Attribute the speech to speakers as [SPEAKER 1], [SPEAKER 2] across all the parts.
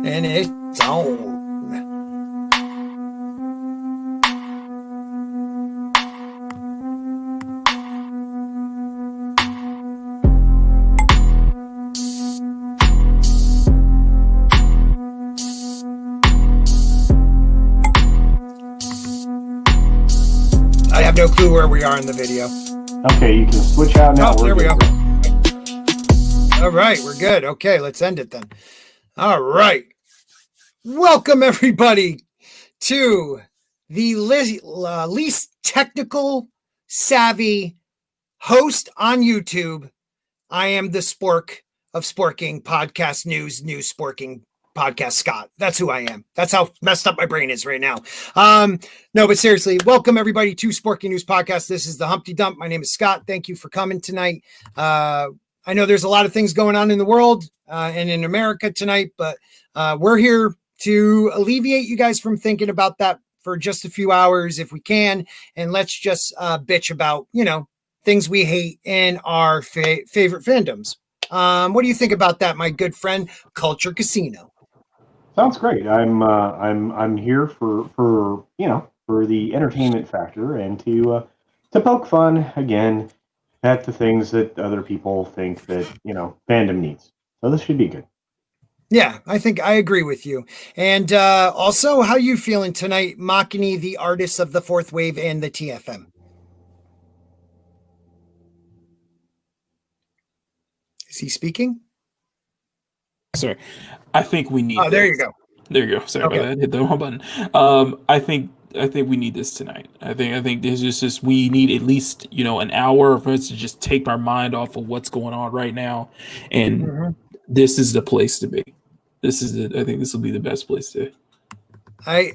[SPEAKER 1] And it's on. I have no clue where we are in the video.
[SPEAKER 2] Okay, you can switch out now.
[SPEAKER 1] Oh, there we go. All right, we're good. Okay, let's end it then. All right. Welcome, everybody, to the least technical savvy host on YouTube. I am the Spork of Sporking Podcast News Sporking Podcast Scott. That's who I am. That's how messed up my brain is right now. No, but seriously, welcome everybody to Sporking News Podcast. This is the Humpty Dump. My name is Scott. Thank you for coming tonight. I know there's a lot of things going on in the world and in America tonight, but we're here to alleviate you guys from thinking about that for just a few hours if we can. And let's just bitch about, things we hate in our favorite fandoms. What do you think about that, my good friend, Culture Casino?
[SPEAKER 2] Sounds great. I'm here for the entertainment factor and to poke fun again at the things that other people think that, fandom needs. So this should be good.
[SPEAKER 1] Yeah, I think I agree with you. And also, how you feeling tonight, Makini, the artist of the fourth wave and the TFM? Is he speaking?
[SPEAKER 3] Sorry. I think we need
[SPEAKER 1] this. There you go.
[SPEAKER 3] There you go. Sorry about that. Hit the wrong button. I think we need this tonight. I think this is just we need at least, an hour for us to just take our mind off of what's going on right now. And this is the place to be. I think this will be the best place to.
[SPEAKER 1] I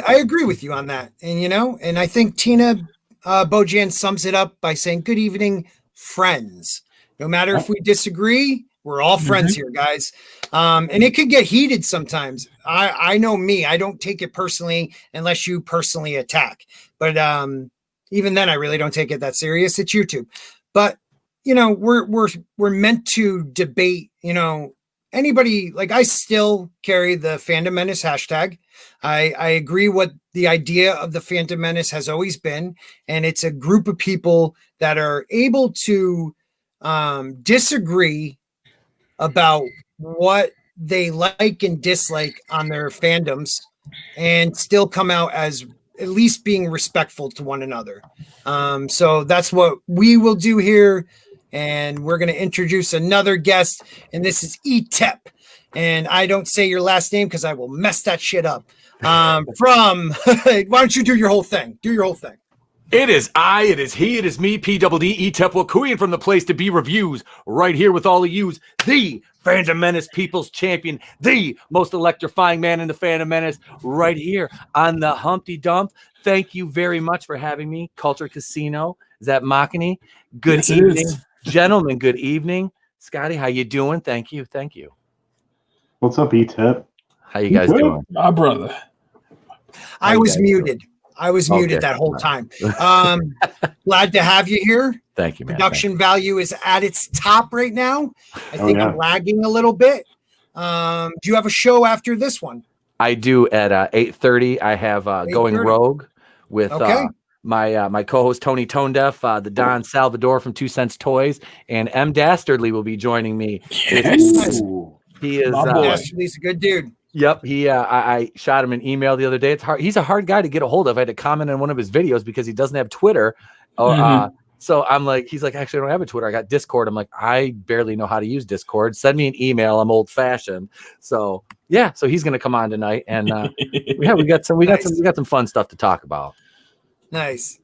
[SPEAKER 1] agree with you on that. And, and I think Tina Bojan sums it up by saying, good evening, friends. No matter if we disagree, we're all friends here, guys. And it could get heated sometimes. I know me, I don't take it personally unless you personally attack. But even then, I really don't take it that serious. It's YouTube. But, we're meant to debate, anybody, like I still carry the Fandom Menace hashtag. I agree what the idea of the Phantom Menace has always been. And it's a group of people that are able to disagree about what they like and dislike on their fandoms and still come out as at least being respectful to one another. So that's what we will do here. And we're going to introduce another guest, and this is Etep. And I don't say your last name because I will mess that shit up. Why don't you do your whole thing? Do your whole thing.
[SPEAKER 4] It is I, it is he, it is me, PWD, Etep Wakuian from the place to be reviews, right here with all of yous, the Phantom Menace People's Champion, the most electrifying man in the Phantom Menace, right here on the Humpty Dump. Thank you very much for having me, Culture Casino. Is that Makini? Good evening, gentlemen. Good evening, Scotty. How you doing? Thank you.
[SPEAKER 2] What's up, Etep?
[SPEAKER 4] How you guys doing?
[SPEAKER 3] My brother.
[SPEAKER 1] I was muted. I was muted that whole time. Glad to have you here.
[SPEAKER 4] Thank you, man.
[SPEAKER 1] Production value is at its top right now. I think I'm lagging a little bit. Do you have a show after this one?
[SPEAKER 4] I do at 8:30. I have Going Rogue with my co-host Tony Tonedeaf, the Don Salvador from 2 Cents Toys, and M. Dastardly will be joining me.
[SPEAKER 3] Yes.
[SPEAKER 4] He is
[SPEAKER 1] Dastardly's a good dude.
[SPEAKER 4] Yep, I shot him an email the other day. It's hard. He's a hard guy to get a hold of. I had to comment on one of his videos because he doesn't have Twitter. So I'm like, he's like, actually, I don't have a Twitter. I got Discord. I'm like, I barely know how to use Discord. Send me an email. I'm old fashioned. So yeah, so he's gonna come on tonight, and we got some fun stuff to talk about.
[SPEAKER 1] Nice.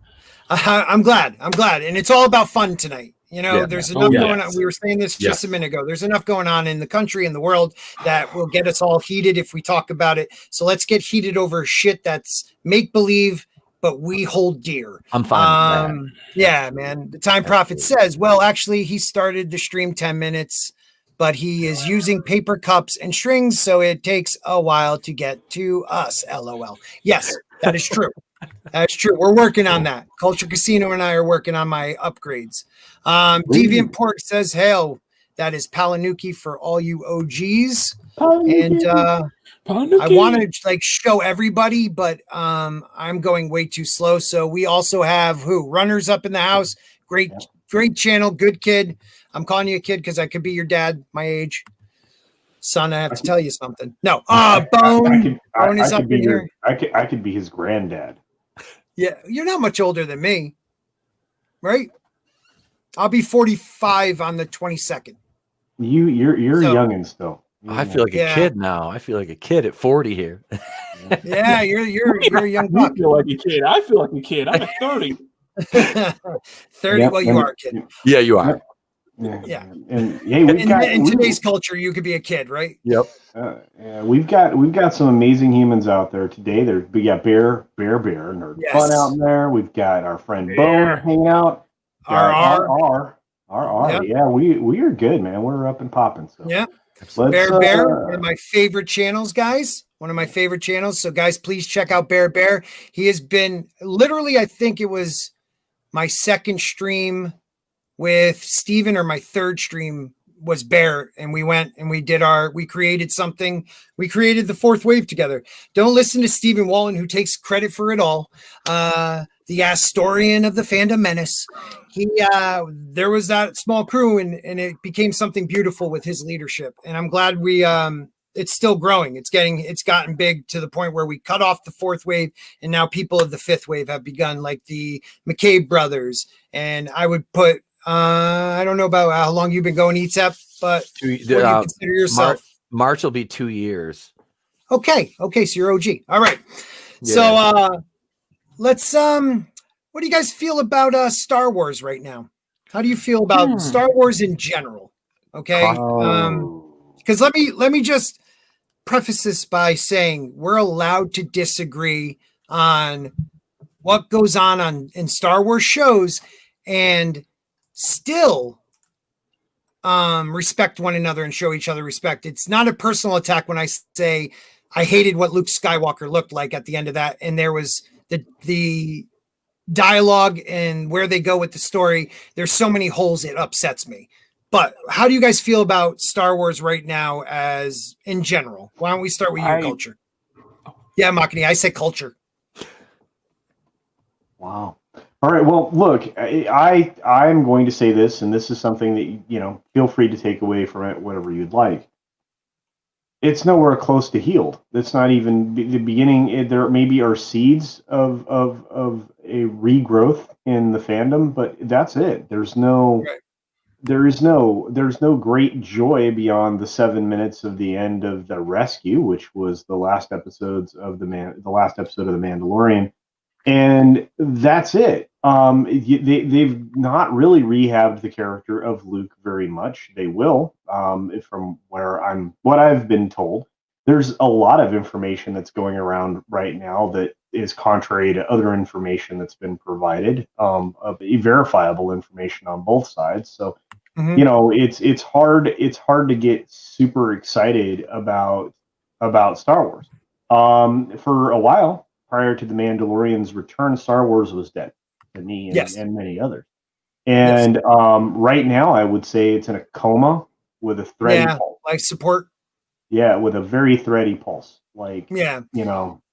[SPEAKER 1] I'm glad, and it's all about fun tonight. There's enough going on. We were saying this just a minute ago. There's enough going on in the country and the world that will get us all heated if we talk about it. So let's get heated over shit that's make believe, but we hold dear.
[SPEAKER 4] I'm fine with that.
[SPEAKER 1] Yeah, man. The Time Prophet says, well, actually, he started the stream 10 minutes, but he is using paper cups and strings, so it takes a while to get to us. LOL. Yes, that is true. That's true. We're working on that. Culture Casino and I are working on my upgrades. Deviant Pork says, hail, that is Palanuki for all you OGs. And I
[SPEAKER 3] Tanuki.
[SPEAKER 1] want to like show everybody, but I'm going way too slow. So we also have runners up in the house. Great channel, good kid. I'm calling you a kid because I could be your dad, my age. Son, I have to tell you something. No, Bone is up in here.
[SPEAKER 2] I could be his granddad.
[SPEAKER 1] Yeah, you're not much older than me, right? I'll be 45 on the 22nd.
[SPEAKER 2] You're youngin' still.
[SPEAKER 4] I feel like a kid now. I feel like a kid at 40 here.
[SPEAKER 1] Yeah, you're a young buck.
[SPEAKER 3] You feel like a kid. I feel like a kid. I'm at 30.
[SPEAKER 1] 30. Well, you are a kid.
[SPEAKER 4] Yeah, you are.
[SPEAKER 1] Yeah.
[SPEAKER 2] And hey,
[SPEAKER 1] in today's culture, you could be a kid, right?
[SPEAKER 4] Yep.
[SPEAKER 2] We've got some amazing humans out there today. We got Bear, Nerd Fun out in there. We've got our friend Bone hanging out. R.
[SPEAKER 1] Yep.
[SPEAKER 2] Yeah, we are good, man. We're up and popping. So
[SPEAKER 1] yeah. Bear, one of my favorite channels, guys. One of my favorite channels. So, guys, please check out Bear. He has been literally, I think it was my second stream with Steven, or my third stream was Bear, and we went and we created something. We created the fourth wave together. Don't listen to Stephen Walton, who takes credit for it all. The historian of the fandom menace. There was that small crew, and it became something beautiful with his leadership. And I'm glad it's still growing. It's gotten big to the point where we cut off the fourth wave, and now people of the fifth wave have begun, like the McCabe brothers. And I would put, I don't know about how long you've been going, ETEP, but what do you consider yourself?
[SPEAKER 4] March will be 2 years.
[SPEAKER 1] Okay. So you're OG. All right. Yeah. So let's what do you guys feel about Star Wars right now? How do you feel about Star Wars in general? Okay. Because let me just preface this by saying we're allowed to disagree on what goes on in Star Wars shows and still respect one another and show each other respect. It's not a personal attack when I say I hated what Luke Skywalker looked like at the end of that, and there was the dialogue and where they go with the story. There's so many holes, it upsets me. But how do you guys feel about Star Wars right now as in general? Why don't we start with your culture? Yeah, Makani, I say culture.
[SPEAKER 2] Wow. All right. Well, look, I'm going to say this, and this is something that, feel free to take away from it, whatever you'd like. It's nowhere close to healed. That's not even the beginning. There maybe are seeds of a regrowth in the fandom, but that's it. There's no great joy beyond the 7 minutes of the end of The Rescue, which was the last episode of the Mandalorian. And that's it. They've not really rehabbed the character of Luke very much. They will, from what I've been told. There's a lot of information that's going around right now that is contrary to other information that's been provided, verifiable information on both sides. So, it's hard to get super excited about Star Wars. For a while, prior to the Mandalorian's return, Star Wars was dead to me and many others. And right now, I would say it's in a coma with a thready pulse.
[SPEAKER 1] Life support.
[SPEAKER 2] Yeah, with a very thready pulse. It's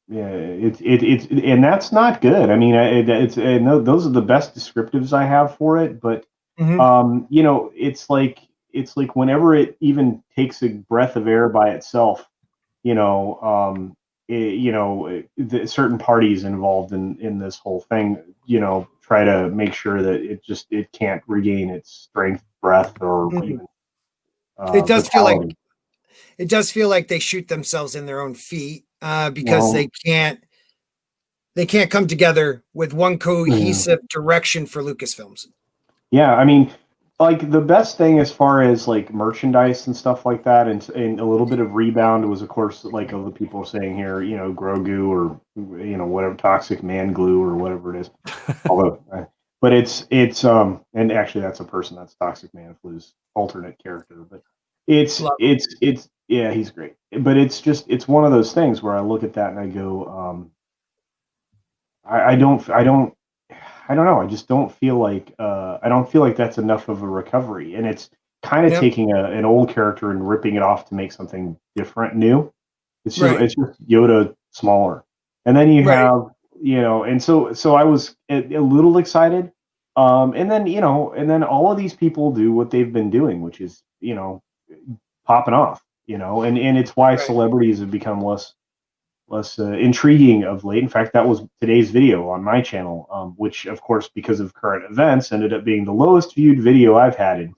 [SPEAKER 2] and that's not good. I mean, those are the best descriptives I have for it. But it's like whenever it even takes a breath of air by itself, certain parties involved in this whole thing, try to make sure that it can't regain its strength, breath, or even.
[SPEAKER 1] It does feel like they shoot themselves in their own feet because they can't come together with one cohesive direction for Lucasfilms.
[SPEAKER 2] Yeah, I mean, like the best thing as far as like merchandise and stuff like that, and a little bit of rebound was, of course, like all the people saying here, Grogu or whatever, toxic man glue or whatever it is. Although, but it's and actually that's a person, that's Toxic Man Glue's alternate character, but it's yeah, he's great. But it's one of those things where I look at that and I go, I don't know. I just don't feel like that's enough of a recovery, and it's kind of taking an old character and ripping it off to make something different, new. It's just it's just Yoda smaller, and then you have and so I was a little excited, and then all of these people do what they've been doing, which is popping off, and it's why celebrities have become less intriguing of late. In fact, that was today's video on my channel, which, of course, because of current events, ended up being the lowest viewed video I've had in.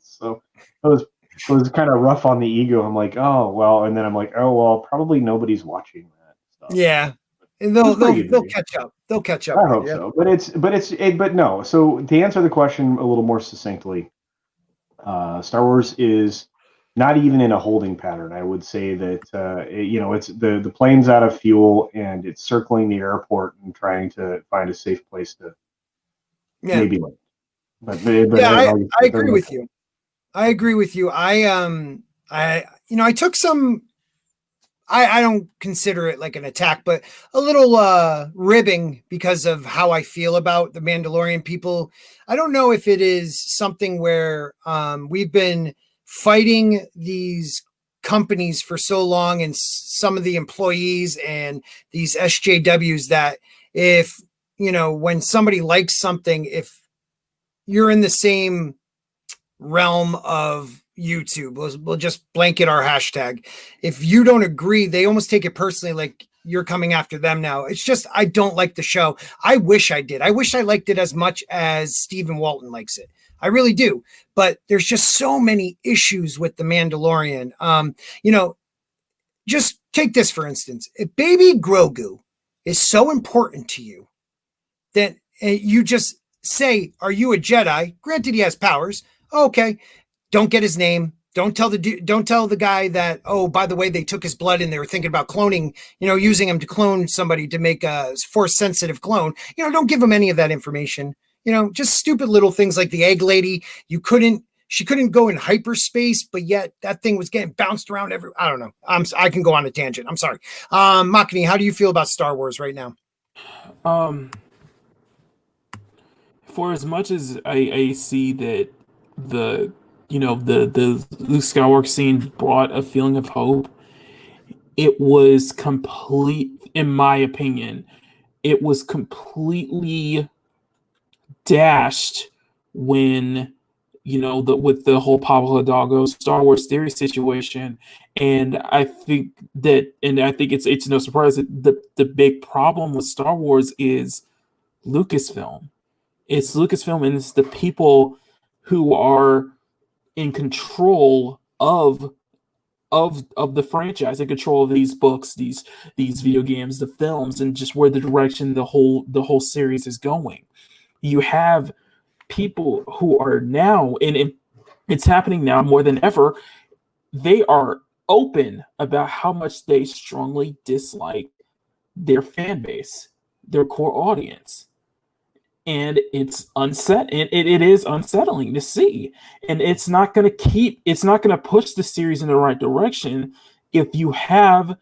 [SPEAKER 2] So it was kind of rough on the ego. I'm like, oh well, and then I'm like, oh well, probably nobody's watching that stuff.
[SPEAKER 1] Yeah, and they'll catch up. They'll catch up.
[SPEAKER 2] I hope so. But no. So to answer the question a little more succinctly, Star Wars is not even in a holding pattern. I would say that it's the plane's out of fuel and it's circling the airport and trying to find a safe place to maybe land. But
[SPEAKER 1] I agree with you. I agree with you. I took some. I don't consider it like an attack, but a little ribbing because of how I feel about the Mandalorian people. I don't know if it is something where we've been fighting these companies for so long and some of the employees and these SJWs that if, when somebody likes something, if you're in the same realm of YouTube, we'll just blanket our hashtag. If you don't agree, they almost take it personally, like you're coming after them now. It's just, I don't like the show. I wish I did. I wish I liked it as much as Stephen Walton likes it. I really do. But there's just so many issues with the Mandalorian. Just take this for instance. If baby Grogu is so important to you, then you just say, are you a Jedi? Granted, he has powers. Okay. Don't get his name. Don't tell the guy that, oh, by the way, they took his blood and they were thinking about cloning, using him to clone somebody to make a force sensitive clone. Don't give him any of that information. Just stupid little things like the egg lady. She couldn't go in hyperspace, but yet that thing was getting bounced around I don't know. I can go on a tangent. I'm sorry. Makani, how do you feel about Star Wars right now?
[SPEAKER 3] For as much as I see that the Luke Skywalker scene brought a feeling of hope, it was complete, in my opinion, it was completely dashed when with the whole Pablo Hidalgo Star Wars theory situation. And I think it's no surprise that the big problem with Star Wars is Lucasfilm. It's Lucasfilm, and it's the people who are in control of the franchise, in control of these books, these video games, the films, and just where the direction the whole series is going. You have people who are now, and it's happening now more than ever, they are open about how much they strongly dislike their fan base, their core audience. And it's it is unsettling to see. And it's not going to push the series in the right direction if you have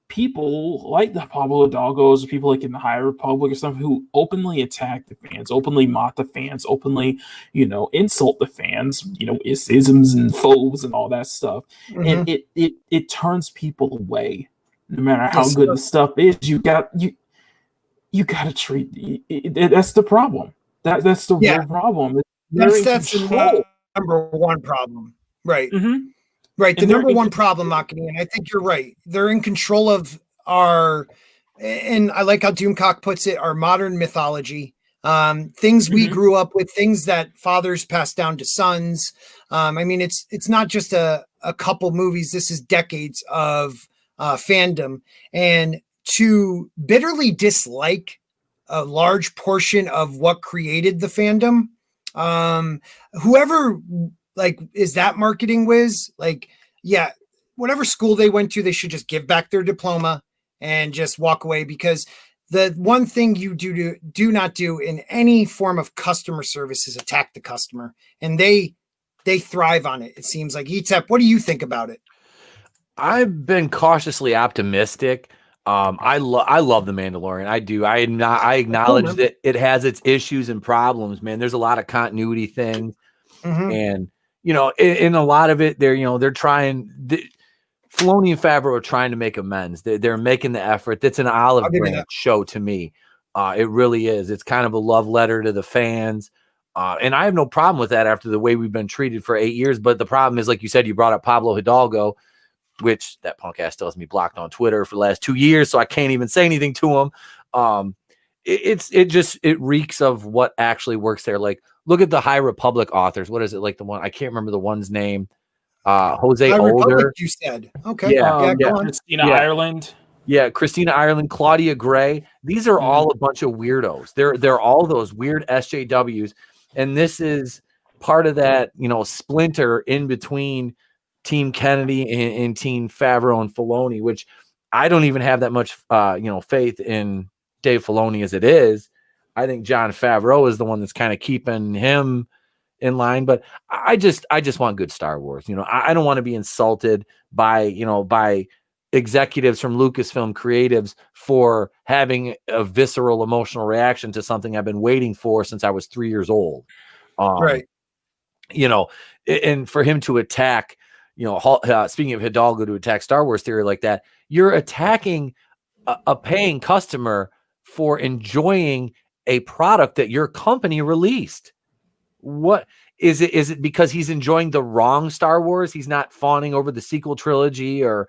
[SPEAKER 3] people like the Pablo Hidalgos, people like in the High Republic or something, who openly attack the fans, openly mock the fans, openly, insult the fans, isms and phobes and all that stuff. Mm-hmm. And it turns people away. No matter how good the stuff is, you got to treat it. That's the problem. That's the real problem.
[SPEAKER 1] That's the number one problem. Right. Mm-hmm. Right. The number one problem, Makani, and I think you're right. They're in control of and I like how Doomcock puts it, our modern mythology. Things we grew up with, things that fathers passed down to sons. It's not just a couple movies. This is decades of fandom. And to bitterly dislike a large portion of what created the fandom, whoever is that marketing whiz, whatever school they went to, they should just give back their diploma and just walk away, because the one thing you do not do in any form of customer service is attack the customer, and they thrive on it. It seems like. Etep, what do you think about it?
[SPEAKER 4] I've been cautiously optimistic. I love The Mandalorian. I do. I acknowledge that it has its issues and problems, man. There's a lot of continuity things. Mm-hmm. And, in a lot of it, they're trying. Filoni and Favreau are trying to make amends. They're making the effort. That's an olive branch show to me. It really is. It's kind of a love letter to the fans. And I have no problem with that after the way we've been treated for 8 years. But the problem is, like you said, you brought up Pablo Hidalgo, which that punk ass still has me blocked on Twitter for the last 2 years, so I can't even say anything to him. It reeks of what actually works there. Like, look at the High Republic authors. What is it? Like the one, I can't remember the one's name. Jose
[SPEAKER 1] High
[SPEAKER 4] Older.
[SPEAKER 1] Republic, you said. Okay.
[SPEAKER 4] Yeah.
[SPEAKER 3] Christina Ireland.
[SPEAKER 4] Yeah, Christina Ireland, Claudia Gray. These are all a bunch of weirdos. They're all those weird SJWs. And this is part of that, splinter in between Team Kennedy and Team Favreau and Filoni, which I don't even have that much, faith in Dave Filoni as it is. I think Jon Favreau is the one that's kind of keeping him in line. But I just want good Star Wars. I don't want to be insulted by executives from Lucasfilm Creatives for having a visceral emotional reaction to something I've been waiting for since I was 3 years old.
[SPEAKER 1] Right.
[SPEAKER 4] And for him to attack, speaking of Hidalgo, to attack Star Wars theory like that, you're attacking a paying customer for enjoying a product that your company released. What is it? Is it because he's enjoying the wrong Star Wars? He's not fawning over the sequel trilogy or,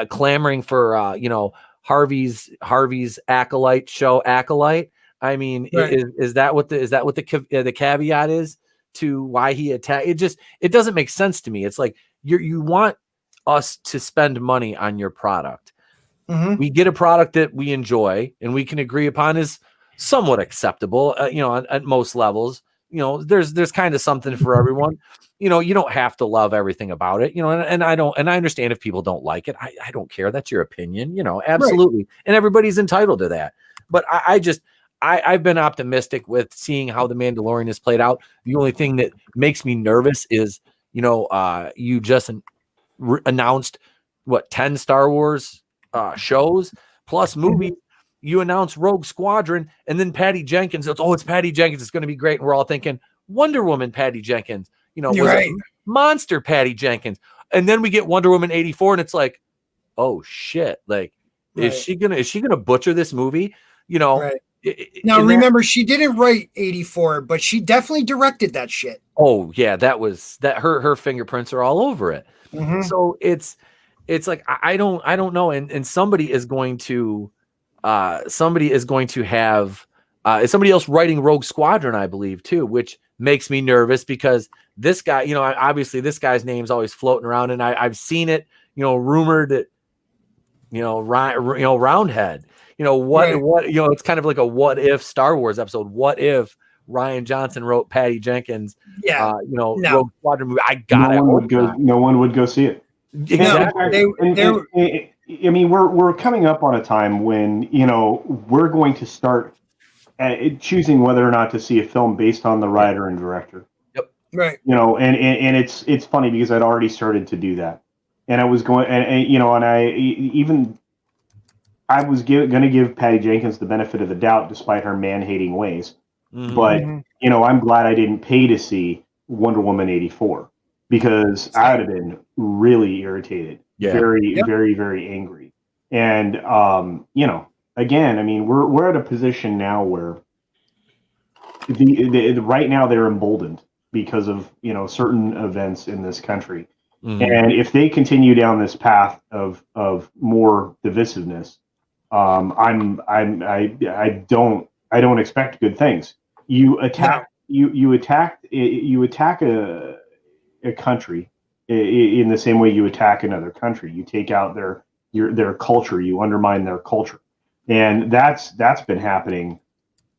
[SPEAKER 4] clamoring for, Harvey's Acolyte show Acolyte. I mean,
[SPEAKER 1] right.
[SPEAKER 4] is that what the caveat is to why he attacked? It doesn't make sense to me. It's like you want us to spend money on your product.
[SPEAKER 1] Mm-hmm.
[SPEAKER 4] We get a product that we enjoy and we can agree upon is somewhat acceptable, at most levels. There's kind of something for everyone. You don't have to love everything about it, and I don't, and I understand if people don't like it. I don't care. That's your opinion, absolutely. Right. And everybody's entitled to that. But I've been optimistic with seeing how The Mandalorian has played out. The only thing that makes me nervous is, you just announced 10 Star Wars shows plus movies. You announce Rogue Squadron, and then Patty Jenkins. It's Patty Jenkins. It's going to be great. And we're all thinking Wonder Woman Patty Jenkins.
[SPEAKER 1] Right.
[SPEAKER 4] Monster Patty Jenkins. And then we get Wonder Woman 84, and it's like, oh shit! Like,
[SPEAKER 1] right.
[SPEAKER 4] is she gonna butcher this movie?
[SPEAKER 1] Right. Now remember, she didn't write 84, but she definitely directed that shit.
[SPEAKER 4] Oh yeah, her fingerprints are all over it.
[SPEAKER 1] Mm-hmm.
[SPEAKER 4] So it's like I don't know, and somebody is going to have somebody else writing Rogue Squadron, I believe, too, which makes me nervous because this guy, obviously this guy's name's always floating around, and I've seen it, rumored that, Roundhead, it's kind of like a what if Star Wars episode. What if Rian Johnson wrote Patty Jenkins, Rogue Squadron movie?
[SPEAKER 2] No one would go see it.
[SPEAKER 4] Exactly.
[SPEAKER 2] I mean, we're coming up on a time when, we're going to start choosing whether or not to see a film based on the writer and director.
[SPEAKER 4] Yep.
[SPEAKER 1] Right.
[SPEAKER 2] And it's funny because I'd already started to do that. And I was going, I was going to give Patty Jenkins the benefit of the doubt despite her man-hating ways.
[SPEAKER 4] Mm-hmm.
[SPEAKER 2] But, I'm glad I didn't pay to see Wonder Woman 84 because I would have been really irritated.
[SPEAKER 4] Yeah.
[SPEAKER 2] Very, very, very angry. And, again, I mean, we're at a position now where right now they're emboldened because of, certain events in this country.
[SPEAKER 4] Mm-hmm.
[SPEAKER 2] And if they continue down this path of more divisiveness, I don't expect good things. You attack a country in the same way you attack another country. You take out their culture, you undermine their culture. And that's been happening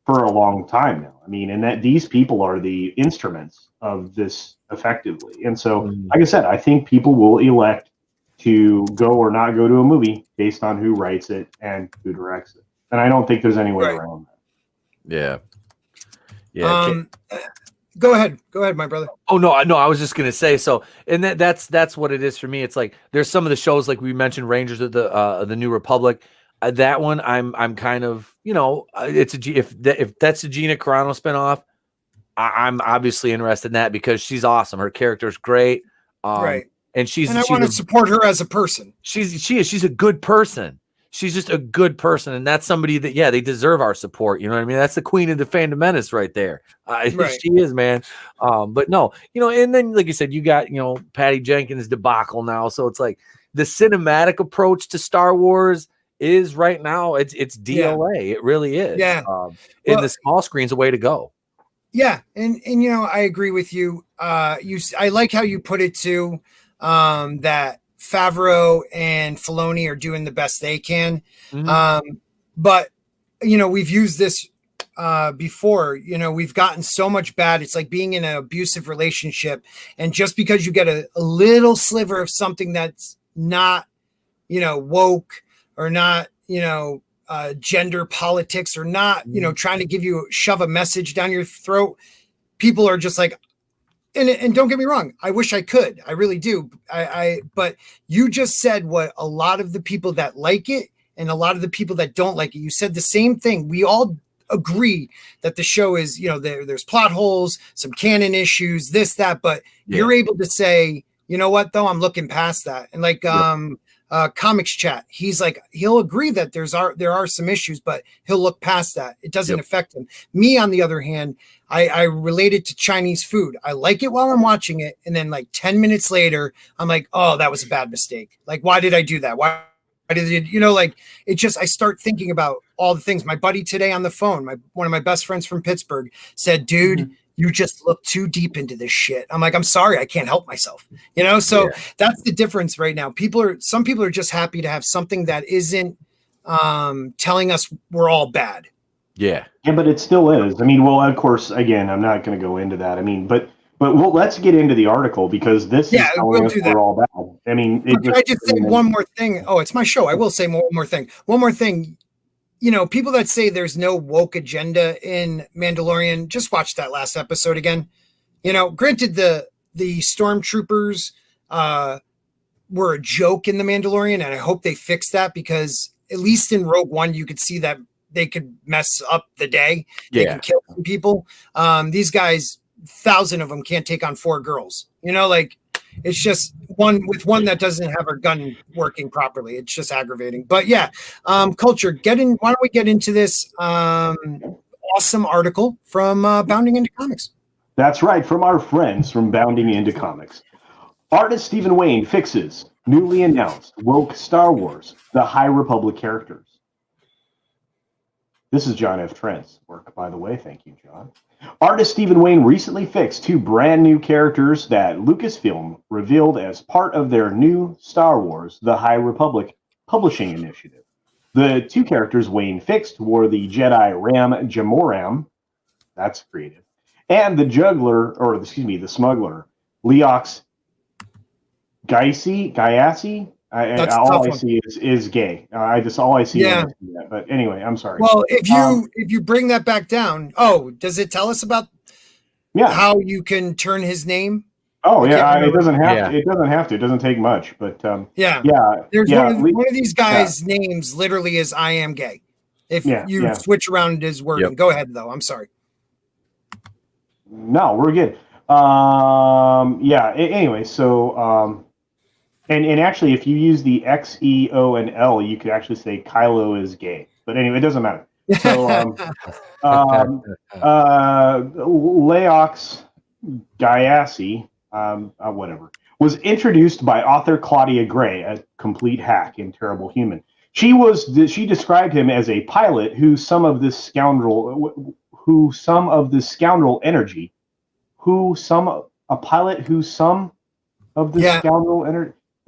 [SPEAKER 2] for a long time now. I mean, and that these people are the instruments of this effectively. And so, like I said, I think people will elect to go or not go to a movie based on who writes it and who directs it. And I don't think there's any way around that.
[SPEAKER 4] Yeah. Yeah.
[SPEAKER 1] Go ahead, my brother.
[SPEAKER 4] Oh no, I was just gonna say so, and that's what it is for me. It's like there's some of the shows like we mentioned, Rangers of the New Republic. That one, I'm kind of, it's if that's the Gina Carano spinoff, I'm obviously interested in that because she's awesome. Her character's great.
[SPEAKER 1] Right.
[SPEAKER 4] And
[SPEAKER 1] I want to support her as a person.
[SPEAKER 4] She's a good person. She's just a good person, and that's somebody that they deserve our support. You know what I mean? That's the queen of the fandom menace right there.
[SPEAKER 1] Right.
[SPEAKER 4] She is, man. But no, and then like you said, you got Patty Jenkins debacle now, so it's like the cinematic approach to Star Wars is right now. It's DOA. It really is.
[SPEAKER 1] Yeah.
[SPEAKER 4] And the small screen's a way to go.
[SPEAKER 1] Yeah, and I agree with you. I like how you put it too. That Favreau and Filoni are doing the best they can.
[SPEAKER 4] Mm-hmm.
[SPEAKER 1] But we've used this before. We've gotten so much bad. It's like being in an abusive relationship, and just because you get a little sliver of something that's not woke or not gender politics or not trying to shove a message down your throat, people are just like, and don't get me wrong, I wish I could, I really do. But you just said what a lot of the people that like it and a lot of the people that don't like it, you said the same thing. We all agree that the show is, there's plot holes, some canon issues, this, that, but you're able to say, you know what, though, I'm looking past that. And like, Comics Chat, he's like, he'll agree that there are some issues, but he'll look past that. It doesn't affect him. Me, on the other hand, I relate it to Chinese food. I like it while I'm watching it, and then like 10 minutes later, I'm like, oh, that was a bad mistake. Like, why did I do that? Why did it? Like, it just, I start thinking about all the things. My buddy today on the phone, one of my best friends from Pittsburgh, said, dude, you just look too deep into this shit. I'm like, I'm sorry, I can't help myself. So that's the difference right now. Some people are just happy to have something that isn't telling us we're all bad.
[SPEAKER 2] Yeah, but it still is. I mean, well, of course, again, I'm not going to go into that. I mean, but let's get into the article, because this is telling us we're all bad. I mean,
[SPEAKER 1] can I just say one more thing? Oh, it's my show. I will say one more thing. One more thing. People that say there's no woke agenda in Mandalorian, just watch that last episode again. Granted, the stormtroopers were a joke in the Mandalorian, and I hope they fix that, because at least in Rogue One, you could see that they could mess up the day. They can kill some people. These guys, 1,000 of them can't take on 4 girls. It's just one that doesn't have her gun working properly. It's just aggravating. But culture, why don't we get into this awesome article from Bounding Into Comics?
[SPEAKER 2] That's right, from our friends from Bounding Into Comics. Artist Stephen Wayne fixes newly announced woke Star Wars, the High Republic characters. This is John F. Trent's work, by the way. Thank you, John. Artist Stephen Wayne recently fixed 2 brand new characters that Lucasfilm revealed as part of their new Star Wars, the High Republic publishing initiative. The 2 characters Wayne fixed were the Jedi Ram Jamoram, that's creative, and the the smuggler, Leox Gyasi. All I see is gay. All I see.
[SPEAKER 1] Yeah.
[SPEAKER 2] That. But anyway, I'm sorry.
[SPEAKER 1] Well, if you bring that back down, does it tell us about how you can turn his name?
[SPEAKER 2] Oh yeah, it doesn't have to. It doesn't have to. It doesn't take much. But
[SPEAKER 1] there's one of these guys' names literally is I am gay. If you switch around his wording, go ahead though. I'm sorry.
[SPEAKER 2] No, we're good. Anyway, so. And actually, if you use the X, E, O, and L, you could actually say Kylo is gay. But anyway, it doesn't matter. So, Leox Gyasi, whatever, was introduced by author Claudia Gray, a complete hack and terrible human. She described him as a pilot who some of this scoundrel energy.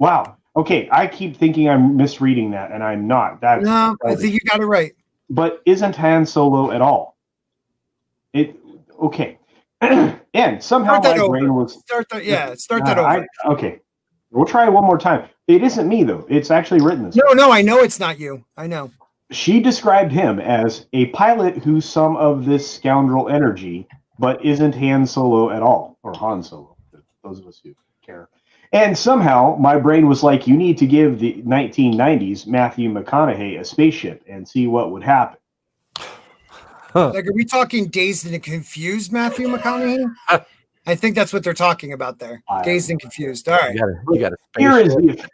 [SPEAKER 2] Wow. Okay, I keep thinking I'm misreading that, and I'm not.
[SPEAKER 1] No, I think you got it right.
[SPEAKER 2] But isn't Han Solo at all? Okay. And somehow my brain was...
[SPEAKER 1] Start that over.
[SPEAKER 2] Okay. We'll try it one more time. It isn't me, though. It's actually written this way.
[SPEAKER 1] No, I know it's not you. I know.
[SPEAKER 2] She described him as a pilot who's some of this scoundrel energy, but isn't Han Solo at all. Or Han Solo, those of us who care. And somehow my brain was like, you need to give the 1990s Matthew McConaughey a spaceship and see what would happen.
[SPEAKER 1] Like, are we talking Dazed and Confused, Matthew McConaughey? I think that's what they're talking about there. Dazed and Confused. All right.
[SPEAKER 4] You got a
[SPEAKER 2] Here is
[SPEAKER 4] spaceship.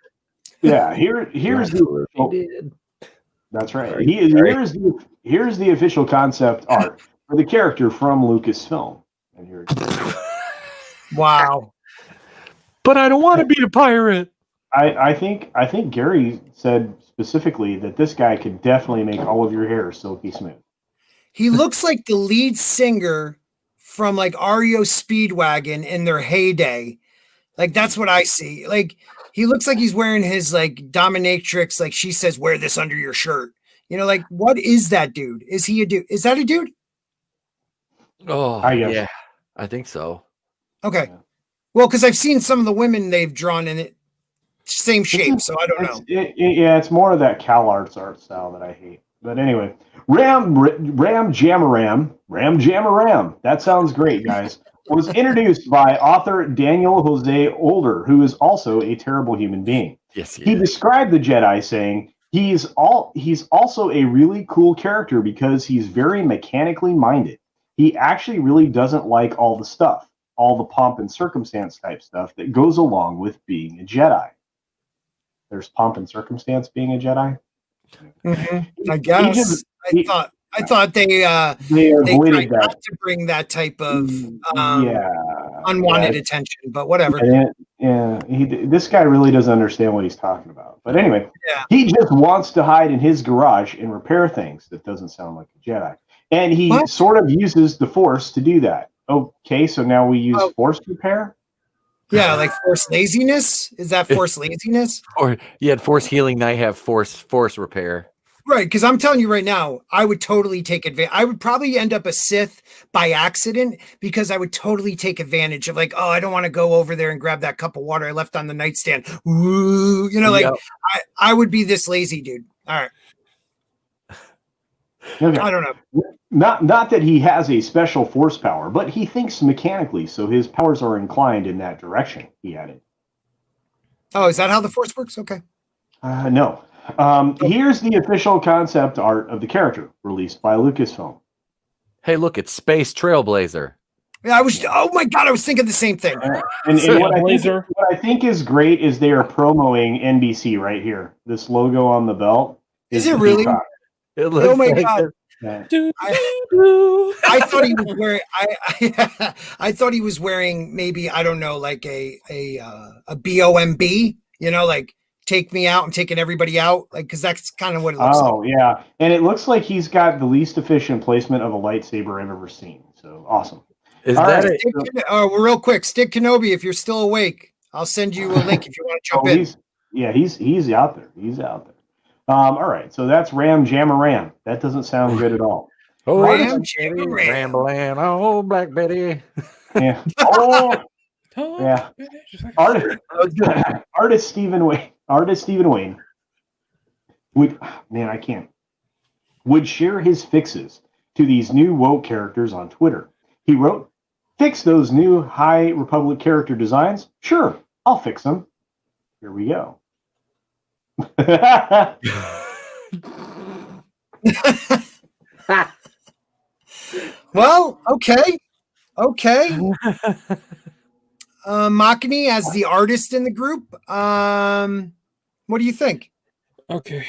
[SPEAKER 2] here's the. That's right. Here's the official concept art for the character from Lucasfilm. And here it is.
[SPEAKER 1] Wow.
[SPEAKER 4] But I don't want to be a pirate.
[SPEAKER 2] I think Gary said specifically that this guy could definitely make all of your hair silky smooth.
[SPEAKER 1] He looks like the lead singer from like REO Speedwagon in their heyday. Like, that's what I see. Like, he looks like he's wearing his like dominatrix, like she says, wear this under your shirt. You know, like, what is that dude? Is he a dude? Is that a dude?
[SPEAKER 4] Oh, yeah, I think so.
[SPEAKER 1] Okay. Yeah. Well, because I've seen some of the women they've drawn in it, same shape, so I don't know.
[SPEAKER 2] It's more of that CalArts art style that I hate. But anyway, Ram Jamaram. That sounds great, guys. Was introduced by author Daniel Jose Older, who is also a terrible human being.
[SPEAKER 4] Yes,
[SPEAKER 2] he described the Jedi saying he's also a really cool character because he's very mechanically minded. He actually really doesn't like all the stuff, all the pomp and circumstance type stuff that goes along with being a Jedi. There's pomp and circumstance being a Jedi.
[SPEAKER 1] Mm-hmm. I guess. I thought they
[SPEAKER 2] avoided that.
[SPEAKER 1] Not to bring that type of unwanted attention, but whatever.
[SPEAKER 2] This guy really doesn't understand what he's talking about. But anyway, he just wants to hide in his garage and repair things. That doesn't sound like a Jedi. And he sort of uses the Force to do that. Okay, so now we use Force repair?
[SPEAKER 1] Yeah, like Force laziness? Is that Force laziness?
[SPEAKER 4] Or you had Force healing, now you have Force repair.
[SPEAKER 1] Right, because I'm telling you right now, I would totally take advantage. I would probably end up a Sith by accident because I would totally take advantage of like, I don't want to go over there and grab that cup of water I left on the nightstand. Ooh, I would be this lazy dude. All right.
[SPEAKER 2] Okay.
[SPEAKER 1] I don't know.
[SPEAKER 2] Not that he has a special force power, but he thinks mechanically, so his powers are inclined in that direction, he added.
[SPEAKER 1] Oh, is that how the Force works? Okay.
[SPEAKER 2] No. Here's the official concept art of the character released by Lucasfilm.
[SPEAKER 4] Hey, look, it's Space Trailblazer.
[SPEAKER 1] Yeah, oh my God, I was thinking the same thing.
[SPEAKER 2] And what I think is great is they are promoting NBC right here. This logo on the belt.
[SPEAKER 1] Is it really? Oh my God. I thought he was wearing. I thought he was wearing maybe, I don't know, like a BOMB. You know, like take me out and taking everybody out, like, because that's kind of what it looks like.
[SPEAKER 2] Oh yeah, and it looks like he's got the least efficient placement of a lightsaber I've ever seen. So awesome.
[SPEAKER 4] Is
[SPEAKER 2] all
[SPEAKER 4] that
[SPEAKER 2] right.
[SPEAKER 1] Well, real quick, Stick Kenobi, if you're still awake, I'll send you a link if you want to jump in.
[SPEAKER 2] He's out there. He's out there. All right, so that's Ram Jamaram. That doesn't sound good at all.
[SPEAKER 4] Oh,
[SPEAKER 1] Ram Jamaram.
[SPEAKER 4] Rambling, oh, Black Betty.
[SPEAKER 2] Yeah. Oh, yeah. Artist Stephen Wayne. Would share his fixes to these new woke characters on Twitter. He wrote, "Fix those new High Republic character designs? Sure, I'll fix them." Here we go.
[SPEAKER 1] Well, okay. Makani as the artist in the group. What do you think?
[SPEAKER 3] Okay.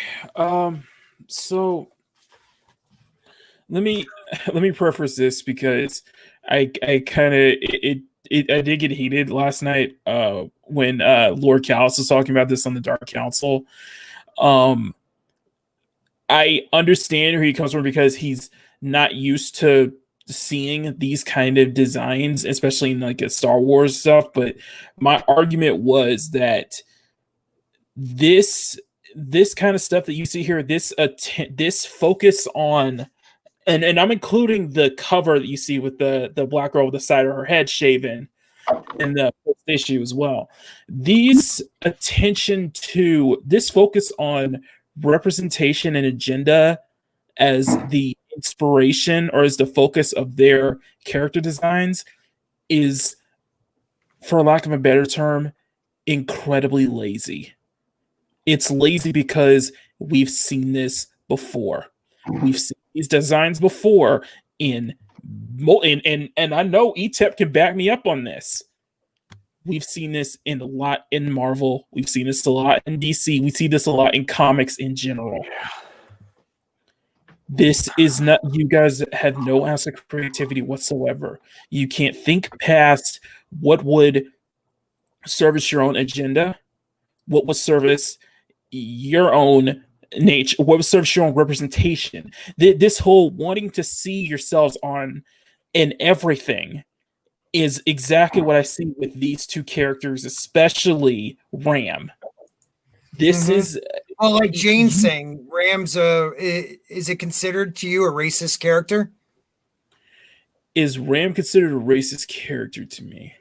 [SPEAKER 3] So let me preface this because I kind of I did get heated last night when Lord Callus was talking about this on the Dark Council. I understand where he comes from because he's not used to seeing these kind of designs, especially in like a Star Wars stuff. But my argument was that this kind of stuff that you see here, this focus on, and I'm including the cover that you see with the black girl with the side of her head shaven in the first issue as well. These attention to this focus on representation and agenda as the inspiration or as the focus of their character designs is, for lack of a better term, incredibly lazy. It's lazy because we've seen this before. We've seen these designs before and I know ETEP can back me up on this. We've seen this a lot in Marvel. We've seen this a lot in DC. We see this a lot in comics in general. This is not, you guys have no ounce of creativity whatsoever. You can't think past what would service your own agenda, what would service your own nature, what would service your own representation. This whole wanting to see yourselves in everything is exactly what I see with these two characters, especially Ram. This is
[SPEAKER 1] like Jayne saying, Ram's is it considered to you a racist character?
[SPEAKER 3] Is Ram considered a racist character to me?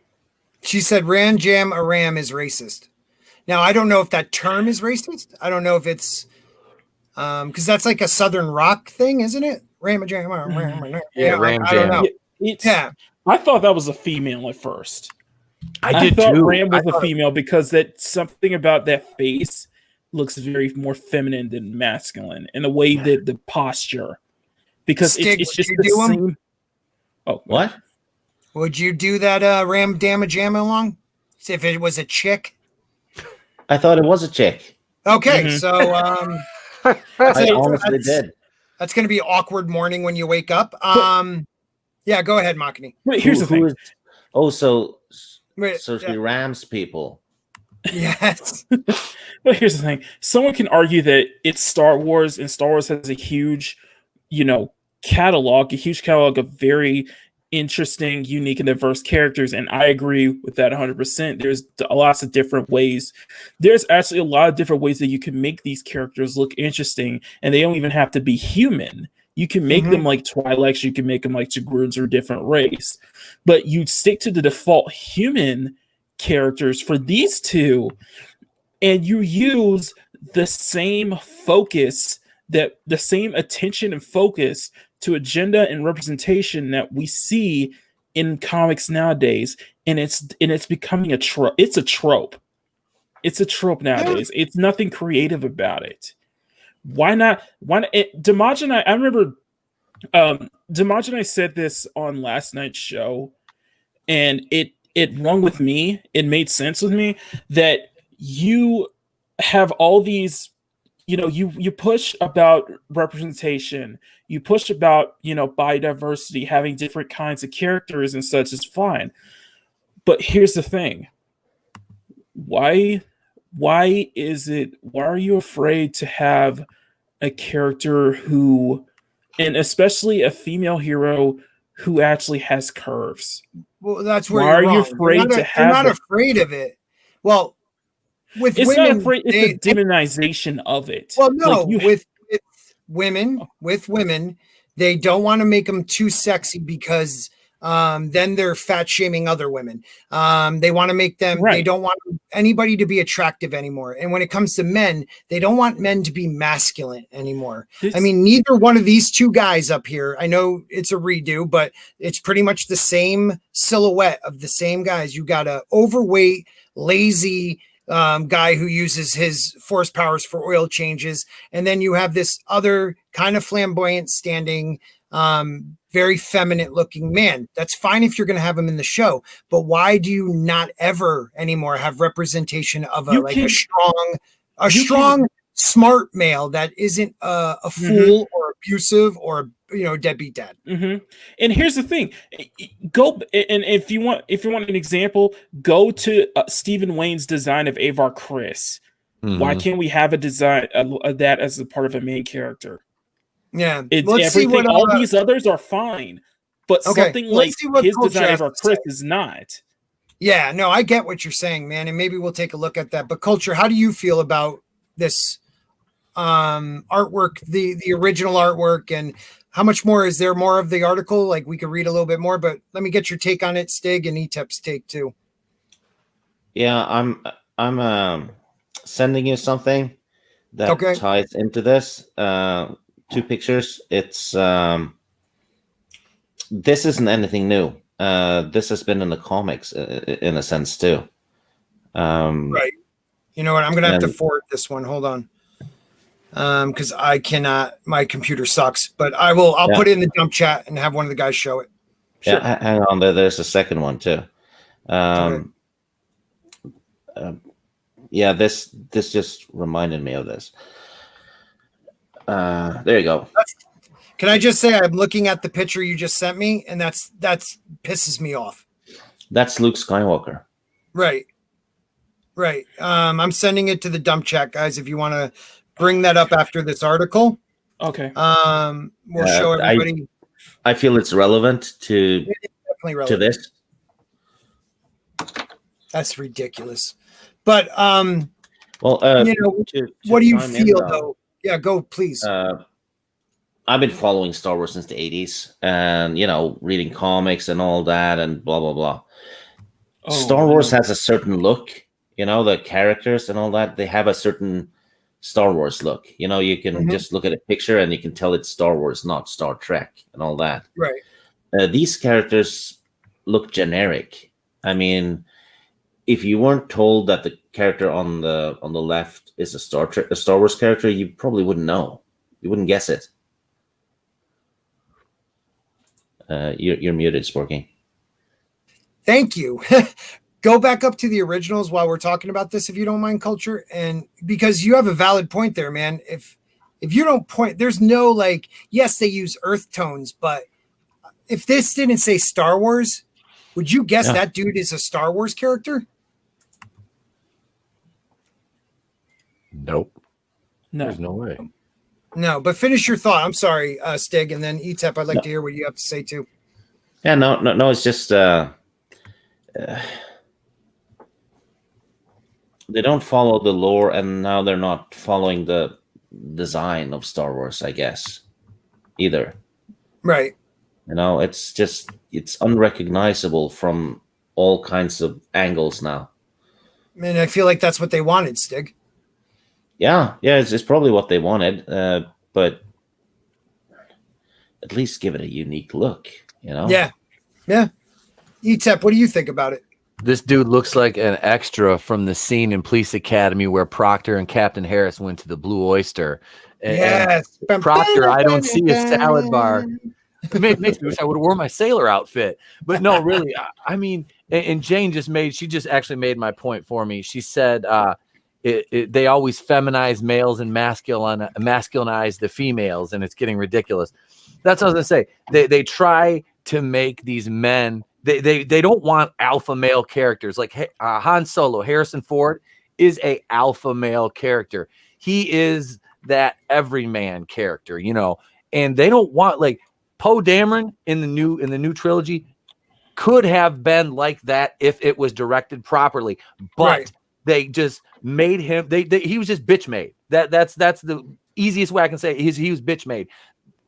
[SPEAKER 1] She said Ram Jam a Ram is racist. Now I don't know if that term is racist. I don't know if it's because that's like a Southern rock thing, isn't it? Ram Jam.
[SPEAKER 4] Yeah, Ram Jam.
[SPEAKER 1] Yeah.
[SPEAKER 3] I thought that was a female at first.
[SPEAKER 4] I thought
[SPEAKER 3] too. Ram was a female because that something about that face looks very more feminine than masculine in the way that the posture. Because it's just the same. Oh,
[SPEAKER 5] what?
[SPEAKER 1] Would you do that Ram Damma Jamma along? If it was a chick?
[SPEAKER 5] I thought it was a chick.
[SPEAKER 1] Okay, so
[SPEAKER 5] I honestly did.
[SPEAKER 1] That's going to be awkward morning when you wake up. Yeah, go ahead, Makani.
[SPEAKER 3] Wait, here's the thing.
[SPEAKER 5] So she rams people.
[SPEAKER 1] Yes.
[SPEAKER 3] But here's the thing. Someone can argue that it's Star Wars, and Star Wars has a huge, catalog of very interesting, unique, and diverse characters. And I agree with that 100%. There's lots of different ways. There's actually a lot of different ways that you can make these characters look interesting, and they don't even have to be human. You can make them like Twi'leks, you can make them like Togruns or a different race, but you stick to the default human characters for these two, and you use the same focus, the same attention and focus to agenda and representation that we see in comics nowadays, and it's becoming a trope. It's a trope. It's a trope nowadays. It's nothing creative about it. Why not? Damaj and I remember Damaj and I said this on last night's show, and it rung with me. It made sense with me that you have all these, you push about representation, you push about, biodiversity, having different kinds of characters and such is fine. But here's the thing. Why are you afraid to have a character who, and especially a female hero who actually has curves?
[SPEAKER 1] Well, that's where
[SPEAKER 3] why are you afraid to have?
[SPEAKER 1] You're not afraid of it. Well, with
[SPEAKER 3] it's
[SPEAKER 1] women,
[SPEAKER 3] not afraid. It's the demonization of it.
[SPEAKER 1] Well, no, with women, they don't want to make them too sexy because then they're fat shaming other women. They want to make them, They don't want anybody to be attractive anymore. And when it comes to men, they don't want men to be masculine anymore. Neither one of these two guys up here, I know it's a redo, but it's pretty much the same silhouette of the same guys. You got a overweight, lazy guy who uses his force powers for oil changes. And then you have this other kind of flamboyant standing, very feminine looking man. That's fine if you're going to have him in the show, but why do you not ever anymore have representation of a strong, smart male that isn't a fool or abusive or deadbeat dad?
[SPEAKER 3] And here's the thing: go and if you want an example, go to Stephen Wayne's design of Avar Kriss. Why can't we have a design of that as a part of a main character?
[SPEAKER 1] Yeah,
[SPEAKER 3] it's everything. All these others are fine, but something like his design of our Chris is not.
[SPEAKER 1] Yeah, no, I get what you're saying, man, and maybe we'll take a look at that. But Culture, how do you feel about this artwork, the original artwork, and how much more is there more of the article? Like we could read a little bit more, but let me get your take on it, Stig, and ETEP's take too.
[SPEAKER 5] Yeah, I'm sending you something that ties into this. 2 pictures. It's this isn't anything new. This has been in the comics in a sense too.
[SPEAKER 1] Right. You know what? I'm gonna have to forward this one. Hold on. because I cannot. My computer sucks. But I'll put it in the dump chat and have one of the guys show it.
[SPEAKER 5] Sure. Yeah, hang on. There's a second one too. Yeah, this just reminded me of this. There you go.
[SPEAKER 1] Can I just say I'm looking at the picture you just sent me, and that's pisses me off.
[SPEAKER 5] That's Luke Skywalker.
[SPEAKER 1] Right. I'm sending it to the dump chat, guys. If you want to bring that up after this article,
[SPEAKER 3] okay.
[SPEAKER 1] We'll show everybody.
[SPEAKER 5] I feel it's relevant to this.
[SPEAKER 1] That's ridiculous. But
[SPEAKER 5] well,
[SPEAKER 1] what do you feel though? Yeah, go please.
[SPEAKER 5] I've been following Star Wars since the 80s, and reading comics and all that, and blah blah blah. Star Wars has a certain look. The characters and all that, they have a certain Star Wars look. You can just look at a picture and you can tell it's Star Wars, not Star Trek and all that.
[SPEAKER 1] Right.
[SPEAKER 5] These characters look generic. I mean, if you weren't told that the character on the left is a Star Wars character, you probably wouldn't know. You wouldn't guess it. You're muted, Sporky.
[SPEAKER 1] Thank you. Go back up to the originals while we're talking about this, if you don't mind, Culture, and because you have a valid point there, man. If you don't point, there's no yes, they use earth tones, but if this didn't say Star Wars, would you guess that dude is a Star Wars character?
[SPEAKER 4] Nope.
[SPEAKER 3] No.
[SPEAKER 4] There's no way.
[SPEAKER 1] No, but finish your thought. I'm sorry, Stig, and then Etep, I'd like to hear what you have to say too.
[SPEAKER 5] Yeah, no, it's just they don't follow the lore, and now they're not following the design of Star Wars, I guess, either.
[SPEAKER 1] Right.
[SPEAKER 5] It's unrecognizable from all kinds of angles now.
[SPEAKER 1] And I feel like that's what they wanted, Stig.
[SPEAKER 5] Yeah, it's probably what they wanted, but at least give it a unique look,
[SPEAKER 1] Yeah. Etep, what do you think about it?
[SPEAKER 4] This dude looks like an extra from the scene in Police Academy where Proctor and Captain Harris went to the Blue Oyster.
[SPEAKER 1] Yes.
[SPEAKER 4] And Proctor, I don't see a salad bar. It makes me wish I would have worn my sailor outfit. But no, really, I mean, and Jayne just actually made my point for me. She said they always feminize males and masculinize the females, and it's getting ridiculous. That's what I was going to say. They try to make these men. They don't want alpha male characters like Han Solo. Harrison Ford is a alpha male character. He is that everyman character, and they don't want Poe Dameron in the new trilogy could have been like that if it was directed properly, but they just made him. He was just bitch made. That's the easiest way I can say it. He was bitch made.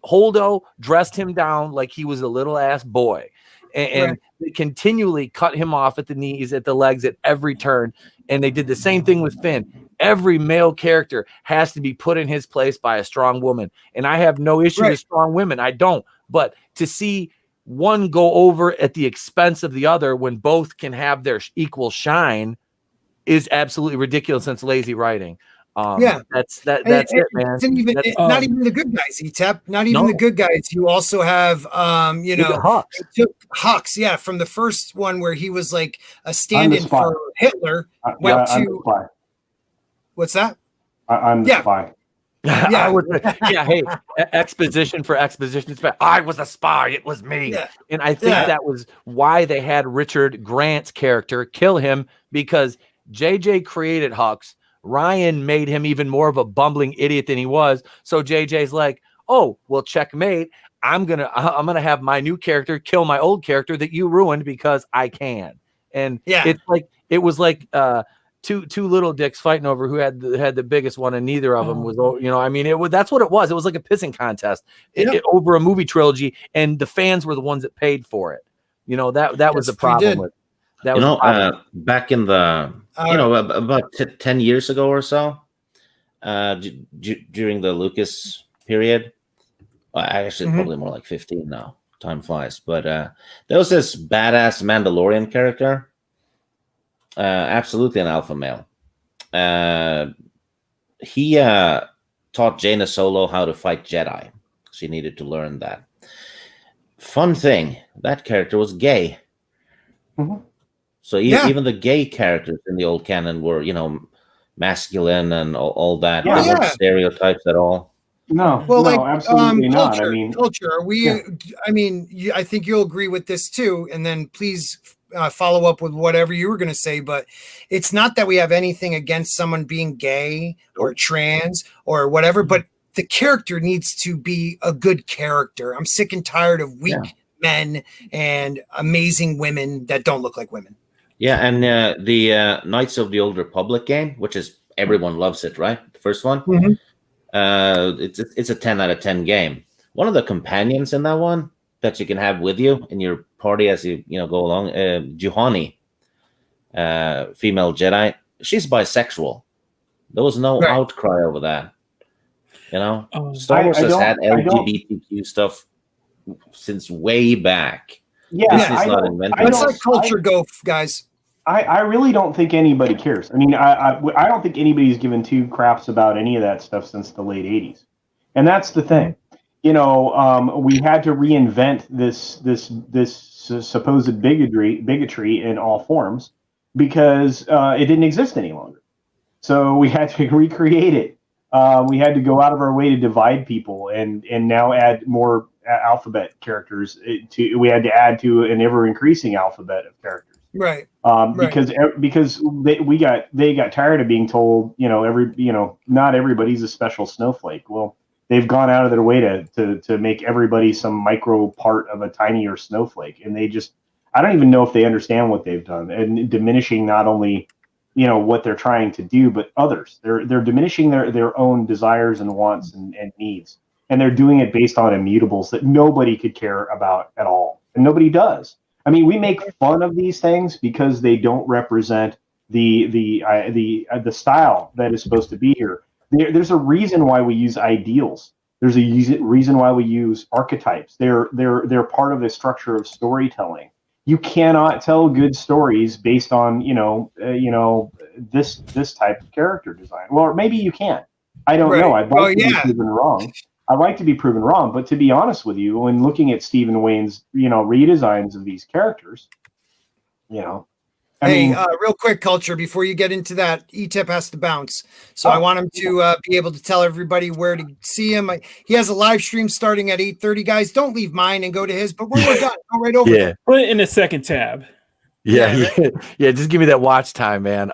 [SPEAKER 4] Holdo dressed him down like he was a little ass boy. And they continually cut him off at the knees, at the legs, at every turn. And they did the same thing with Finn. Every male character has to be put in his place by a strong woman. And I have no issue with strong women. I don't. But to see one go over at the expense of the other when both can have their equal shine is absolutely ridiculous, and it's lazy writing. That's it, man.
[SPEAKER 1] Not even the good guys, Etep. Not even the good guys. You also have, Hux. From the first one where he was like a stand-in for Hitler. Went to what's that?
[SPEAKER 2] I'm the spy.
[SPEAKER 4] Hey, exposition for exposition. I was a spy. It was me. And I think that was why they had Richard Grant's character kill him, because JJ created Hux. Ryan made him even more of a bumbling idiot than he was. So JJ's like, oh, well, checkmate. I'm gonna have my new character kill my old character that you ruined because I can. And it was like two little dicks fighting over who had the biggest one, and neither of them was. That's what it was. It was like a pissing contest over a movie trilogy, and the fans were the ones that paid for it. That was the problem with.
[SPEAKER 5] Back in the about 10 years ago or so, during the Lucas period, probably more like 15 now. Time flies. But there was this badass Mandalorian character, absolutely an alpha male. He taught Jaina Solo how to fight Jedi. She needed to learn that. Fun thing, that character was gay.
[SPEAKER 2] Mhm.
[SPEAKER 5] So
[SPEAKER 1] Yeah.
[SPEAKER 5] even the gay characters in the old canon were, masculine and all that.
[SPEAKER 2] Yeah.
[SPEAKER 5] They weren't stereotypes at all.
[SPEAKER 2] No,
[SPEAKER 1] Well,
[SPEAKER 2] no, absolutely not.
[SPEAKER 1] culture,
[SPEAKER 2] I mean,
[SPEAKER 1] culture. Are we?
[SPEAKER 2] yeah.
[SPEAKER 1] I mean, I think you'll agree with this too. And then please follow up with whatever you were going to say. But it's not that we have anything against someone being gay or trans or whatever. But the character needs to be a good character. I'm sick and tired of weak men and amazing women that don't look like women.
[SPEAKER 5] Yeah, and the Knights of the Old Republic game, which is everyone loves it, right? The first one.
[SPEAKER 1] Mhm.
[SPEAKER 5] It's a 10 out of 10 game. One of the companions in that one that you can have with you in your party as you go along, Juhani, female Jedi, she's bisexual. There was no outcry over that. Star Wars has had LGBTQ stuff since way back.
[SPEAKER 2] Yeah,
[SPEAKER 5] Disney's not invented.
[SPEAKER 1] Let's let culture go, guys.
[SPEAKER 2] I really don't think anybody cares. I mean, I don't think anybody's given two craps about any of that stuff since the late 80s. And that's the thing. We had to reinvent this supposed bigotry in all forms because it didn't exist any longer. So we had to recreate it. We had to go out of our way to divide people and now add more alphabet characters. We had to add to an ever increasing alphabet of characters.
[SPEAKER 1] Right.
[SPEAKER 2] Because they got tired of being told, not everybody's a special snowflake. Well, they've gone out of their way to make everybody some micro part of a tinier snowflake, and I don't even know if they understand what they've done, and diminishing not only what they're trying to do, but others. They're diminishing their own desires and wants and needs, and they're doing it based on immutables that nobody could care about at all, and nobody does. I mean, we make fun of these things because they don't represent the style that is supposed to be here. There's a reason why we use ideals. There's a reason why we use archetypes. They're part of the structure of storytelling. You cannot tell good stories based on this type of character design. Well, or maybe you can. I don't know. I'd like to be proven wrong. I'd like to be proven wrong, but to be honest with you, when looking at Stephen Wayne's, redesigns of these characters, real
[SPEAKER 1] quick, culture, before you get into that, ETIP has to bounce. So I want him to be able to tell everybody where to see him. He has a live stream starting at 8:30. Guys, don't leave mine and go to his, but we're done. Go right over.
[SPEAKER 3] Yeah. Put it in the second tab.
[SPEAKER 4] Yeah. Just give me that watch time, man.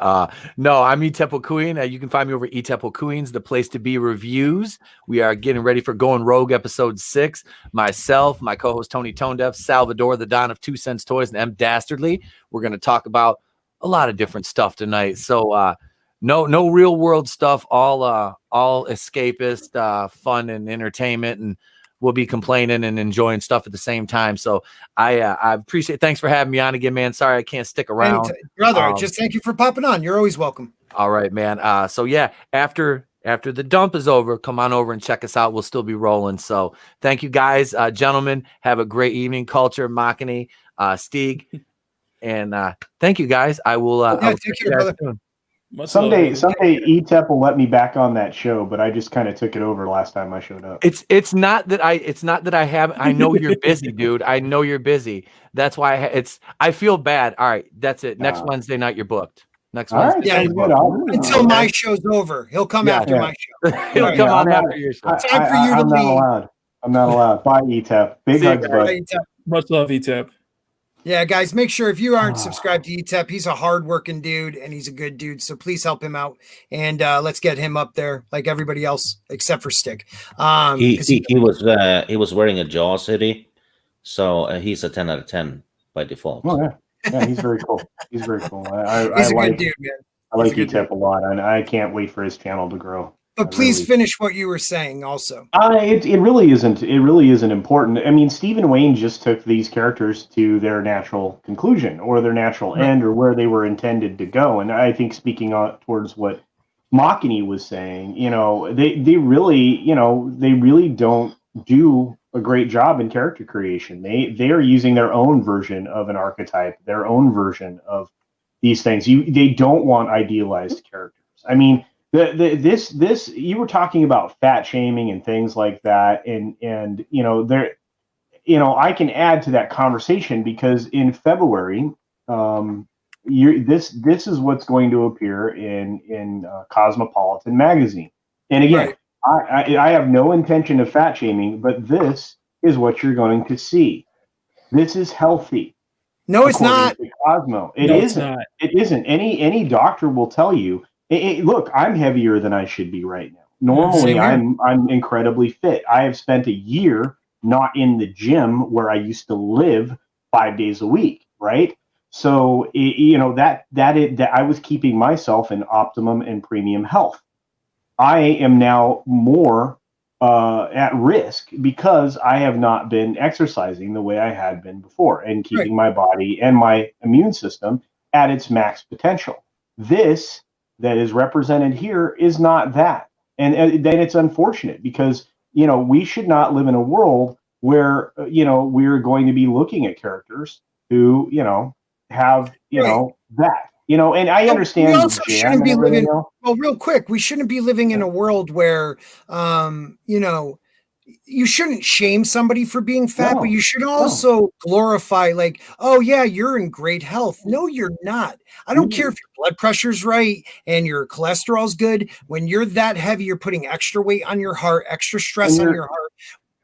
[SPEAKER 4] No, I'm Etep Queen. You can find me over at Etep Queens, the place to be reviews. We are getting ready for Going Rogue episode 6. Myself, my co-host Tony Tonedeaf, Salvador, the Don of 2 Cents Toys, and M Dastardly. We're going to talk about a lot of different stuff tonight. So no real world stuff, all escapist, fun and entertainment, and we'll be complaining and enjoying stuff at the same time. So I appreciate. Thanks for having me on again, man. Sorry I can't stick around,
[SPEAKER 1] brother. Just thank you for popping on. You're always welcome.
[SPEAKER 4] All right, man. So yeah, after the dump is over, come on over and check us out. We'll still be rolling. So thank you, guys, gentlemen. Have a great evening, Culture, Machini, Stieg, and thank you, guys. I will.
[SPEAKER 1] Take care, brother.
[SPEAKER 4] Soon.
[SPEAKER 2] Someday ETEP will let me back on that show, but I just kind of took it over last time I showed up.
[SPEAKER 4] It's not that I have. I know you're busy, dude. I know you're busy. That's why I feel bad. All right, that's it. Next Wednesday night, you're booked. Next Wednesday.
[SPEAKER 1] Yeah, until my show's over, he'll come after my show.
[SPEAKER 4] He'll come on after your show.
[SPEAKER 1] Time for you to leave.
[SPEAKER 2] I'm not allowed. Bye, ETEP. Big hugs, bud.
[SPEAKER 3] Much love, ETEP.
[SPEAKER 1] Yeah, guys, make sure if you aren't subscribed to ETEP, he's a hardworking dude and he's a good dude. So please help him out and let's get him up there like everybody else except for Stick.
[SPEAKER 5] He was wearing a Jaws hoodie, so he's a 10 out of 10 by default.
[SPEAKER 2] Oh yeah, he's very cool. He's very cool.
[SPEAKER 1] He's a good dude, man.
[SPEAKER 2] I like ETEP a lot, and I can't wait for his channel to grow.
[SPEAKER 1] But please finish what you were saying also.
[SPEAKER 2] It really isn't important. I mean, Stephen Wayne just took these characters to their natural conclusion or their natural end or where they were intended to go. And I think speaking towards what Machini was saying, they really don't do a great job in character creation. They are using their own version of an archetype, their own version of these things. They don't want idealized characters. I mean, This you were talking about fat shaming and things like that, and there, I can add to that conversation because in February, this is what's going to appear in Cosmopolitan magazine. And again, I have no intention of fat shaming, but this is what you're going to see. This is healthy.
[SPEAKER 1] No, it's not.
[SPEAKER 2] Cosmo, it isn't. It isn't. Any doctor will tell you. Look, I'm heavier than I should be right now. Normally, I'm incredibly fit. I have spent a year not in the gym where I used to live 5 days a week, right? So that I was keeping myself in optimum and premium health. I am now more at risk because I have not been exercising the way I had been before and keeping my body and my immune system at its max potential. This that is represented here is not that. And then it's unfortunate because, we should not live in a world where, we're going to be looking at characters who, have, that. And I understand.
[SPEAKER 1] We also shouldn't be living. Well, real quick, we shouldn't be living in a world where, you shouldn't shame somebody for being fat, but you should also glorify, like, oh yeah, you're in great health. No, you're not. I don't care if your blood pressure's right and your cholesterol's good. When you're that heavy, you're putting extra weight on your heart, extra stress on your heart.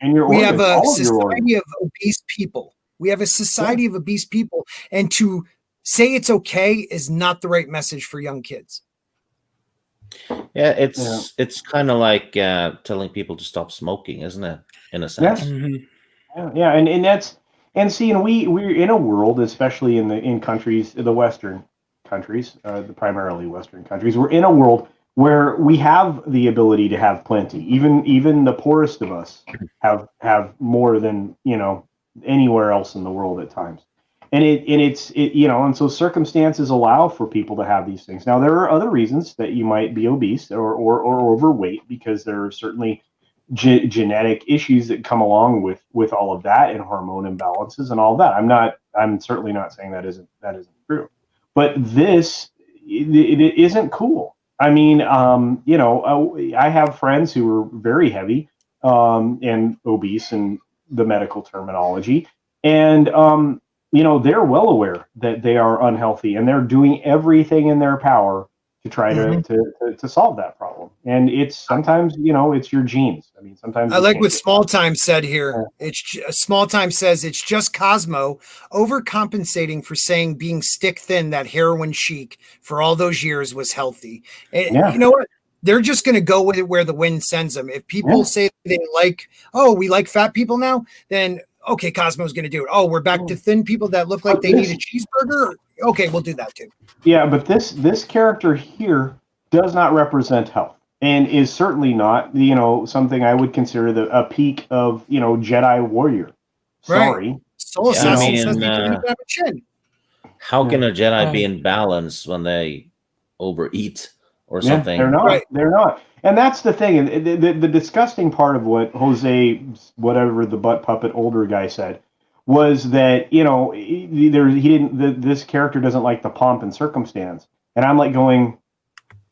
[SPEAKER 2] And we have
[SPEAKER 1] a society of obese people. We have a society of obese people, and to say it's okay is not the right message for young kids.
[SPEAKER 5] Yeah, it's kind of like telling people to stop smoking, isn't it? In a sense.
[SPEAKER 2] Yes. Yeah, and that's we're in a world, especially in countries, the Western countries, the primarily Western countries. We're in a world where we have the ability to have plenty. Even the poorest of us have more than anywhere else in the world at times. And so circumstances allow for people to have these things. Now, there are other reasons that you might be obese or overweight, because there are certainly genetic issues that come along with all of that, and hormone imbalances and all that. I'm certainly not saying that isn't true, but this it isn't cool. I mean, I have friends who are very heavy and obese in the medical terminology, and they're well aware that they are unhealthy, and they're doing everything in their power to try to solve that problem. And it's sometimes, it's your genes. I mean, sometimes
[SPEAKER 1] I like what Small Time said here. Small Time says it's just Cosmo overcompensating for saying being stick thin, that heroin chic for all those years was healthy. And you know what? They're just going to go with it where the wind sends them. If people say they we like fat people now, then okay, Cosmo's going to do it. Oh, we're back to thin people that look like they need a cheeseburger. Okay, we'll do that too. Yeah,
[SPEAKER 2] but this character here does not represent health, and is certainly not, something I would consider a peak of, Jedi warrior. Sorry.
[SPEAKER 1] Right. Soul Assassin says you can have a chin.
[SPEAKER 5] How can a Jedi be in balance when they overeat or something?
[SPEAKER 2] They're not. Right. They're not. And that's the thing. And the disgusting part of what Jose, whatever the butt puppet older guy said, was that, this character doesn't like the pomp and circumstance. And I'm like going,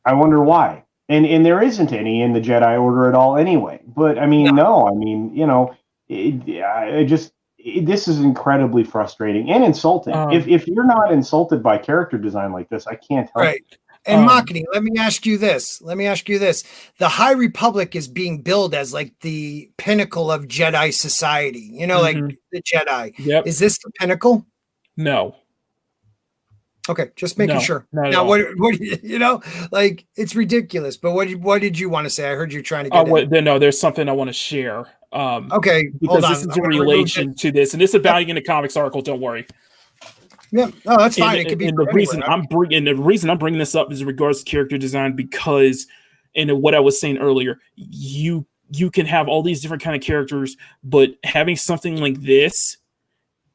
[SPEAKER 2] I wonder why. And there isn't any in the Jedi Order at all anyway. But I mean, this is incredibly frustrating and insulting. If you're not insulted by character design like this, I can't help it.
[SPEAKER 1] And Machini, let me ask you this. The High Republic is being billed as like the pinnacle of Jedi society, like the Jedi.
[SPEAKER 3] Yep.
[SPEAKER 1] Is this the pinnacle?
[SPEAKER 3] No.
[SPEAKER 1] Okay, just making sure. Now, what it's ridiculous. But what did you want to say? I heard you're trying to get
[SPEAKER 3] No, there's something I want to share.
[SPEAKER 1] Okay,
[SPEAKER 3] because this is in relation to this, and this is about in a comics article. Don't worry.
[SPEAKER 1] Yeah, no, that's fine. It could be.
[SPEAKER 3] And the reason I'm bringing this up is in regards to character design, because, and what I was saying earlier, you can have all these different kind of characters, but having something like this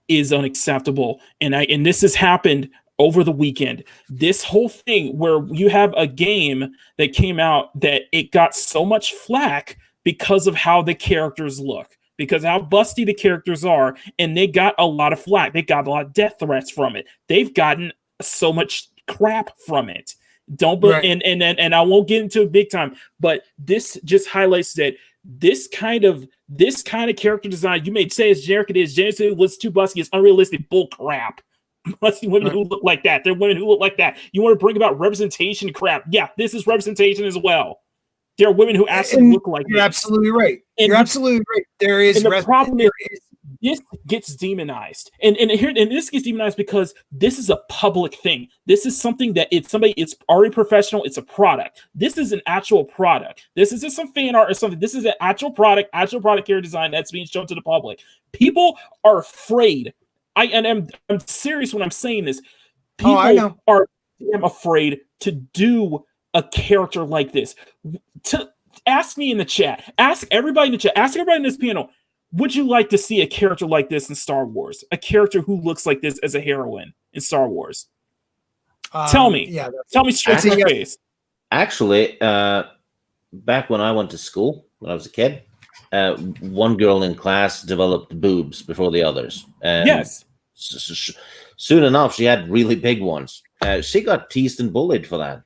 [SPEAKER 3] is unacceptable. And this has happened over the weekend. This whole thing where you have a game that came out that it got so much flack because of how the characters look, because how busty the characters are, and they got a lot of flack. They got a lot of death threats from it. They've gotten so much crap from it. Don't but and I won't get into it big time, but this just highlights that this kind of character design, you may say as generic it is, Jayne was too busty, it's unrealistic bull crap. Must see women who look like that. There are women who look like that. You want to bring about representation crap. Yeah, this is representation as well. There are women who actually look like
[SPEAKER 1] you're
[SPEAKER 3] this.
[SPEAKER 1] Absolutely right. You're absolutely right. There is.
[SPEAKER 3] And the problem is this gets demonized, and this gets demonized because this is a public thing. This is something that it's already professional. It's a product. This is an actual product. This isn't some fan art or something. This is an actual product character design that's being shown to the public. People are afraid. I'm serious when I'm saying this. People are damn afraid to do a character like this. To ask me in the chat, ask everybody in the chat, ask everybody in this panel, would you like to see a character like this in Star Wars? A character who looks like this as a heroine in Star Wars? Tell me. Yeah, tell me straight to your face.
[SPEAKER 5] Actually, back when I went to school, when I was a kid, one girl in class developed boobs before the others.
[SPEAKER 3] Yes.
[SPEAKER 5] Soon enough, she had really big ones. She got teased and bullied for that.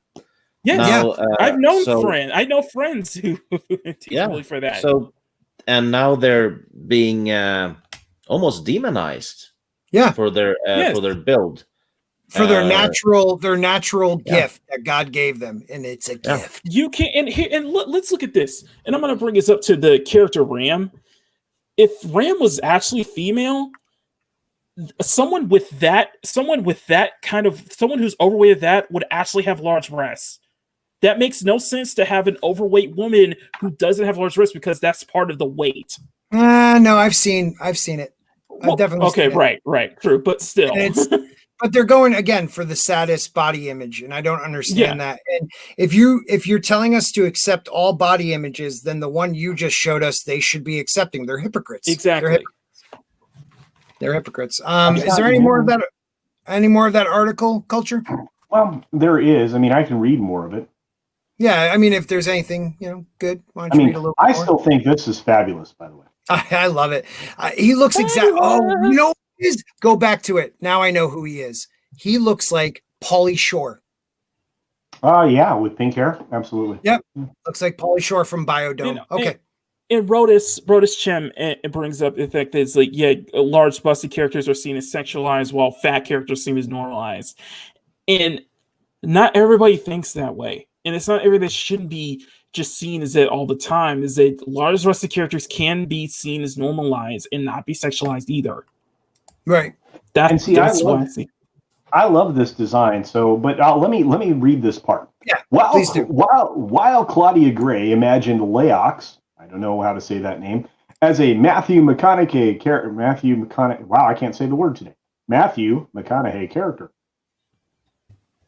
[SPEAKER 3] Yeah, I've known friends. I know friends who teased for that.
[SPEAKER 5] So, and now they're being almost demonized.
[SPEAKER 1] Yeah,
[SPEAKER 5] for their build,
[SPEAKER 1] for their natural gift that God gave them, and it's a gift.
[SPEAKER 3] You can let's look at this. And I'm going to bring this up to the character Ram. If Ram was actually female, someone who's overweight of that would actually have large breasts. That makes no sense to have an overweight woman who doesn't have large breasts because that's part of the weight.
[SPEAKER 1] No, I've seen it. I've definitely seen it.
[SPEAKER 3] Right, true, but still.
[SPEAKER 1] But they're going again for the saddest body image, and I don't understand that. And if you're telling us to accept all body images, then the one you just showed us, they should be accepting. They're hypocrites.
[SPEAKER 3] Exactly.
[SPEAKER 1] They're hypocrites. Is there any more of that? Any more of that article culture?
[SPEAKER 2] Well, there is. I mean, I can read more of it.
[SPEAKER 1] Yeah, I mean, if there's anything, good. Why don't you read a little
[SPEAKER 2] I
[SPEAKER 1] more?
[SPEAKER 2] still think this is fabulous, by the way.
[SPEAKER 1] I love it. He looks exactly. Oh, you know who he is? Go back to it. Now I know who he is. He looks like Pauly Shore.
[SPEAKER 2] Yeah, with pink hair. Absolutely.
[SPEAKER 1] Yep. Looks like Pauly Shore from Biodome. Okay.
[SPEAKER 3] And Rodis Chem it brings up the fact that it's like, large busty characters are seen as sexualized while fat characters seem as normalized. And not everybody thinks that way. And it's not everybody that shouldn't be just seen as it all the time. Is that large busty characters can be seen as normalized and not be sexualized either.
[SPEAKER 1] Right.
[SPEAKER 3] That's what I see.
[SPEAKER 2] I love this design. So, but let me read this part.
[SPEAKER 1] Yeah. Please do.
[SPEAKER 2] While Claudia Gray imagined Leox, I don't know how to say that name, as a Matthew McConaughey character. Wow, I can't say the word today. Matthew McConaughey character.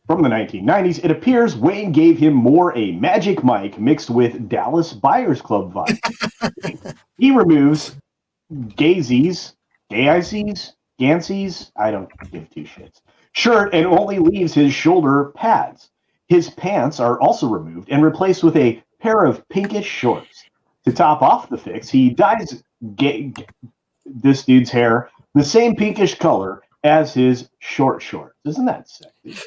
[SPEAKER 2] From the 1990s, it appears Wayne gave him more a Magic Mike mixed with Dallas Buyers Club vibe. He removes Gazy's, Gancy's, I don't give two shits, shirt and only leaves his shoulder pads. His pants are also removed and replaced with a pair of pinkish shorts. To top off the fix, he dyes this dude's hair the same pinkish color as his short shorts. Isn't that sexy?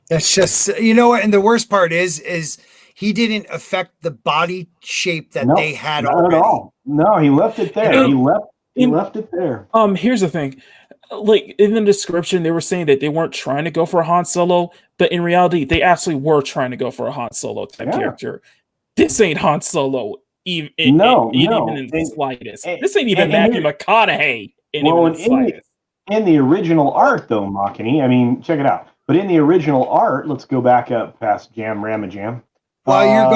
[SPEAKER 1] That's just, what, and the worst part is he didn't affect the body shape that they had
[SPEAKER 2] not
[SPEAKER 1] already.
[SPEAKER 2] At all. No, he left it there. He left it there.
[SPEAKER 3] Here's the thing. Like in the description, they were saying that they weren't trying to go for a Han Solo, but in reality, they actually were trying to go for a Han Solo type character. This ain't Han Solo, even in the slightest. This ain't even Matthew McConaughey in the slightest.
[SPEAKER 2] In the original art, though, Makani, I mean, check it out. But in the original art, let's go back up past Jam Ramma Jam.
[SPEAKER 1] While you're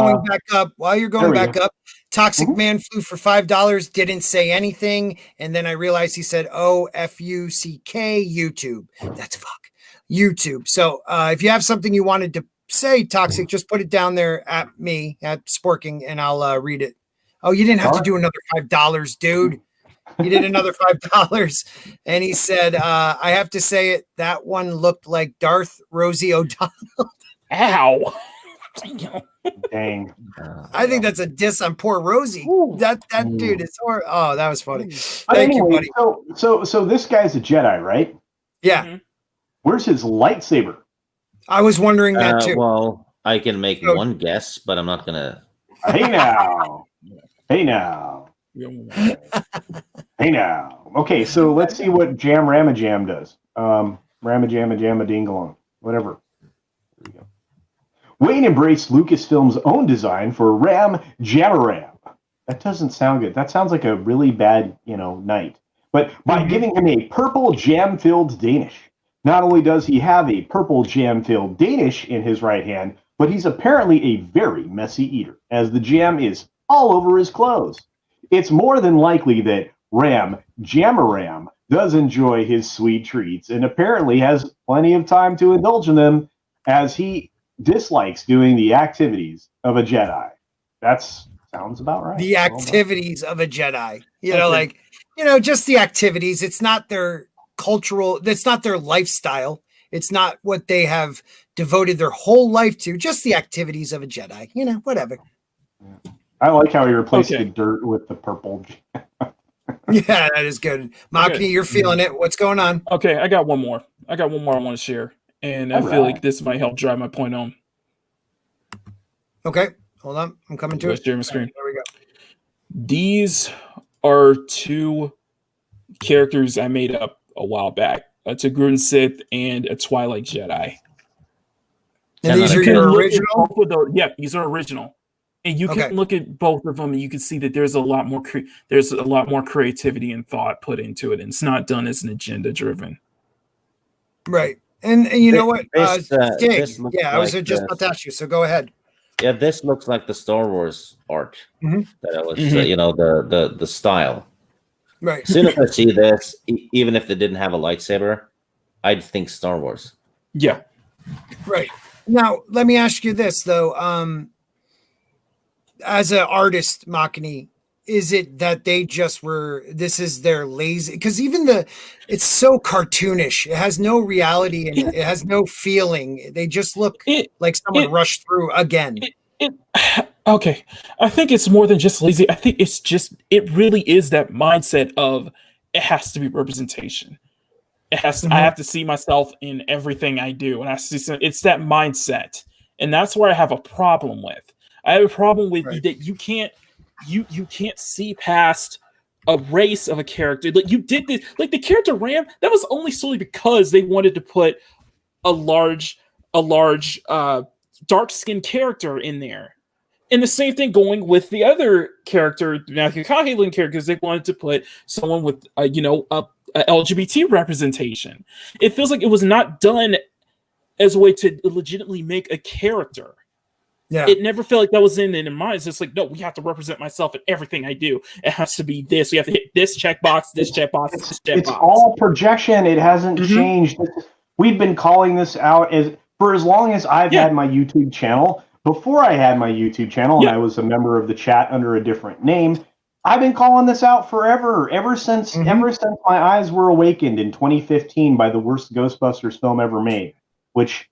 [SPEAKER 1] going back up, Toxic Man flew for $5, didn't say anything, and then I realized he said OFUCK YouTube. That's fuck YouTube. So if you have something you wanted to say, Toxic, just put it down there at me at Sporking, and I'll read it. Oh, you didn't have to do another $5, dude. You did another $5, and he said, "I have to say it. That one looked like Darth Rosie O'Donnell."
[SPEAKER 3] Ow!
[SPEAKER 2] Dang!
[SPEAKER 1] I think that's a diss on poor Rosie. That dude is horrible. Oh, that was funny.
[SPEAKER 2] Thank you, buddy. So this guy's a Jedi, right?
[SPEAKER 1] Yeah.
[SPEAKER 2] Where's his lightsaber?
[SPEAKER 1] I was wondering that too.
[SPEAKER 5] Well, I can make
[SPEAKER 1] So-
[SPEAKER 5] one guess, but I'm not gonna.
[SPEAKER 2] Hey now. Hey now. Hey now. Okay, so let's see what Jam Ramajam does. Ramajam Dingalong. Whatever. There we go. Wayne embraced Lucasfilm's own design for Ram Jamaram. That doesn't sound good. That sounds like a really bad, night. But by giving him a purple jam-filled Danish. Not only does he have a purple jam-filled Danish in his right hand, but he's apparently a very messy eater, as the jam is all over his clothes. It's more than likely that Ram Jamaram does enjoy his sweet treats and apparently has plenty of time to indulge in them, as he dislikes doing the activities of a Jedi. That sounds about right.
[SPEAKER 1] The activities of a Jedi. Just the activities. It's not their cultural, it's not their lifestyle. It's not what they have devoted their whole life to. Just the activities of a Jedi. Whatever.
[SPEAKER 2] I like how he replaced the dirt with the purple.
[SPEAKER 1] Yeah, that is good. Maki, you're feeling it. What's going on?
[SPEAKER 3] Okay, I got one more. I want to share. And I feel like this might help drive my point home.
[SPEAKER 1] Okay, hold on. I'm coming to it.
[SPEAKER 3] Share my screen.
[SPEAKER 1] There we go.
[SPEAKER 3] These are two characters I made up a while back. A Togrutan Sith and a Twilight Jedi.
[SPEAKER 1] And these are your original?
[SPEAKER 3] Yeah, these are original. And you can look at both of them and you can see that there's a lot more creativity and thought put into it. And it's not done as an agenda driven.
[SPEAKER 1] Right. And you know what? Stig, I was
[SPEAKER 5] like
[SPEAKER 1] just about to ask you, so go ahead.
[SPEAKER 5] Yeah, this looks like the Star Wars art. That I was, the style.
[SPEAKER 1] Right.
[SPEAKER 5] As soon as I see this, even if they didn't have a lightsaber, I'd think Star Wars.
[SPEAKER 3] Yeah.
[SPEAKER 1] Right. Now, let me ask you this, though. As an artist, Makani, is it that they just this is their lazy? Because even it's so cartoonish. It has no reality and it has no feeling. They just look like someone rushed through again.
[SPEAKER 3] Okay. I think it's more than just lazy. I think it really is that mindset of it has to be representation. It has to, I have to see myself in everything I do. And it's that mindset. And that's where I have a problem with. I have a problem with that you can't see past a race of a character. Like you did this, like the character Ram, that was only solely because they wanted to put a large dark-skinned character in there. And the same thing going with the other character, Matthew Cahalan character, because they wanted to put someone with a LGBT representation. It feels like it was not done as a way to legitimately make a character. Yeah. It never felt like that was in their minds. It's like, no, we have to represent myself in everything I do. It has to be this. We have to hit this checkbox, this checkbox, this checkbox.
[SPEAKER 2] It's all projection. It hasn't changed. We've been calling this out for as long as I've had my YouTube channel. Before I had my YouTube channel and I was a member of the chat under a different name, I've been calling this out forever. Ever since my eyes were awakened in 2015 by the worst Ghostbusters film ever made, which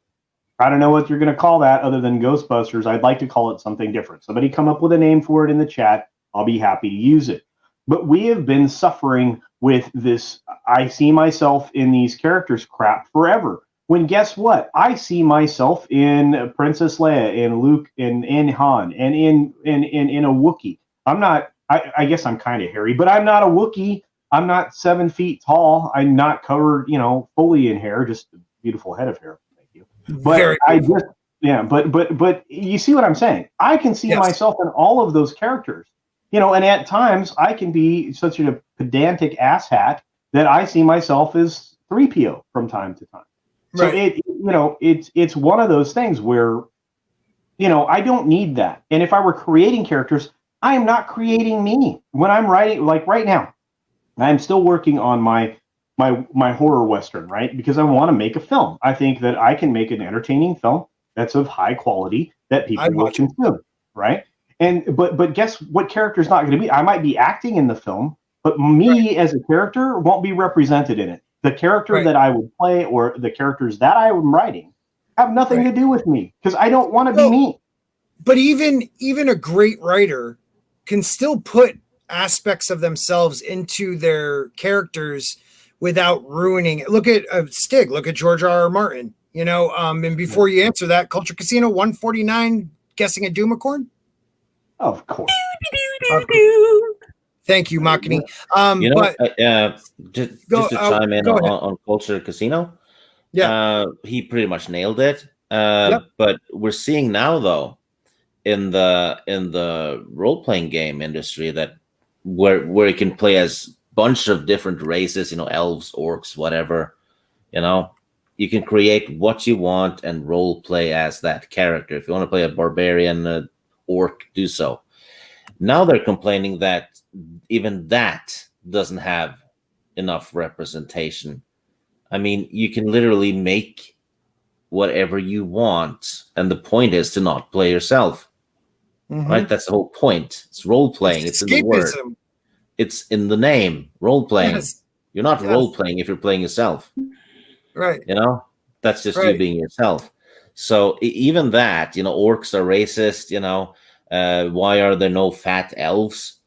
[SPEAKER 2] I don't know what you're going to call that other than Ghostbusters. I'd like to call it something different. Somebody come up with a name for it in the chat. I'll be happy to use it. But we have been suffering with this I see myself in these characters crap forever. When guess what? I see myself in Princess Leia, in Luke, in Han, and in a Wookiee. I'm not, I guess I'm kind of hairy, but I'm not a Wookiee. I'm not 7 feet tall. I'm not covered, fully in hair, just a beautiful head of hair. But but you see what I'm saying? I can see myself in all of those characters, and at times I can be such a pedantic asshat that I see myself as 3PO from time to time. So it's one of those things where, I don't need that. And if I were creating characters, I am not creating me. When I'm writing, like right now, I'm still working on my horror Western, right? Because I want to make a film. I think that I can make an entertaining film that's of high quality that people will consume, right? But guess what character's not going to be? I might be acting in the film, but me as a character won't be represented in it. The character that I would play or the characters that I am writing have nothing to do with me because I don't want to be me.
[SPEAKER 1] But even a great writer can still put aspects of themselves into their characters without ruining it. Look at Stig. Look at George R.R. Martin. And before you answer that, Culture Casino 149, guessing a Doomicorn?
[SPEAKER 2] Of course.
[SPEAKER 1] Thank you, Makini.
[SPEAKER 5] Just to chime in on Culture Casino, he pretty much nailed it. But we're seeing now, though, in the role-playing game industry that where you can play as bunch of different races, elves, orcs, whatever, you can create what you want and role play as that character. If you want to play a barbarian, orc, do so. Now they're complaining that even that doesn't have enough representation. I mean, you can literally make whatever you want, and the point is to not play yourself. Right? That's the whole point. It's role playing. It's in the word. It's in the name. Role playing. Yes. You're not role playing if you're playing yourself.
[SPEAKER 1] Right.
[SPEAKER 5] That's just you being yourself. So even that, orcs are racist. Why are there no fat elves?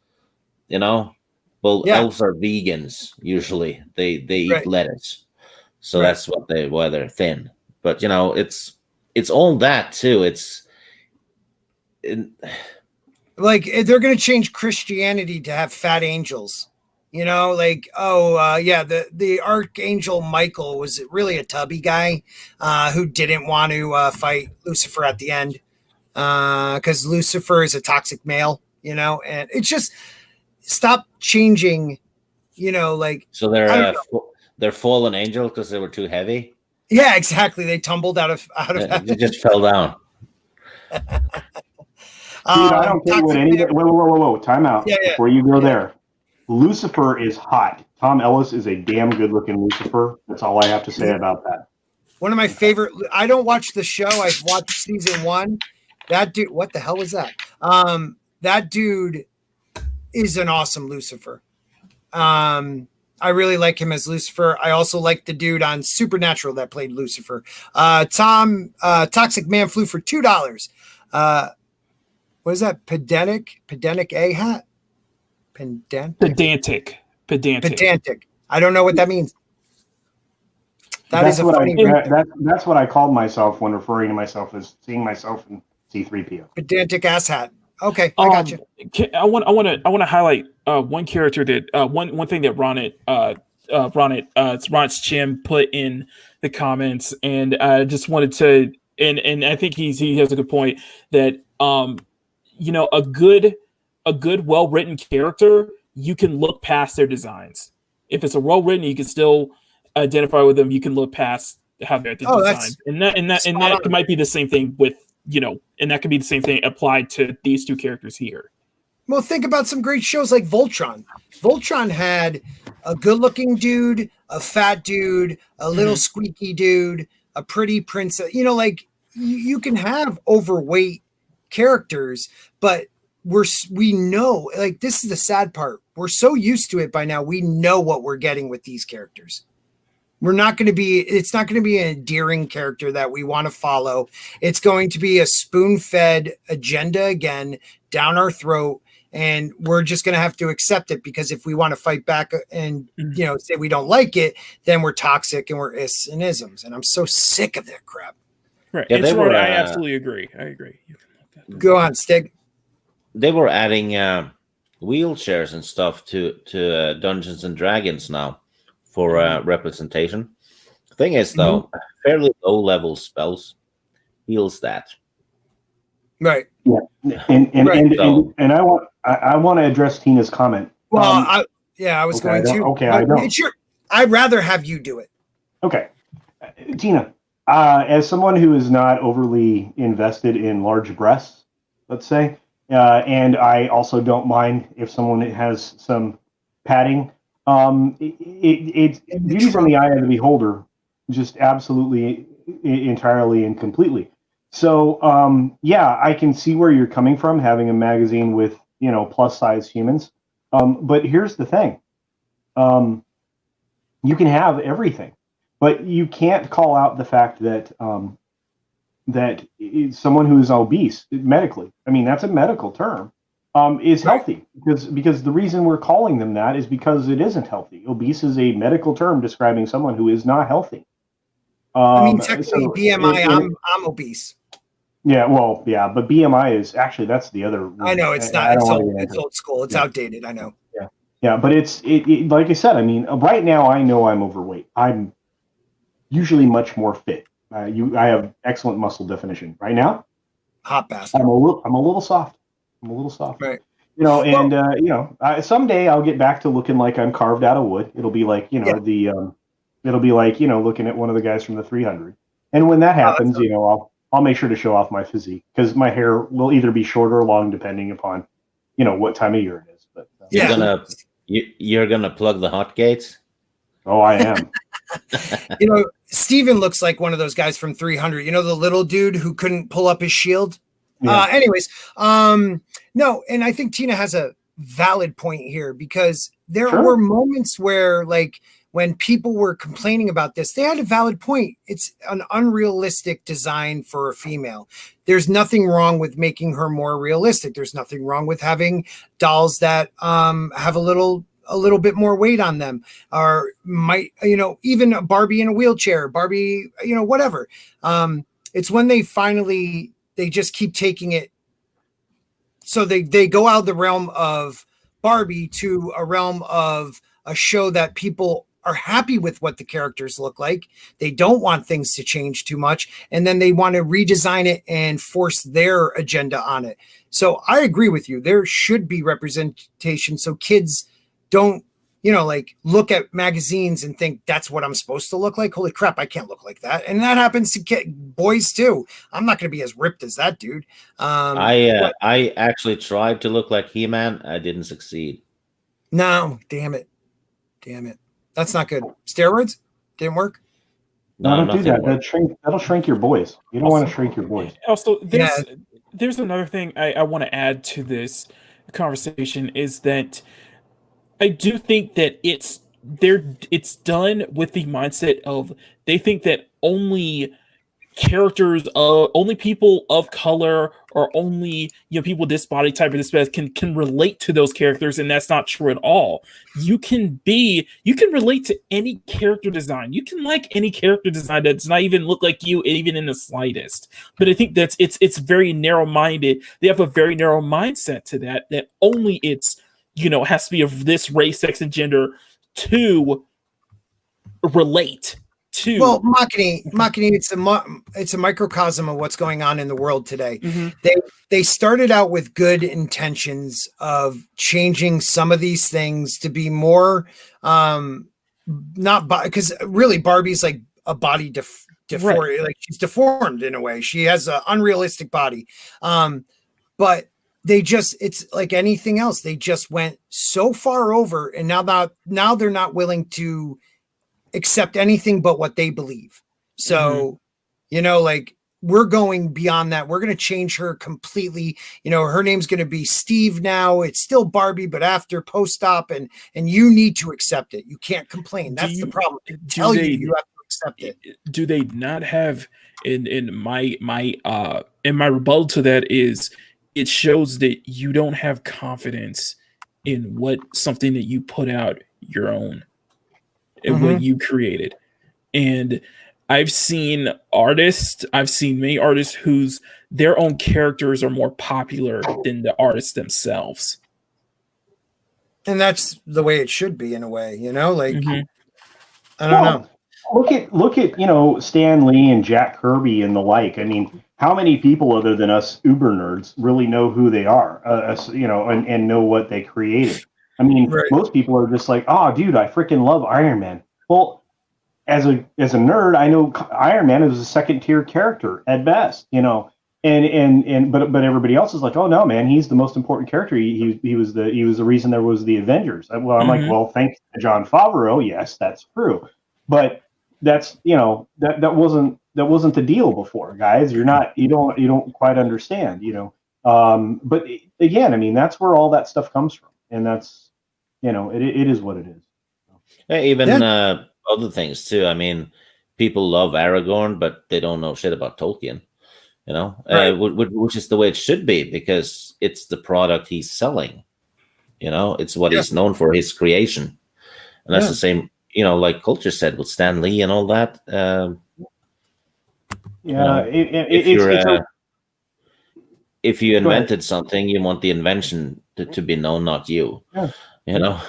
[SPEAKER 5] Elves are vegans usually. They eat lettuce, so that's why they're thin. But it's all that too.
[SPEAKER 1] Like they're going to change Christianity to have fat angels. The Archangel Michael was really a tubby guy who didn't want to fight Lucifer at the end because Lucifer is a toxic male, and it's just stop changing,
[SPEAKER 5] So they're fallen angels because they were too heavy.
[SPEAKER 1] Yeah, exactly. They tumbled out of heaven.
[SPEAKER 5] They just fell down.
[SPEAKER 2] Dude, I don't care what anybody. Whoa! Time out before you go there. Lucifer is hot. Tom Ellis is a damn good-looking Lucifer. That's all I have to say about that.
[SPEAKER 1] One of my favorite. I don't watch the show. I've watched season 1. That dude. What the hell was that? That dude is an awesome Lucifer. I really like him as Lucifer. I also like the dude on Supernatural that played Lucifer. Toxic Man flew for $2. What is that? Pedantic A hat?
[SPEAKER 3] Pedantic.
[SPEAKER 1] I don't know what that means.
[SPEAKER 2] That's what I called myself when referring to myself as seeing myself in C-3PO.
[SPEAKER 1] Pedantic ass hat. Okay, I got you.
[SPEAKER 3] I want to highlight one character that one thing that Ronit's Jim put in the comments, and I just wanted to, and I think he has a good point that a good well written character, you can look past their designs. If it's a well written, you can still identify with them. You can look past how they're designed, and that might be the same thing with. And that could be the same thing applied to these two characters here.
[SPEAKER 1] Well, think about some great shows like Voltron. Voltron had a good-looking dude, a fat dude, a little squeaky dude, a pretty princess. You can have overweight characters, but we know, this is the sad part. We're so used to it by now. We know what we're getting with these characters. It's not going to be an endearing character that we want to follow. It's going to be a spoon-fed agenda again down our throat. And we're just going to have to accept it because if we want to fight back and, say we don't like it, then we're toxic and we're is and isms. And I'm so sick of that crap.
[SPEAKER 3] Right. Yeah, I absolutely agree. I agree.
[SPEAKER 1] Go on, Stig.
[SPEAKER 5] They were adding wheelchairs and stuff to Dungeons and Dragons now. For representation. The thing is, though, fairly low-level spells heals that.
[SPEAKER 1] Right.
[SPEAKER 2] Yeah. And I want to address Tina's comment.
[SPEAKER 1] Well, I was going to.
[SPEAKER 2] Okay, I don't.
[SPEAKER 1] I'd rather have you do it.
[SPEAKER 2] Okay, Tina. As someone who is not overly invested in large breasts, let's say, and I also don't mind if someone has some padding. It's beauty's in the eye of the beholder, just absolutely, entirely, and completely. So, I can see where you're coming from, having a magazine with plus size humans. But here's the thing: you can have everything, but you can't call out the fact that that someone who is obese medically. I mean, that's a medical term. Is healthy because the reason we're calling them that is because it isn't healthy. Obese is a medical term describing someone who is not healthy.
[SPEAKER 1] I mean, technically
[SPEAKER 2] so
[SPEAKER 1] BMI, I'm obese.
[SPEAKER 2] Yeah, well, yeah, but BMI is actually that's the other.
[SPEAKER 1] I know it's not.
[SPEAKER 2] I don't
[SPEAKER 1] It's
[SPEAKER 2] want to
[SPEAKER 1] old.
[SPEAKER 2] get
[SPEAKER 1] It's
[SPEAKER 2] into
[SPEAKER 1] old school. It's outdated. I know.
[SPEAKER 2] Yeah, but it's like I said. I mean, right now I know I'm overweight. I'm usually much more fit. I have excellent muscle definition. Right now,
[SPEAKER 1] Hot bastard.
[SPEAKER 2] I'm a little soft. I'm a little soft.
[SPEAKER 1] Right.
[SPEAKER 2] You know, and someday I'll get back to looking like I'm carved out of wood. It'll be like it'll be like looking at one of the guys from the 300. And when that happens, I'll make sure to show off my physique because my hair will either be short or long depending upon what time of year it is. But
[SPEAKER 5] you're gonna plug the hot gates.
[SPEAKER 2] Oh, I am.
[SPEAKER 1] Steven looks like one of those guys from 300. The little dude who couldn't pull up his shield.
[SPEAKER 2] Yeah.
[SPEAKER 1] No, and I think Tina has a valid point here because there were moments where, like, when people were complaining about this, they had a valid point. It's an unrealistic design for a female. There's nothing wrong with making her more realistic. There's nothing wrong with having dolls that have a little bit more weight on them, or might, even a Barbie in a wheelchair, Barbie, whatever. It's when they just keep taking it. So they go out of the realm of Barbie to a realm of a show that people are happy with what the characters look like. They don't want things to change too much. And then they want to redesign it and force their agenda on it. So I agree with you. There should be representation so kids don't, look at magazines and think that's what I'm supposed to look like. Holy crap, I can't look like that. And that happens to boys too. I'm not going to be as ripped as that dude.
[SPEAKER 5] I actually tried to look like He-Man. I didn't succeed.
[SPEAKER 1] No, damn it. That's not good. Steroids didn't work.
[SPEAKER 2] No, don't do that. That'll shrink your boys. You don't want to shrink your boys.
[SPEAKER 3] Also, there's another thing I want to add to this conversation is that I do think that it's done with the mindset of they think that only only people of color or only people this body type or this best can relate to those characters, and that's not true at all. You can relate to any character design. You can like any character design that does not even look like you, even in the slightest. But I think that's it's very narrow-minded. They have a very narrow mindset to that only it's has to be of this race, sex, and gender to relate to.
[SPEAKER 1] Well, Makini, it's a microcosm of what's going on in the world today.
[SPEAKER 3] Mm-hmm.
[SPEAKER 1] They started out with good intentions of changing some of these things to be more not because really Barbie's like a body deformed, right. Like she's deformed in a way. She has an unrealistic body, but it's like anything else. They just went so far over, and now they're not willing to accept anything but what they believe. So, like we're going beyond that. We're going to change her completely. Her name's going to be Steve now. It's still Barbie, but after post-op, and you need to accept it. You can't complain. That's the problem. You have to accept it.
[SPEAKER 3] Do they not have in my rebuttal to that is it shows that you don't have confidence in something that you put out your own and what you created. And I've seen many artists whose their own characters are more popular than the artists themselves.
[SPEAKER 1] And that's the way it should be in a way, like I don't know.
[SPEAKER 2] Look at Stan Lee and Jack Kirby and the like. I mean, how many people other than us uber nerds really know who they are, and know what they created? I mean, most people are just like, oh, dude, I freaking love Iron Man. Well, as a nerd, I know Iron Man is a second tier character at best, but everybody else is like, oh no, man, he's the most important character. He was the reason there was the Avengers. Well, I'm like, well, thanks to Jon Favreau, yes, that's true, but that's that wasn't the deal before, guys. You don't quite understand, but again, I mean, that's where all that stuff comes from, and that's it is what it is.
[SPEAKER 5] Even other things too. I mean, people love Aragorn, but they don't know shit about Tolkien. Which is the way it should be because it's the product he's selling. It's what he's known for, his creation, and that's the same. Like Culture said with Stan Lee and all that.
[SPEAKER 2] Yeah,
[SPEAKER 5] if you invented something, you want the invention to be known, not you.
[SPEAKER 2] Yeah.
[SPEAKER 5] You know.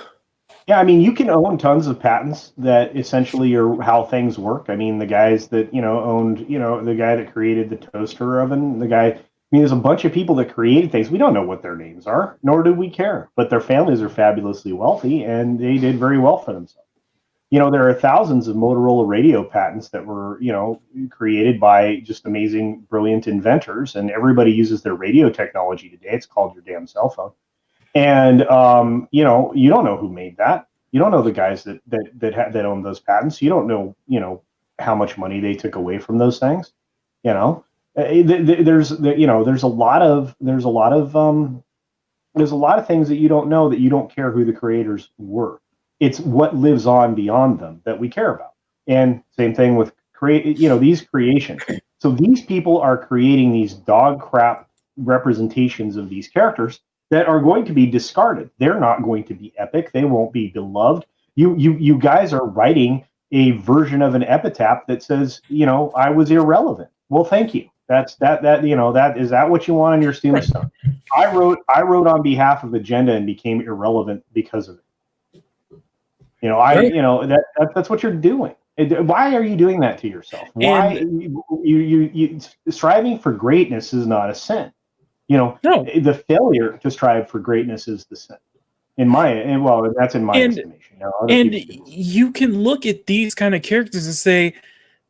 [SPEAKER 2] Yeah, I mean, you can own tons of patents that essentially are how things work. I mean, the guys that owned, the guy that created the toaster oven, the guy. I mean, there's a bunch of people that created things. We don't know what their names are, nor do we care. But their families are fabulously wealthy, and they did very well for themselves. There are thousands of Motorola radio patents that were, created by just amazing, brilliant inventors, and everybody uses their radio technology today. It's called your damn cell phone. And you don't know who made that. You don't know the guys that own those patents. You don't know, how much money they took away from those things. There's a lot of things that you don't know, that you don't care who the creators were. It's what lives on beyond them that we care about. And same thing with these creations. So these people are creating these dog crap representations of these characters that are going to be discarded. They're not going to be epic. They won't be beloved. You guys are writing a version of an epitaph that says, I was irrelevant. Well, thank you. Is that what you want on your tombstone? Right. I wrote on behalf of Agenda and became irrelevant because of it. That's what you're doing. Why are you doing that to yourself? Why you striving for greatness is not a sin. No. The failure to strive for greatness is the sin. That's in my estimation.
[SPEAKER 3] And you can look at these kind of characters and say,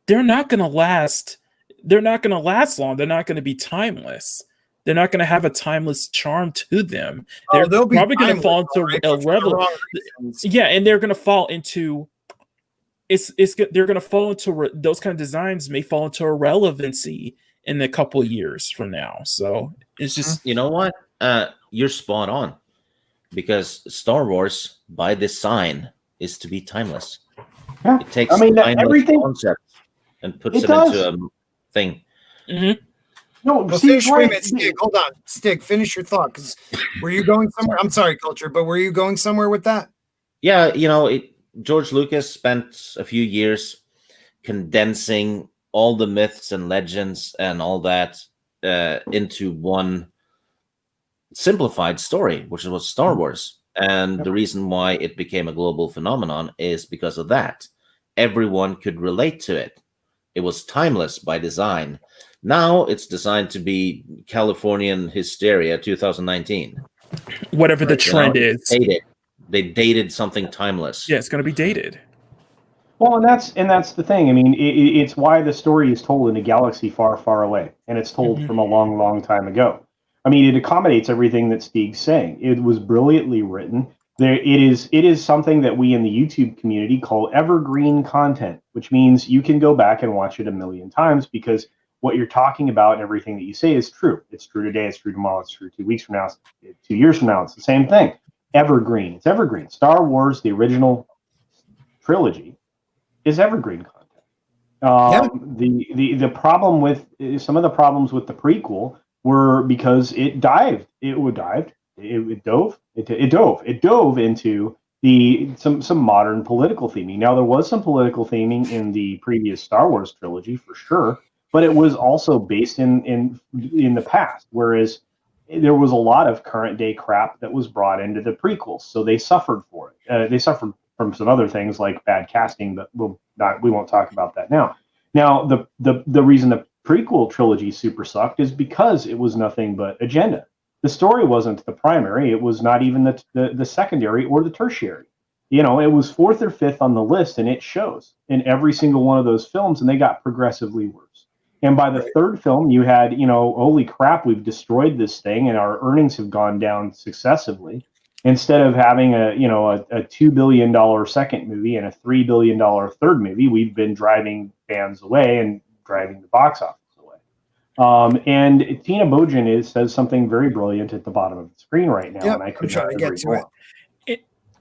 [SPEAKER 3] they're not going to last. They're not going to last long. They're not going to be timeless. They're not going to have a timeless charm to them. They're probably going to fall into irrelevance. Yeah, and they're going to fall into they're going to fall into those kind of designs may fall into irrelevancy in a couple of years from now. So it's just,
[SPEAKER 5] you know what? You're spot on, because Star Wars by design is to be timeless.
[SPEAKER 2] Yeah.
[SPEAKER 5] It takes everything concept and puts it into a thing.
[SPEAKER 3] Mm-hmm.
[SPEAKER 2] No,
[SPEAKER 1] Stig, hold on. Stig, finish your thought. Because were you going somewhere? I'm sorry, Culture, but were you going somewhere with that?
[SPEAKER 5] Yeah, George Lucas spent a few years condensing all the myths and legends and all that into one simplified story, which was Star Wars. And the reason why it became a global phenomenon is because of that. Everyone could relate to it. It was timeless by design. Now it's designed to be Californian hysteria 2019.
[SPEAKER 3] Whatever the trend is.
[SPEAKER 5] They dated something timeless.
[SPEAKER 3] Yeah, it's going to be dated.
[SPEAKER 2] Well, and that's the thing. I mean, it's why the story is told in a galaxy far, far away, and it's told from a long, long time ago. I mean, it accommodates everything that Stig's saying. It was brilliantly written. It is something that we in the YouTube community call evergreen content, which means you can go back and watch it a million times because what you're talking about and everything that you say is true. It's true today. It's true tomorrow. It's true 2 weeks from now. It's 2 years from now. It's the same thing. Evergreen. It's evergreen. Star Wars, the original trilogy, is evergreen content. The problem with some of the problems with the prequel were because it dove into some modern political theming. Now there was some political theming in the previous Star Wars trilogy for sure, but it was also based in the past, whereas there was a lot of current day crap that was brought into the prequels, so they suffered for it. They suffered from some other things like bad casting, but we won't talk about that now. Now the reason the prequel trilogy super sucked is because it was nothing but agenda. The story wasn't the primary. It was not even the secondary or the tertiary. It was fourth or fifth on the list, and it shows in every single one of those films, and they got progressively worse. And by the third film, you had, holy crap, we've destroyed this thing, and our earnings have gone down successively. Instead of having a $2 billion second movie and a $3 billion third movie, we've been driving fans away and driving the box office away. And Tina Bojan says something very brilliant at the bottom of the screen right now, and I could not agree more.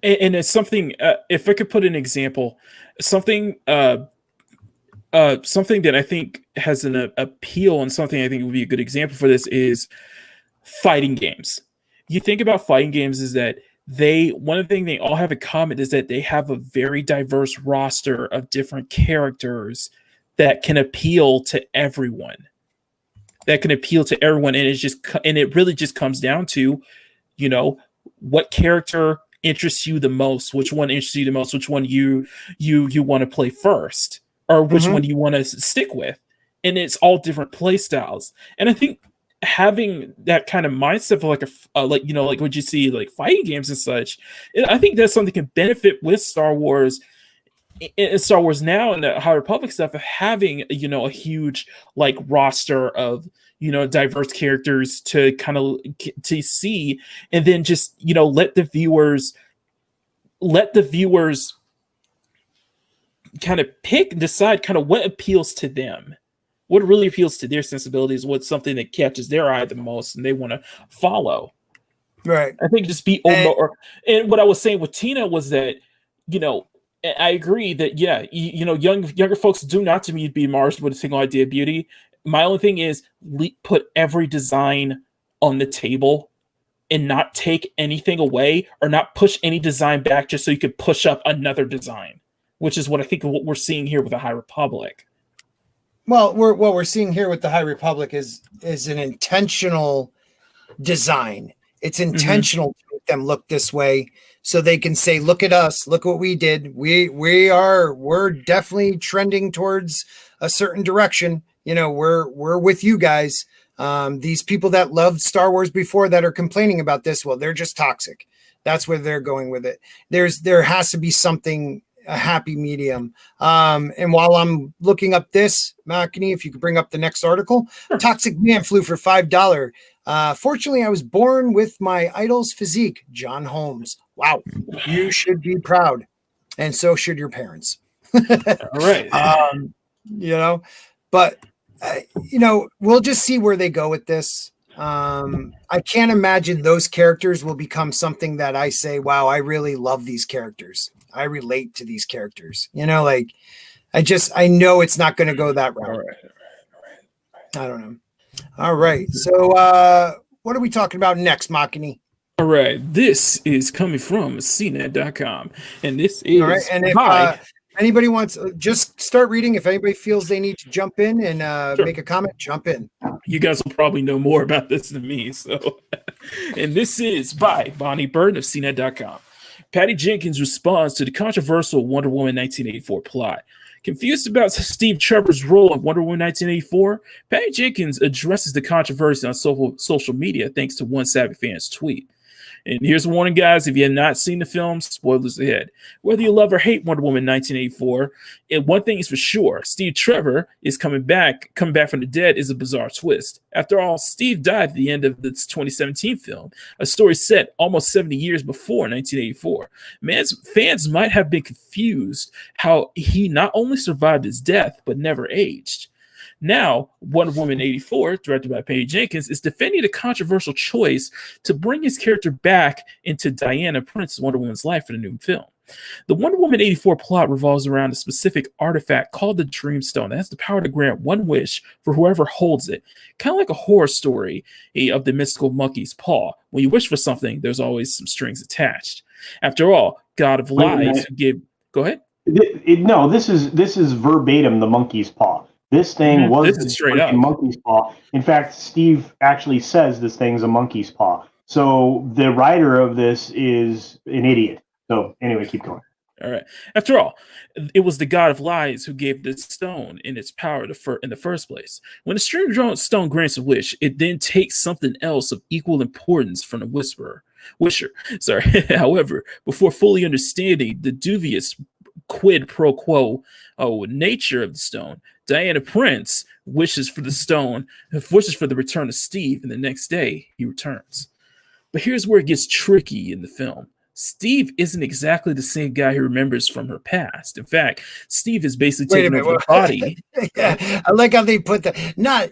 [SPEAKER 3] And it's something. If I could put an example, something that I think has an appeal, and something I think would be a good example for this is fighting games. You think about fighting games is that one of the things they all have in common is that they have a very diverse roster of different characters that can appeal to everyone. And it really just comes down to, what character interests you the most, which one interests you the most, which one you want to play first, or which one you want to stick with. And it's all different play styles. And I think having that kind of mindset for like what you see like fighting games and such, I think that's something that can benefit with Star Wars. In Star Wars now and the High Republic stuff, of having a huge like roster of diverse characters to kind of to see, and then just let the viewers kind of pick and decide kind of what appeals to them, what really appeals to their sensibilities, what's something that catches their eye the most and they want to follow.
[SPEAKER 1] Right.
[SPEAKER 3] I think just be and what I was saying with Tina was that I agree that younger folks do not to me be marred with a single idea of beauty. My only thing is put every design on the table and not take anything away, or not push any design back just so you could push up another design, which is what I think what we're seeing here with the High Republic.
[SPEAKER 1] Well, what we're seeing here with the High Republic is an intentional design. It's intentional to make them look this way, so they can say, "Look at us! Look what we did. We're definitely trending towards a certain direction. We're with you guys. These people that loved Star Wars before that are complaining about this, well, they're just toxic. That's where they're going with it. There has to be something." A happy medium. And while I'm looking up this, Makini, if you could bring up the next article, Toxic Man flew for $5. Fortunately, I was born with my idol's physique, John Holmes. Wow. You should be proud. And so should your parents.
[SPEAKER 3] All right.
[SPEAKER 1] But we'll just see where they go with this. I can't imagine those characters will become something that I say, wow, I really love these characters. I relate to these characters. I know it's not going to go that route. All right. I don't know. All right. So what are we talking about next, Makini?
[SPEAKER 3] All right. This is coming from CNET.com. And this is...
[SPEAKER 1] All right. And if anybody wants, just start reading. If anybody feels they need to jump in and make a comment, jump in.
[SPEAKER 3] You guys will probably know more about this than me. So, and this is by Bonnie Burton of CNET.com. Patty Jenkins responds to the controversial Wonder Woman 1984 plot. Confused about Steve Trevor's role in Wonder Woman 1984, Patty Jenkins addresses the controversy on social media thanks to one savvy fan's tweet. And here's a warning, guys, if you have not seen the film, spoilers ahead. Whether you love or hate Wonder Woman 1984, one thing is for sure, Steve Trevor is coming back from the dead is a bizarre twist. After all, Steve died at the end of this 2017 film, a story set almost 70 years before 1984. Fans might have been confused how he not only survived his death, but never aged. Now, Wonder Woman 84, directed by Patty Jenkins, is defending the controversial choice to bring his character back into Diana Prince's Wonder Woman's life for the new film. The Wonder Woman 84 plot revolves around a specific artifact called the Dreamstone that has the power to grant one wish for whoever holds it. Kind of like a horror story of the mystical monkey's paw. When you wish for something, there's always some strings attached. After all, God of Lies gave... Go ahead.
[SPEAKER 2] No, this is verbatim the monkey's paw. This thing was a monkey's paw. In fact, Steve actually says this thing's a monkey's paw. So the writer of this is an idiot. So anyway, keep going.
[SPEAKER 3] All right. After all, it was the God of Lies who gave the stone in its power in the first place. When the Dreamstone grants a wish, it then takes something else of equal importance from the wisher. However, before fully understanding the dubious quid pro quo nature of the stone, Diana Prince wishes for the return of Steve, and the next day he returns. But here's where it gets tricky in the film. Steve isn't exactly the same guy he remembers from her past. In fact, Steve is basically taking over the body.
[SPEAKER 1] Yeah, I like how they put that. Not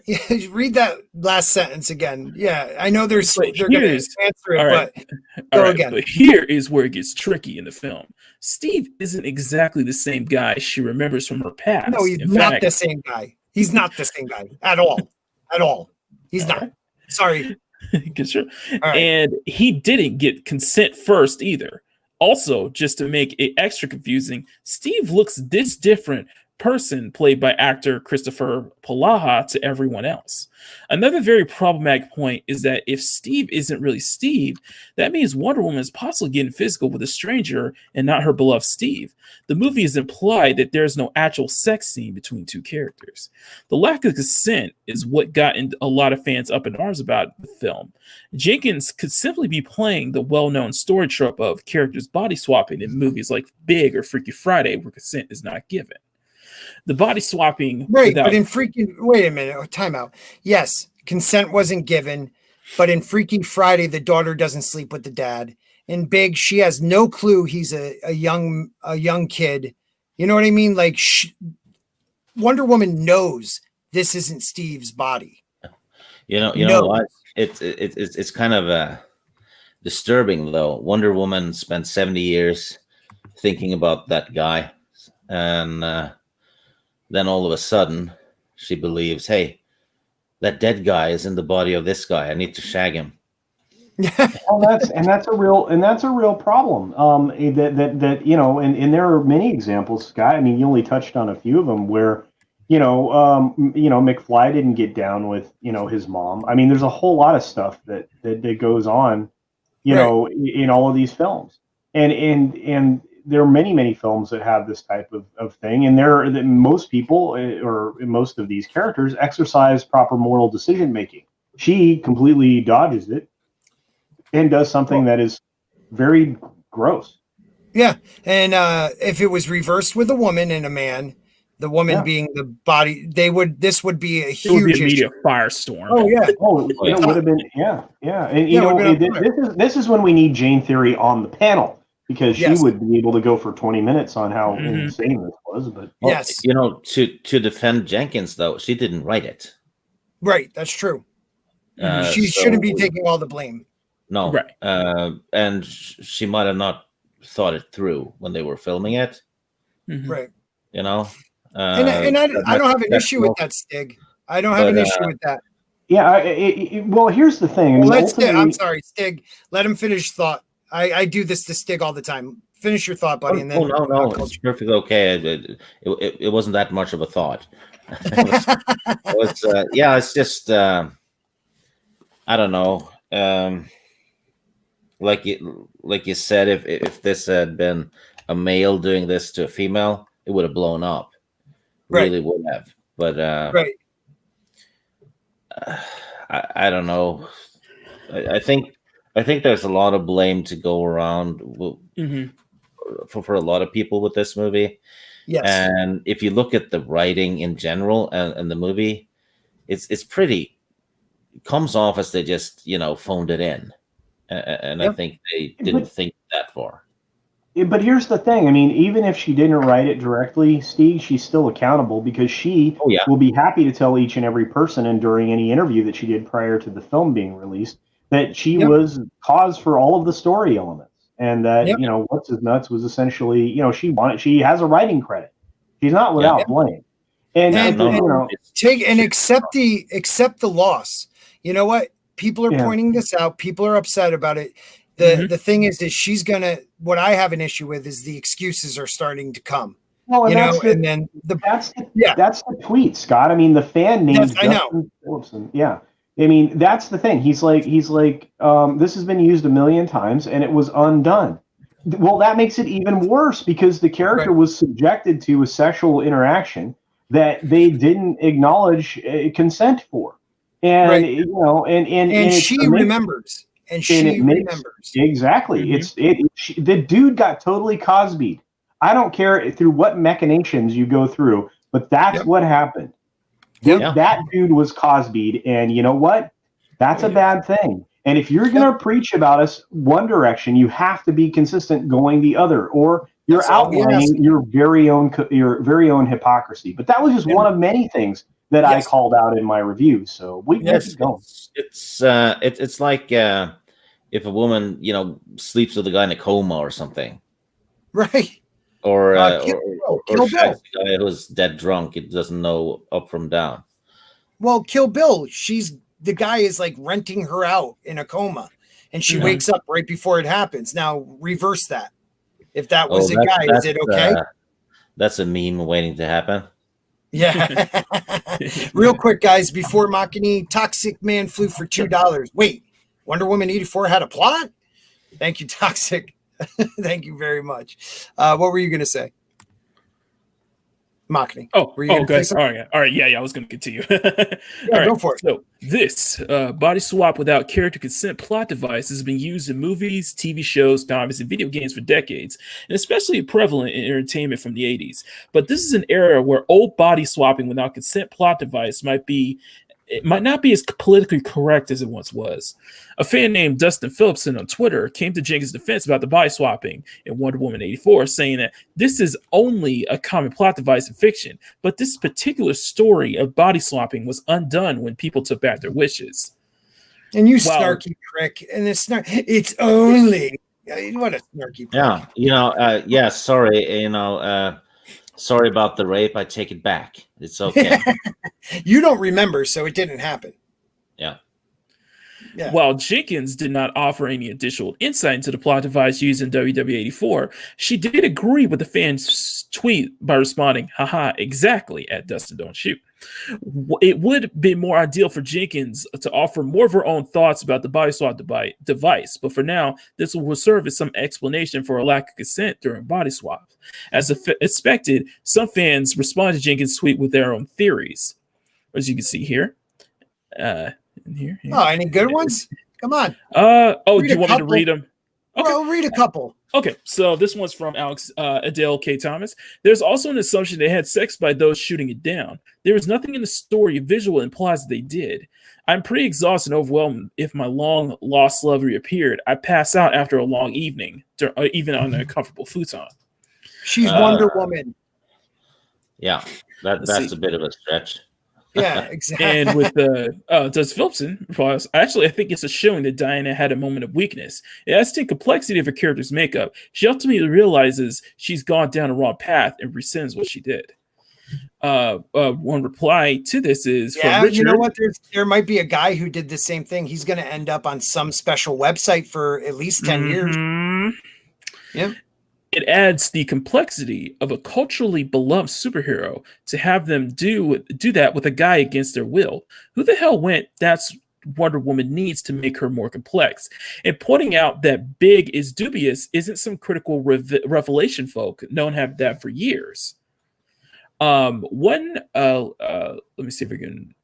[SPEAKER 1] read that last sentence again. Yeah, I know they're going to answer it, but go again.
[SPEAKER 3] But here is where it gets tricky in the film. Steve isn't exactly the same guy she remembers from her past.
[SPEAKER 1] No, he's not the same guy. He's not the same guy at all. At all. He's not. Sorry.
[SPEAKER 3] Sure. Right. And he didn't get consent first either. Also, just to make it extra confusing, Steve looks this different person played by actor Christopher Polaha to everyone else. Another very problematic point is that if Steve isn't really Steve, that means Wonder Woman is possibly getting physical with a stranger and not her beloved Steve. The movie is implied that there's no actual sex scene between two characters. The lack of consent is what got a lot of fans up in arms about the film. Jenkins could simply be playing the well-known story trope of characters body swapping in movies like Big or Freaky Friday, where consent is not given. The body swapping,
[SPEAKER 1] right? But in Freaky, wait a minute, time out. Yes, consent wasn't given, but in Freaky Friday, the daughter doesn't sleep with the dad. In Big, she has no clue he's a young kid. You know what I mean? Like Wonder Woman knows this isn't Steve's body.
[SPEAKER 5] You know what? It's kind of disturbing though. Wonder Woman spent 70 years thinking about that guy, and then all of a sudden she believes, hey, that dead guy is in the body of this guy. I need to shag him.
[SPEAKER 2] Well, that's a real problem. That you know, and there are many examples, Scott. I mean, you only touched on a few of them where, McFly didn't get down with, his mom. I mean, there's a whole lot of stuff that goes on, in all of these films, and there are many films that have this type of thing, and most people or most of these characters exercise proper moral decision making. She completely dodges it and does something that is very gross.
[SPEAKER 1] Yeah, and if it was reversed with a woman and a man, the woman being the body, this would be a huge
[SPEAKER 3] immediate firestorm.
[SPEAKER 1] Oh yeah,
[SPEAKER 2] it would have been and this is when we need Jayne Theory on the panel, because she would be able to go for 20 minutes on how insane this was. But
[SPEAKER 5] to defend Jenkins though, she didn't write it.
[SPEAKER 1] Right, that's true. She shouldn't be taking all the blame.
[SPEAKER 5] No, right. And she might have not thought it through when they were filming it.
[SPEAKER 1] Right.
[SPEAKER 5] And
[SPEAKER 1] I don't have an issue with that, Stig. I don't have an issue with that.
[SPEAKER 2] Yeah. Well, here's the thing.
[SPEAKER 1] I'm sorry, Stig. Let him finish thought. I do this to Stig all the time. Finish your thought, buddy. And then
[SPEAKER 5] no, it's perfectly okay. It wasn't that much of a thought. It's just I don't know. Like you said, if this had been a male doing this to a female, it would have blown up. Really would have. But I don't know. I think there's a lot of blame to go around for a lot of people with this movie.
[SPEAKER 1] Yes.
[SPEAKER 5] And if you look at the writing in general and the movie, it's pretty. It comes off as they just phoned it in. And I think they didn't think that far.
[SPEAKER 2] But here's the thing. I mean, even if she didn't write it directly, Steve, she's still accountable, because she will be happy to tell each and every person, and during any interview that she did prior to the film being released, that she was cause for all of the story elements. And that, What's His Nuts was essentially, she has a writing credit. She's not without blame. And accept
[SPEAKER 1] the loss. You know what? People are pointing this out. People are upset about it. The thing is she's gonna. What I have an issue with is the excuses are starting to come.
[SPEAKER 2] Well, that's the tweet, Scott. I mean, the fan named Justin Phillipson. Yeah, I mean, that's the thing. He's like, this has been used a million times and it was undone. Well, that makes it even worse, because the character was subjected to a sexual interaction that they didn't acknowledge consent for. And and
[SPEAKER 1] she remembers. And she remembers.
[SPEAKER 2] Exactly. The dude got totally Cosby'd. I don't care through what machinations you go through, but that's what happened. That dude was Cosby'd, and you know what? That's a bad thing. And if you're going to preach about us one direction, you have to be consistent going the other, or you're outlining your very own hypocrisy. But that was just one of many things that I called out in my review. So we keep going.
[SPEAKER 5] It's like if a woman sleeps with a guy in a coma or something,
[SPEAKER 1] right?
[SPEAKER 5] Or a guy who's dead drunk, it doesn't know up from down.
[SPEAKER 1] Well, Kill Bill, the guy is like renting her out in a coma, and she wakes up right before it happens. Now reverse that. If that was a guy, is it okay?
[SPEAKER 5] That's a meme waiting to happen.
[SPEAKER 1] Yeah. Real quick, guys, before Makini, Toxic Man flew for $2. Wait, Wonder Woman 84 had a plot? Thank you, Toxic. Thank you very much. What were you going to say? Makini.
[SPEAKER 3] Guys. All right. Yeah, I was going to continue.
[SPEAKER 1] Yeah, go for it.
[SPEAKER 3] So this body swap without character consent plot device has been used in movies, TV shows, comics, and video games for decades, and especially prevalent in entertainment from the 80s. But this is an era where old body swapping without consent plot device might not be as politically correct as it once was. A fan named Dustin Phillipson on Twitter came to Jenkins' defense about the body swapping in Wonder Woman 84, saying that this is only a common plot device in fiction, but this particular story of body swapping was undone when people took back their wishes.
[SPEAKER 1] And you snarky prick, and it's only what a snarky prick.
[SPEAKER 5] Yeah, sorry, sorry about the rape. I take it back. It's okay.
[SPEAKER 1] You don't remember, so it didn't happen.
[SPEAKER 5] Yeah.
[SPEAKER 3] While Jenkins did not offer any additional insight into the plot device used in WW84, she did agree with the fans' tweet by responding, haha, exactly, at Dustin Don't Shoot. It would be more ideal for Jenkins to offer more of her own thoughts about the body swap device, but for now, this will serve as some explanation for a lack of consent during body swap. As expected, some fans responded to Jenkins' tweet with their own theories. As you can see here. Here.
[SPEAKER 1] Oh, any good ones? Come on.
[SPEAKER 3] Do you want me to read them?
[SPEAKER 1] Okay. Well, read a couple.
[SPEAKER 3] Okay, so this one's from Adele K. Thomas. There's also an assumption they had sex by those shooting it down. There is nothing in the story visual implies that they did. I'm pretty exhausted and overwhelmed. If my long lost love reappeared, I pass out after a long evening, even on a comfortable futon.
[SPEAKER 1] She's Wonder Woman.
[SPEAKER 5] Yeah, that's a bit of a stretch.
[SPEAKER 1] Yeah, exactly.
[SPEAKER 3] And with does Phillipson replies, actually, I think it's a showing that Diana had a moment of weakness. It adds to the complexity of her character's makeup. She ultimately realizes she's gone down a wrong path and rescinds what she did. One reply to this is from Richard.
[SPEAKER 1] You know what? There might be a guy who did the same thing. He's going to end up on some special website for at least 10 years. Yeah.
[SPEAKER 3] It adds the complexity of a culturally beloved superhero to have them do that with a guy against their will. Who the hell went? That's Wonder Woman needs to make her more complex. And pointing out that big is dubious isn't some critical revelation, folk. No one have that for years. Let me see if we can.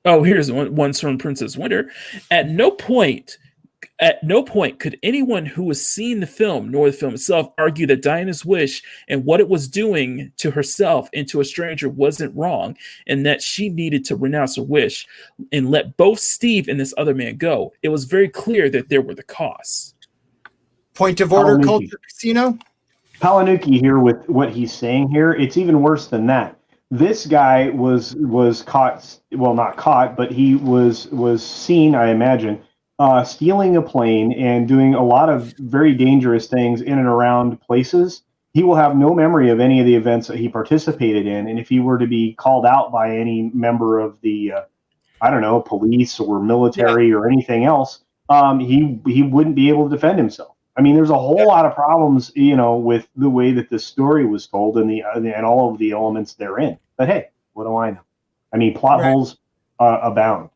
[SPEAKER 3] Oh, here's one from Princess Winter. At no point could anyone who has seen the film nor the film itself argue that Diana's wish and what it was doing to herself and to a stranger wasn't wrong, and that she needed to renounce her wish and let both Steve and this other man go. It was very clear that there were the costs.
[SPEAKER 1] Point of order, Culture Casino.
[SPEAKER 2] Palanuki here with what he's saying here. It's even worse than that. This guy was caught. Well, not caught, but he was seen, I imagine, stealing a plane and doing a lot of very dangerous things in and around places. He will have no memory of any of the events that he participated in. And if he were to be called out by any member of the, police or military or anything else, he wouldn't be able to defend himself. I mean, there's a whole lot of problems, with the way that this story was told and all of the elements therein. But hey, what do I know? I mean, plot holes abound.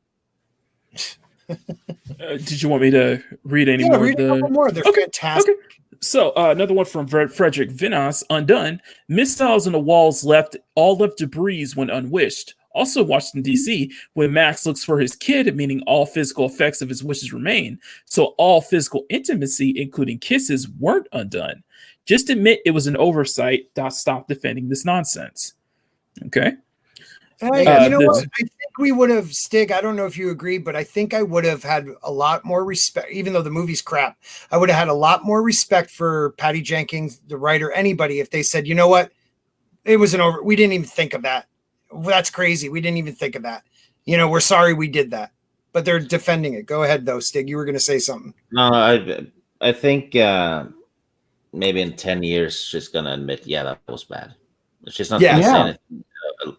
[SPEAKER 3] Did you want me to read any more?
[SPEAKER 1] Read a couple more. They're fantastic.
[SPEAKER 3] Okay. So another one from Frederick Vinas. Undone. Missiles on the walls left debris when unwished. Also Washington, D.C., when Max looks for his kid, meaning all physical effects of his wishes remain. So all physical intimacy, including kisses, weren't undone. Just admit it was an oversight. Stop defending this nonsense. Okay.
[SPEAKER 1] You know what? I think we would have, Stig, I don't know if you agree, but I think I would have had a lot more respect, even though the movie's crap. I would have had a lot more respect for Patty Jenkins, the writer, anybody, if they said, you know what? It was we didn't even think of that. That's crazy. We didn't even think of that. We're sorry we did that. But they're defending it. Go ahead, though, Stig. You were going to say something.
[SPEAKER 5] No, I think maybe in 10 years she's going to admit, that was bad. She's not going to say anything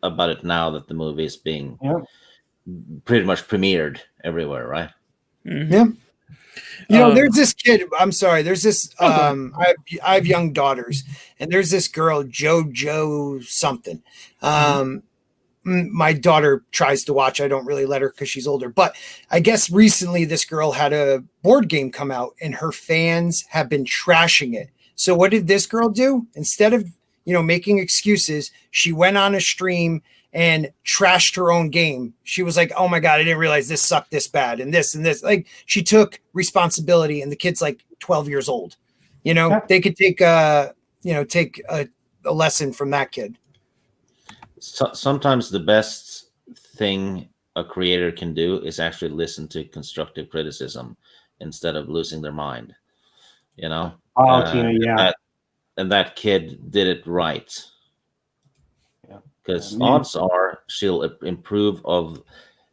[SPEAKER 5] about it now that the movie is being pretty much premiered everywhere, right?
[SPEAKER 3] Mm-hmm.
[SPEAKER 1] There's this kid. I'm sorry. There's this. I have young daughters, and there's this girl, JoJo something. My daughter tries to watch. I don't really let her because she's older. But I guess recently this girl had a board game come out, and her fans have been trashing it. So what did this girl do? Instead of making excuses, she went on a stream and trashed her own game. She was like, "Oh my God, I didn't realize this sucked this bad and this and this." Like, she took responsibility, and the kid's like 12 years old. They could take a lesson from that kid.
[SPEAKER 5] So, sometimes the best thing a creator can do is actually listen to constructive criticism instead of losing their mind.
[SPEAKER 2] Tina, yeah.
[SPEAKER 5] And that kid did it right. Because odds are she'll improve on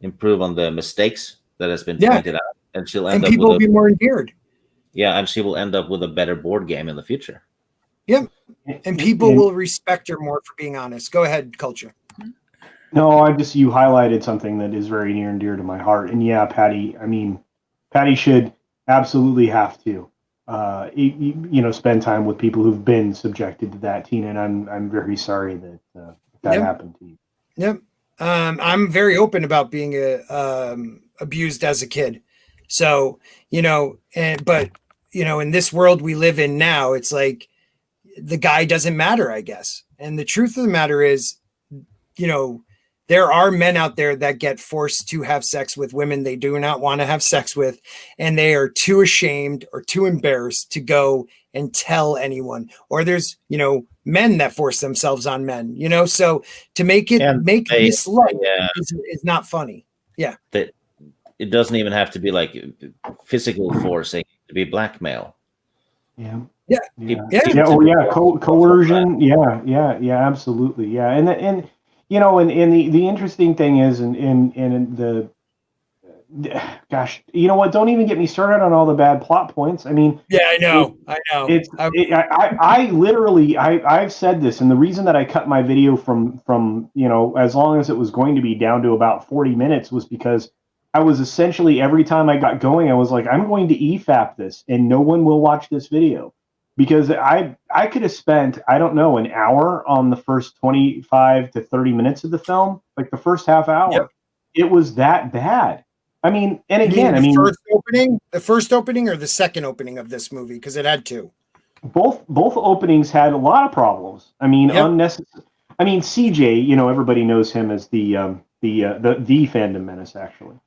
[SPEAKER 5] the mistakes that has been pointed out, and she'll end up
[SPEAKER 1] people will be more endeared.
[SPEAKER 5] Yeah, and she will end up with a better board game in the future.
[SPEAKER 1] Yep, and people will respect her more for being honest. Go ahead, Culture.
[SPEAKER 2] No, you highlighted something that is very near and dear to my heart, and yeah, Patty. I mean, Patty should absolutely have to, spend time with people who've been subjected to that, Tina. And I'm very sorry that happened to you.
[SPEAKER 1] Yep. I'm very open about being abused as a kid. So, but in this world we live in now, it's like the guy doesn't matter, I guess. And the truth of the matter is, there are men out there that get forced to have sex with women they do not want to have sex with, and they are too ashamed or too embarrassed to go and tell anyone. Or there's, men that force themselves on men, so to make this light is not funny. Yeah.
[SPEAKER 5] That it doesn't even have to be like physical forcing to be blackmail.
[SPEAKER 2] Yeah. Coercion. Yeah, absolutely. Yeah. And the interesting thing is, gosh, you know what? Don't even get me started on all the bad plot points. I mean,
[SPEAKER 1] yeah, I know.
[SPEAKER 2] I literally, I've said this, and the reason that I cut my video from as long as it was going to be down to about 40 minutes was because I was essentially, every time I got going, I was like, I'm going to EFAP this, and no one will watch this video. Because I could have spent, I don't know, an hour on the first 25 to 30 minutes of the film, like the first half hour. Yep. It was that bad. I mean, and again,
[SPEAKER 1] the first opening or the second opening of this movie, because it had two.
[SPEAKER 2] Both openings had a lot of problems. I mean, unnecessary. I mean, CJ, everybody knows him as the fandom menace. Actually,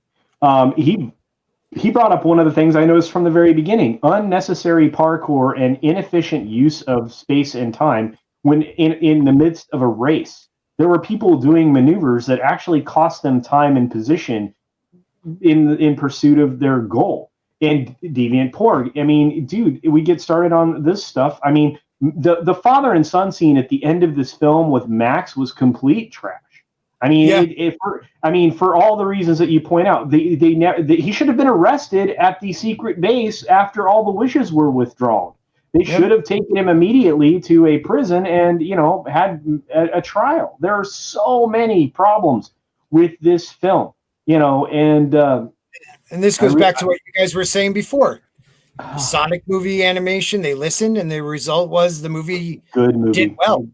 [SPEAKER 2] he brought up one of the things I noticed from the very beginning: unnecessary parkour and inefficient use of space and time when in the midst of a race. There were people doing maneuvers that actually cost them time and position in pursuit of their goal. And Deviant Porg, I mean, dude, we get started on this stuff. I mean, the father and son scene at the end of this film with Max was complete trash. I mean, for all the reasons that you point out, he should have been arrested at the secret base after all the wishes were withdrawn. They should have taken him immediately to a prison and, had a trial. There are so many problems with this film, and
[SPEAKER 1] this goes back to what you guys were saying before. Sonic movie animation, they listened, and the result was the movie did well.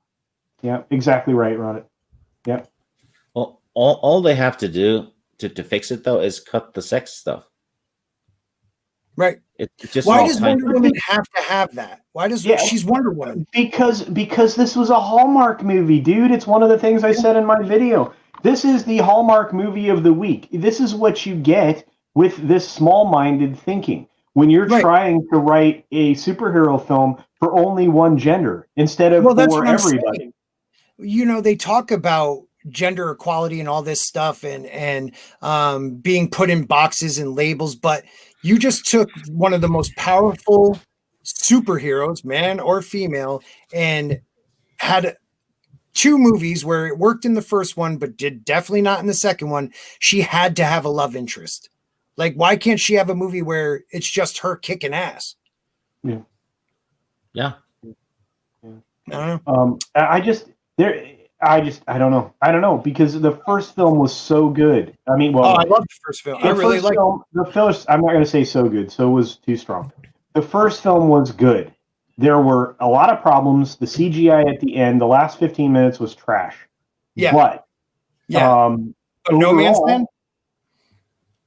[SPEAKER 2] Yeah, exactly right, Ron. Yeah.
[SPEAKER 5] Well, all they have to do to fix it, though, is cut the sex stuff.
[SPEAKER 1] Right. Why does Wonder Woman have to have that? Why does she's Wonder Woman?
[SPEAKER 2] Because this was a Hallmark movie, dude. It's one of the things I said in my video. This is the Hallmark movie of the week. This is what you get with this small-minded thinking. When you're trying to write a superhero film for only one gender instead of for everybody.
[SPEAKER 1] They talk about gender equality and all this stuff and being put in boxes and labels, but you just took one of the most powerful superheroes, man or female, and had two movies where it worked in the first one, but did definitely not in the second one. She had to have a love interest. Like, why can't she have a movie where it's just her kicking ass?
[SPEAKER 5] Yeah.
[SPEAKER 1] I don't know.
[SPEAKER 2] I don't know because the first film was so good. I mean, well,
[SPEAKER 1] I love the first film. I really like
[SPEAKER 2] the first. I'm not going to say so good. So was too strong. The first film was good. There were a lot of problems. The CGI at the end, the last 15 minutes was trash.
[SPEAKER 1] Yeah.
[SPEAKER 2] But
[SPEAKER 1] No Man's Land.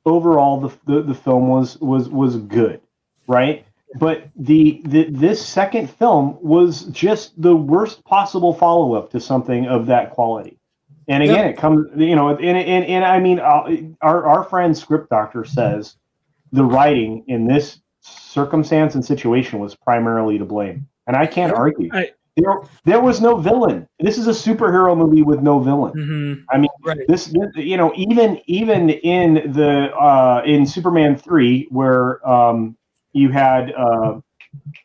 [SPEAKER 2] Overall, the film was good, right? But this second film was just the worst possible follow up to something of that quality. And again, it comes, and I mean, our friend Script Doctor says the writing in this circumstance and situation was primarily to blame, and I can't argue. There was no villain. This is a superhero movie with no villain.
[SPEAKER 3] Mm-hmm.
[SPEAKER 2] I mean, this even in the in Superman 3 where you had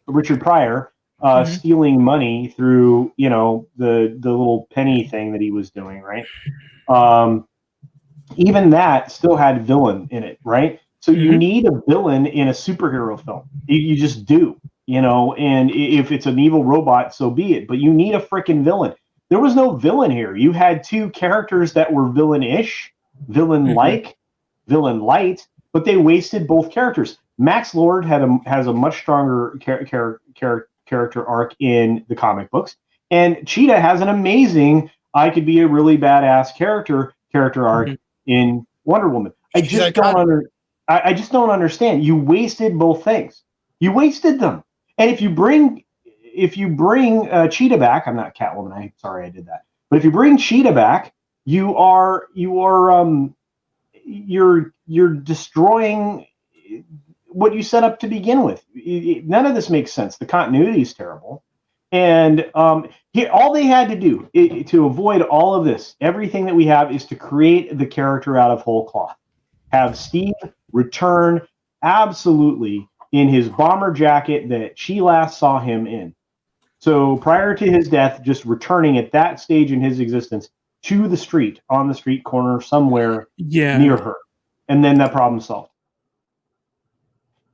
[SPEAKER 2] Richard Pryor stealing money through the little penny thing that he was doing, right? Even that still had villain in it, right? So you need a villain in a superhero film. You just do. And if it's an evil robot, so be it. But you need a freaking villain. There was no villain here. You had two characters that were villain-ish, villain-like, villain-light, but they wasted both characters. Max Lord has a much stronger character arc in the comic books, and Cheetah has an amazing I could be a really badass character arc in Wonder Woman. I just don't understand. You wasted both things. You wasted them. And if you bring Cheetah back, I'm not Catwoman. I'm sorry I did that. But if you bring Cheetah back, you're destroying what you set up to begin with. None of this makes sense. The continuity is terrible. And all they had to do to avoid all of this, everything that we have, is to create the character out of whole cloth. Have Steve return absolutely in his bomber jacket that she last saw him in. So prior to his death, just returning at that stage in his existence to the street, on the street corner somewhere near her. And then that problem solved.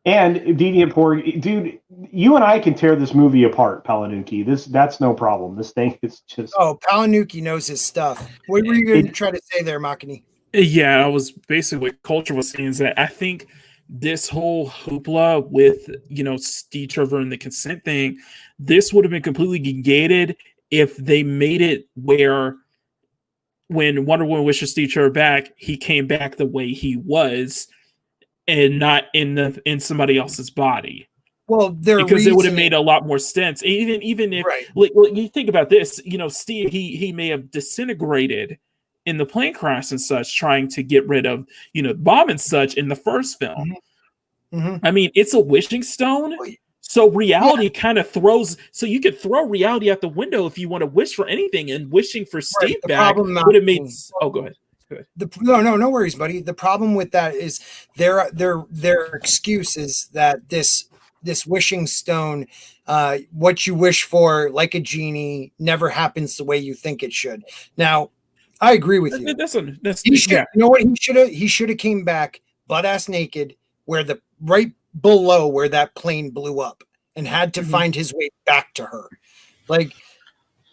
[SPEAKER 2] And Deviant Poor, dude, you and I can tear this movie apart, Palanuki. That's no problem. This thing is just...
[SPEAKER 1] Oh, Palanuki knows his stuff. What were you going to try to say there, Makani?
[SPEAKER 3] Yeah, I was basically what Culture was saying is that I think this whole hoopla with, Steve Trevor and the consent thing, this would have been completely negated if they made it where when Wonder Woman wishes Steve Trevor back, he came back the way he was and not in somebody else's body.
[SPEAKER 1] Well,
[SPEAKER 3] because it would have made a lot more sense. Even if like you think about this, Steve, he may have disintegrated in the plane crash and such, trying to get rid of, the bomb and such in the first film.
[SPEAKER 1] Mm-hmm.
[SPEAKER 3] I mean, it's a wishing stone. So reality kind of throws, so you could throw reality out the window if you want to wish for anything, and wishing for Steve back would have made. Oh, go ahead.
[SPEAKER 1] No worries, buddy. The problem with that is their excuse is that this wishing stone, what you wish for, like a genie, never happens the way you think it should. Now, I agree with you. You know what? He should have came back butt ass naked, right below where that plane blew up, and had to find his way back to her. Like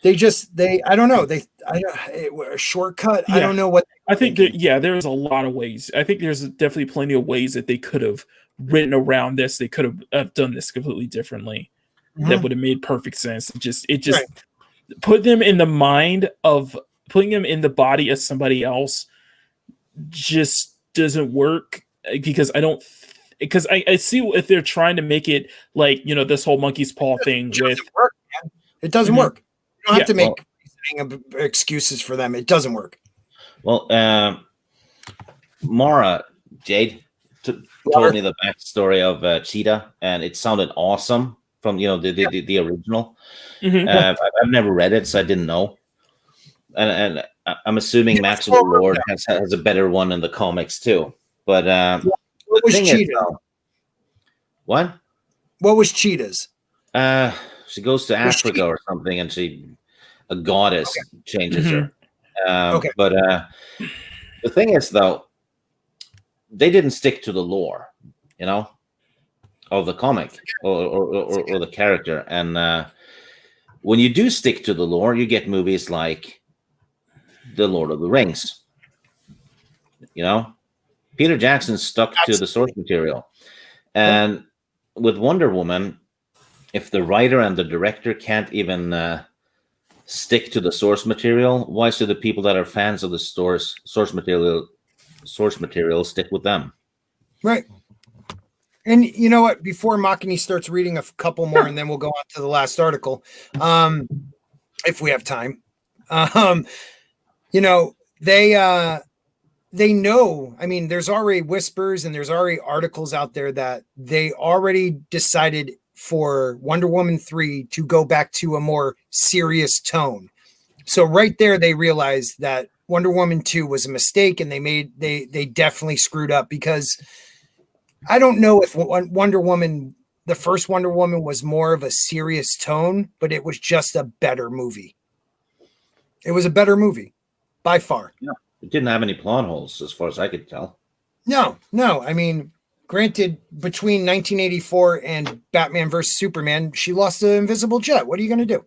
[SPEAKER 1] I don't know. A shortcut. Yeah. I don't know what.
[SPEAKER 3] I think there's a lot of ways. I think there's definitely plenty of ways that they could have written around this. They could have done this completely differently. That would have made perfect sense. It just put them in the mind of. Putting him in the body of somebody else just doesn't work, because I see if they're trying to make it like, this whole monkey's paw thing with
[SPEAKER 1] work, man. It doesn't work. You don't have to make excuses for them. It doesn't work.
[SPEAKER 5] Well, Mara, Jade told me the backstory of Cheetah, and it sounded awesome from the original. I've never read it, so I didn't know. And I'm assuming Maxwell Lord has a better one in the comics too. But
[SPEAKER 1] what was Cheetah?
[SPEAKER 5] What
[SPEAKER 1] was Cheetah's?
[SPEAKER 5] She goes to Africa or something, and a goddess changes her. But the thing is, though, they didn't stick to the lore, of the comic or the character. And when you do stick to the lore, you get movies like the Lord of the Rings. You know, Peter Jackson stuck to the source material. And with Wonder Woman, if the writer and the director can't even stick to the source material, why should the people that are fans of the source material stick with them?
[SPEAKER 1] Right. And you know what? Before Makini starts reading a couple more, and then we'll go on to the last article, if we have time. You know, they know. I mean, there's already whispers and there's already articles out there that they already decided for Wonder Woman 3 to go back to a more serious tone. So right there, they realized that Wonder Woman 2 was a mistake, and they definitely screwed up, because I don't know if Wonder Woman, the first Wonder Woman, was more of a serious tone, but it was just a better movie. It was a better movie by far.
[SPEAKER 5] Yeah, it didn't have any plot holes as far as I could tell.
[SPEAKER 1] No. I mean, granted, between 1984 and Batman vs. Superman, she lost the invisible jet. What are you going to do?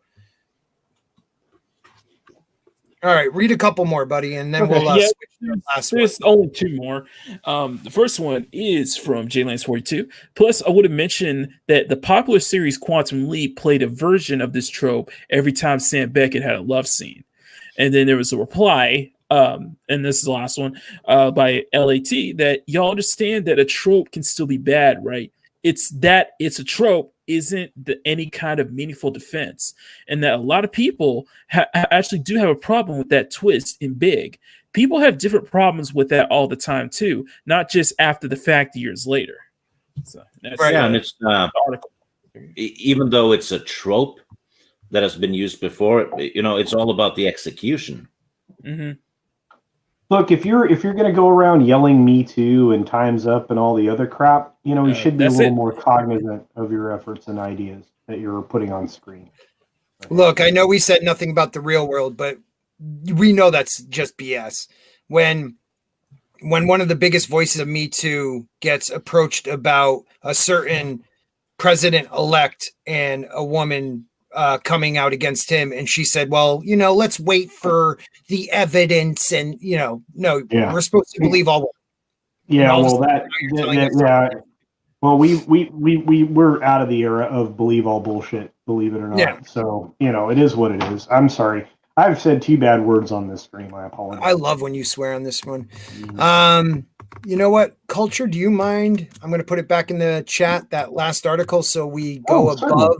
[SPEAKER 1] All right, read a couple more, buddy, and then we'll switch to the last one.
[SPEAKER 3] There's only two more. The first one is from JLance42. Plus, I would have mentioned that the popular series Quantum Leap played a version of this trope every time Sam Beckett had a love scene. And then there was a reply, and this is the last one, by LAT, that y'all understand that a trope can still be bad, right? It's that it's a trope isn't any kind of meaningful defense, and that a lot of people actually do have a problem with that twist in Big. People have different problems with that all the time too, not just after the fact years later. So that's
[SPEAKER 5] right. And it's article. Even though it's a trope that has been used before, you know, it's all about the execution.
[SPEAKER 3] Mm-hmm.
[SPEAKER 2] Look, if you're going to go around yelling "Me Too" and "Time's Up" and all the other crap, you know, you should be a little more cognizant of your efforts and ideas that you're putting on screen.
[SPEAKER 1] Look, I know we said nothing about the real world, but we know that's just BS. When one of the biggest voices of Me Too gets approached about a certain president-elect and a woman coming out against him, and she said, well, you know, let's wait for the evidence, and we're supposed to believe all
[SPEAKER 2] well, we're out of the era of believe all bullshit, believe it or not. So, you know, it is what it is. I'm sorry, I've said 2 bad words on this stream. I apologize.
[SPEAKER 1] I love when you swear on this one. You know what, Culture, do you mind? I'm going to put it back in the chat, that last article, so we go above. Certainly.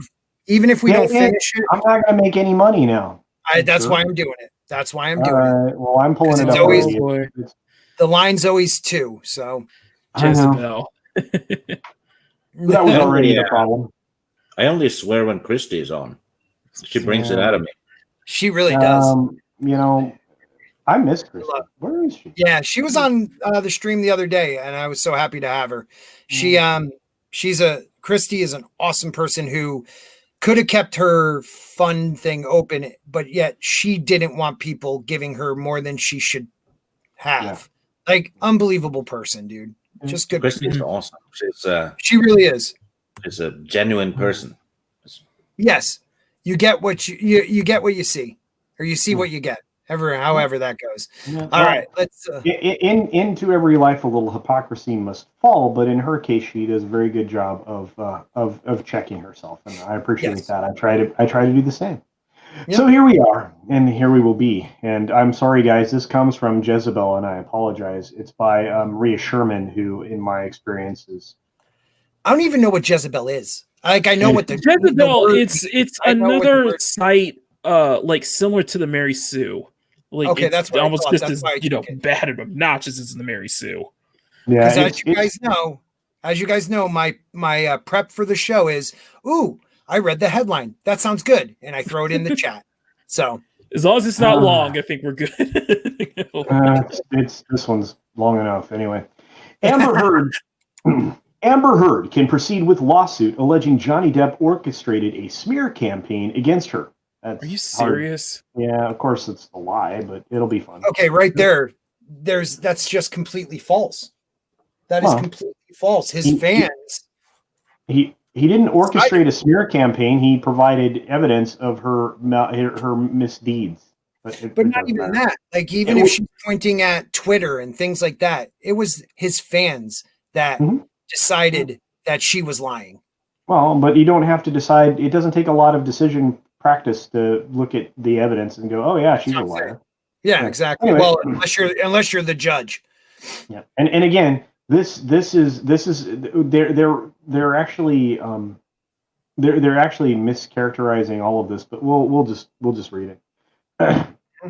[SPEAKER 1] Even if we don't finish it,
[SPEAKER 2] I'm not going to make any money now.
[SPEAKER 1] That's why I'm doing it. That's why I'm doing it.
[SPEAKER 2] Well, I'm pulling it up.
[SPEAKER 1] The line's always 2. So,
[SPEAKER 3] Jezebel.
[SPEAKER 2] That was already the problem.
[SPEAKER 5] I only swear when Christy is on. She brings it out of me.
[SPEAKER 1] She really does.
[SPEAKER 2] You know, I miss Christy. Where is she?
[SPEAKER 1] Yeah, she was on the stream the other day, and I was so happy to have her. Christy is an awesome person who could have kept her fun thing open, but yet she didn't want people giving her more than she should have. Yeah. Like, unbelievable person, dude. Just good.
[SPEAKER 5] Christy's awesome.
[SPEAKER 1] She really is.
[SPEAKER 5] She's a genuine person.
[SPEAKER 1] Yes, you get what you get what you see, or you see what you get. However that goes. Yeah. All right, let's.
[SPEAKER 2] Into every life, a little hypocrisy must fall, but in her case, she does a very good job of checking herself, and I appreciate that. I try to do the same. Yep. So here we are, and here we will be. And I'm sorry, guys. This comes from Jezebel, and I apologize. It's by Rhea Sherman, who, in my experience, is.
[SPEAKER 1] I don't even know what Jezebel is. Like, I know what the
[SPEAKER 3] Jezebel. It's another site, like similar to the Mary Sue. Like, okay, that's almost just as bad and obnoxious as the Mary Sue.
[SPEAKER 1] Yeah, as you guys know, my prep for the show is, I read the headline. That sounds good, and I throw it in the chat. So
[SPEAKER 3] as long as it's not long, I think we're good.
[SPEAKER 2] This one's long enough anyway. Amber Heard can proceed with lawsuit alleging Johnny Depp orchestrated a smear campaign against her.
[SPEAKER 3] Are you serious?
[SPEAKER 2] Hard. Yeah, of course it's a lie, but it'll be fun.
[SPEAKER 1] Okay, right there. That's just completely false. That is completely false. His fans.
[SPEAKER 2] He didn't orchestrate a smear campaign. He provided evidence of her misdeeds.
[SPEAKER 1] But not even that. Like, even if she's pointing at Twitter and things like that, it was his fans that decided that she was lying.
[SPEAKER 2] Well, but you don't have to decide. It doesn't take a lot of decision practice to look at the evidence and go, "Oh yeah, she's a liar."
[SPEAKER 1] Yeah, exactly.
[SPEAKER 2] Anyway.
[SPEAKER 1] Well, unless you're the judge.
[SPEAKER 2] Yeah, and again, this is they're actually they're actually mischaracterizing all of this, but we'll just read it.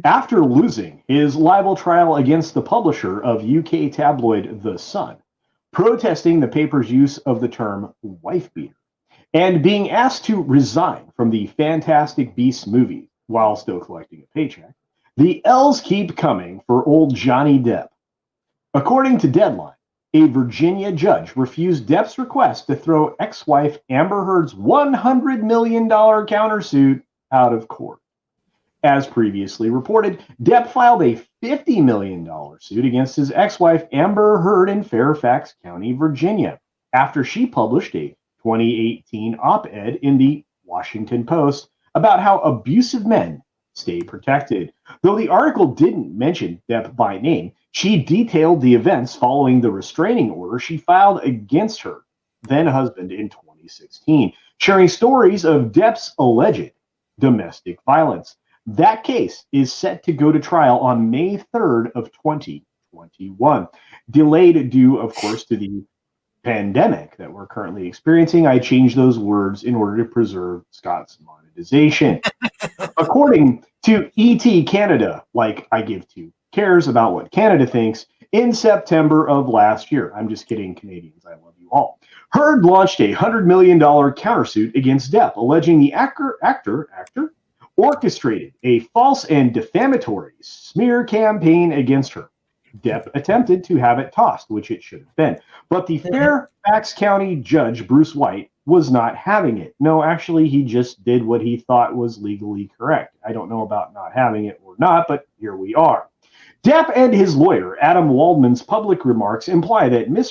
[SPEAKER 2] After losing his libel trial against the publisher of UK tabloid The Sun, protesting the paper's use of the term wife beater, and being asked to resign from the Fantastic Beasts movie while still collecting a paycheck, the L's keep coming for old Johnny Depp. According to Deadline, a Virginia judge refused Depp's request to throw ex-wife Amber Heard's $100 million countersuit out of court. As previously reported, Depp filed a $50 million suit against his ex-wife Amber Heard in Fairfax County, Virginia, after she published a 2018 op-ed in the Washington Post about how abusive men stay protected. Though the article didn't mention Depp by name, she detailed the events following the restraining order she filed against her then husband in 2016, sharing stories of Depp's alleged domestic violence. That case is set to go to trial on May 3rd of 2021, delayed due, of course, to the pandemic that we're currently experiencing. I changed those words in order to preserve Scott's monetization. According to ET Canada, like I give to cares about what Canada thinks, in September of last year, I'm just kidding, Canadians, I love you all, Heard launched a $100 million countersuit against Depp, alleging the actor orchestrated a false and defamatory smear campaign against her. Depp attempted to have it tossed, which it should have been. But the Fairfax County judge, Bruce White, was not having it. No, actually, he just did what he thought was legally correct. I don't know about not having it or not, but here we are. Depp and his lawyer, Adam Waldman's public remarks imply that Miss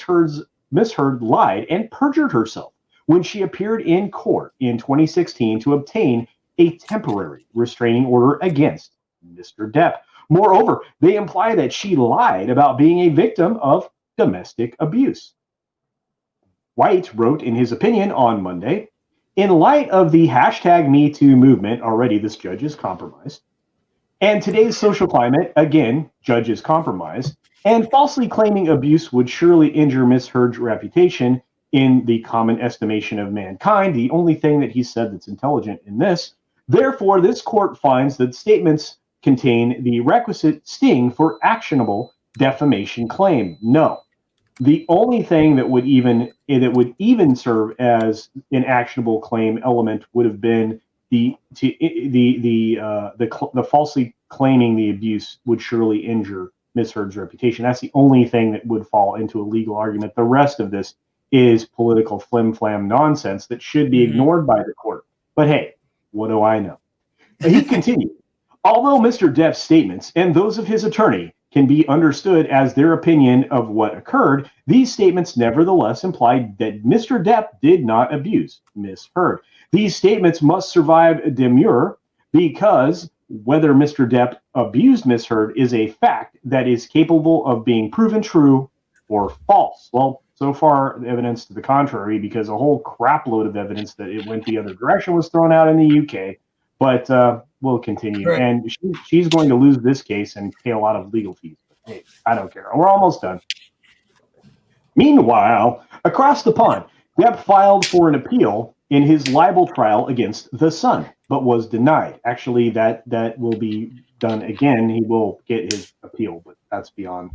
[SPEAKER 2] Heard lied and perjured herself when she appeared in court in 2016 to obtain a temporary restraining order against Mr. Depp. Moreover, they imply that she lied about being a victim of domestic abuse. White wrote in his opinion on Monday, in light of the #MeToo movement, already this judge is compromised, and today's social climate, again, judge is compromised, and falsely claiming abuse would surely injure Miss Heard's reputation in the common estimation of mankind, the only thing that he said that's intelligent in this. Therefore, this court finds that statements contain the requisite sting for actionable defamation claim. No. The only thing that would even serve as an actionable claim element would have been the falsely claiming the abuse would surely injure Miss Heard's reputation. That's the only thing that would fall into a legal argument. The rest of this is political flim-flam nonsense that should be ignored by the court. But hey, what do I know? He continued, although Mr. Depp's statements and those of his attorney can be understood as their opinion of what occurred, these statements nevertheless implied that Mr. Depp did not abuse Miss Heard. These statements must survive demurrer because whether Mr. Depp abused Miss Heard is a fact that is capable of being proven true or false. Well, so far, evidence to the contrary, because a whole crap load of evidence that it went the other direction was thrown out in the UK. But we'll continue. Right. And she's going to lose this case and pay a lot of legal fees. But hey, I don't care. We're almost done. Meanwhile, across the pond, Depp filed for an appeal in his libel trial against The Sun, but was denied. Actually, that will be done again. He will get his appeal, but that's beyond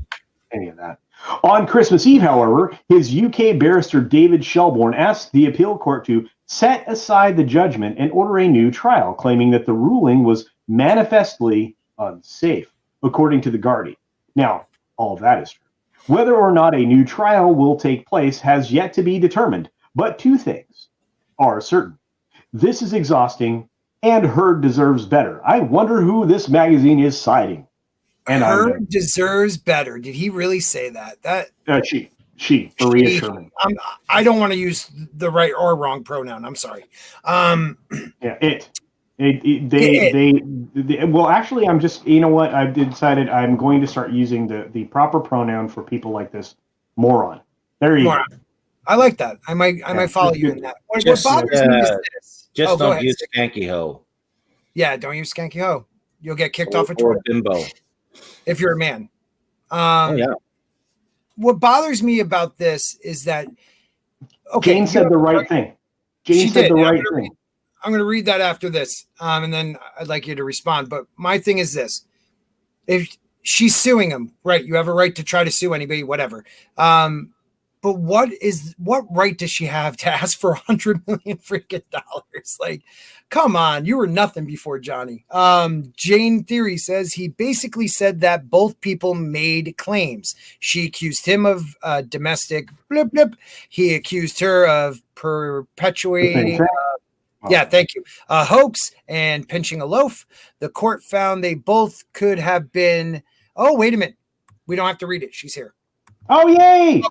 [SPEAKER 2] any of that. On Christmas Eve, however, his UK barrister David Shelbourne asked the appeal court to set aside the judgment and order a new trial, claiming that the ruling was manifestly unsafe, according to The Guardian. Now, all of that is true. Whether or not a new trial will take place has yet to be determined, but two things are certain. This is exhausting, and Heard deserves better. I wonder who this magazine is citing.
[SPEAKER 1] And Heard deserves better. Did he really say that?
[SPEAKER 2] She, Maria Sherman.
[SPEAKER 1] I don't want to use the right or wrong pronoun. I'm sorry.
[SPEAKER 2] It. Well, actually, I'm just, you know what? I've decided I'm going to start using the proper pronoun for people like this. Moron. There you
[SPEAKER 1] Moron.
[SPEAKER 2] go.
[SPEAKER 1] I like that. I might follow you in that. What bothers me is this.
[SPEAKER 5] Just
[SPEAKER 1] go
[SPEAKER 5] don't
[SPEAKER 1] ahead,
[SPEAKER 5] use
[SPEAKER 1] Stick.
[SPEAKER 5] skanky hoe.
[SPEAKER 1] Yeah, don't use skanky hoe. You'll get kicked off of
[SPEAKER 5] Or
[SPEAKER 1] Twitter
[SPEAKER 5] bimbo.
[SPEAKER 1] if you're a man.
[SPEAKER 5] Oh yeah.
[SPEAKER 1] What bothers me about this is that
[SPEAKER 2] Jayne said the right thing. Jayne said the right thing.
[SPEAKER 1] I'm going to read that after this, and then I'd like you to respond. But my thing is this: if she's suing him, right? You have a right to try to sue anybody, whatever. But what right does she have to ask for $100 million freaking dollars? Like, come on, you were nothing before Johnny. Jayne Theory says he basically said that both people made claims. She accused him of domestic blip blip. He accused her of perpetuating. Yeah, thank you. A hoax and pinching a loaf. The court found they both could have been. Oh, wait a minute. We don't have to read it. She's here.
[SPEAKER 2] Oh, yay!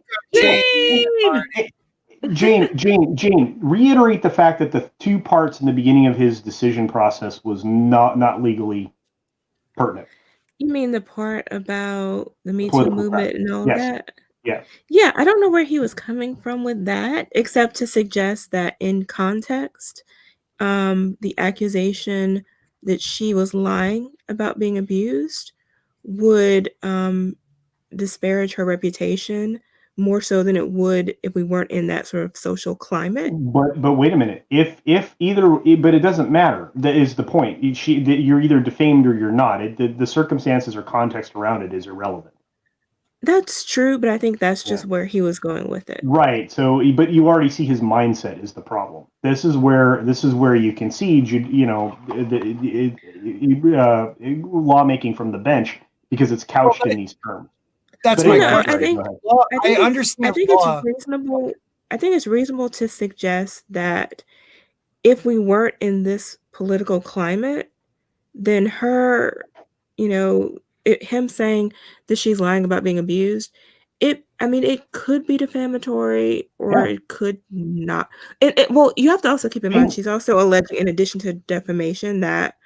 [SPEAKER 3] Jayne!
[SPEAKER 2] Jayne, reiterate the fact that the two parts in the beginning of his decision process was not legally pertinent.
[SPEAKER 6] You mean the part about the Me Too movement and all that?
[SPEAKER 2] Yeah.
[SPEAKER 6] Yeah, I don't know where he was coming from with that, except to suggest that in context, the accusation that she was lying about being abused would disparage her reputation more so than it would if we weren't in that sort of social climate.
[SPEAKER 2] But wait a minute. If either, but it doesn't matter. That is the point. You're either defamed or you're not. The circumstances or context around it is irrelevant.
[SPEAKER 6] That's true, but I think that's just where he was going with it.
[SPEAKER 2] Right. So, but you already see his mindset is the problem. This is where you concede. Lawmaking from the bench because it's couched in these terms.
[SPEAKER 1] That's
[SPEAKER 2] my
[SPEAKER 1] question. I understand.
[SPEAKER 6] I think it's reasonable. I think it's reasonable to suggest that if we weren't in this political climate, then her, him saying that she's lying about being abused, it could be defamatory or it could not. Well, you have to also keep in mind she's also alleging, in addition to defamation, that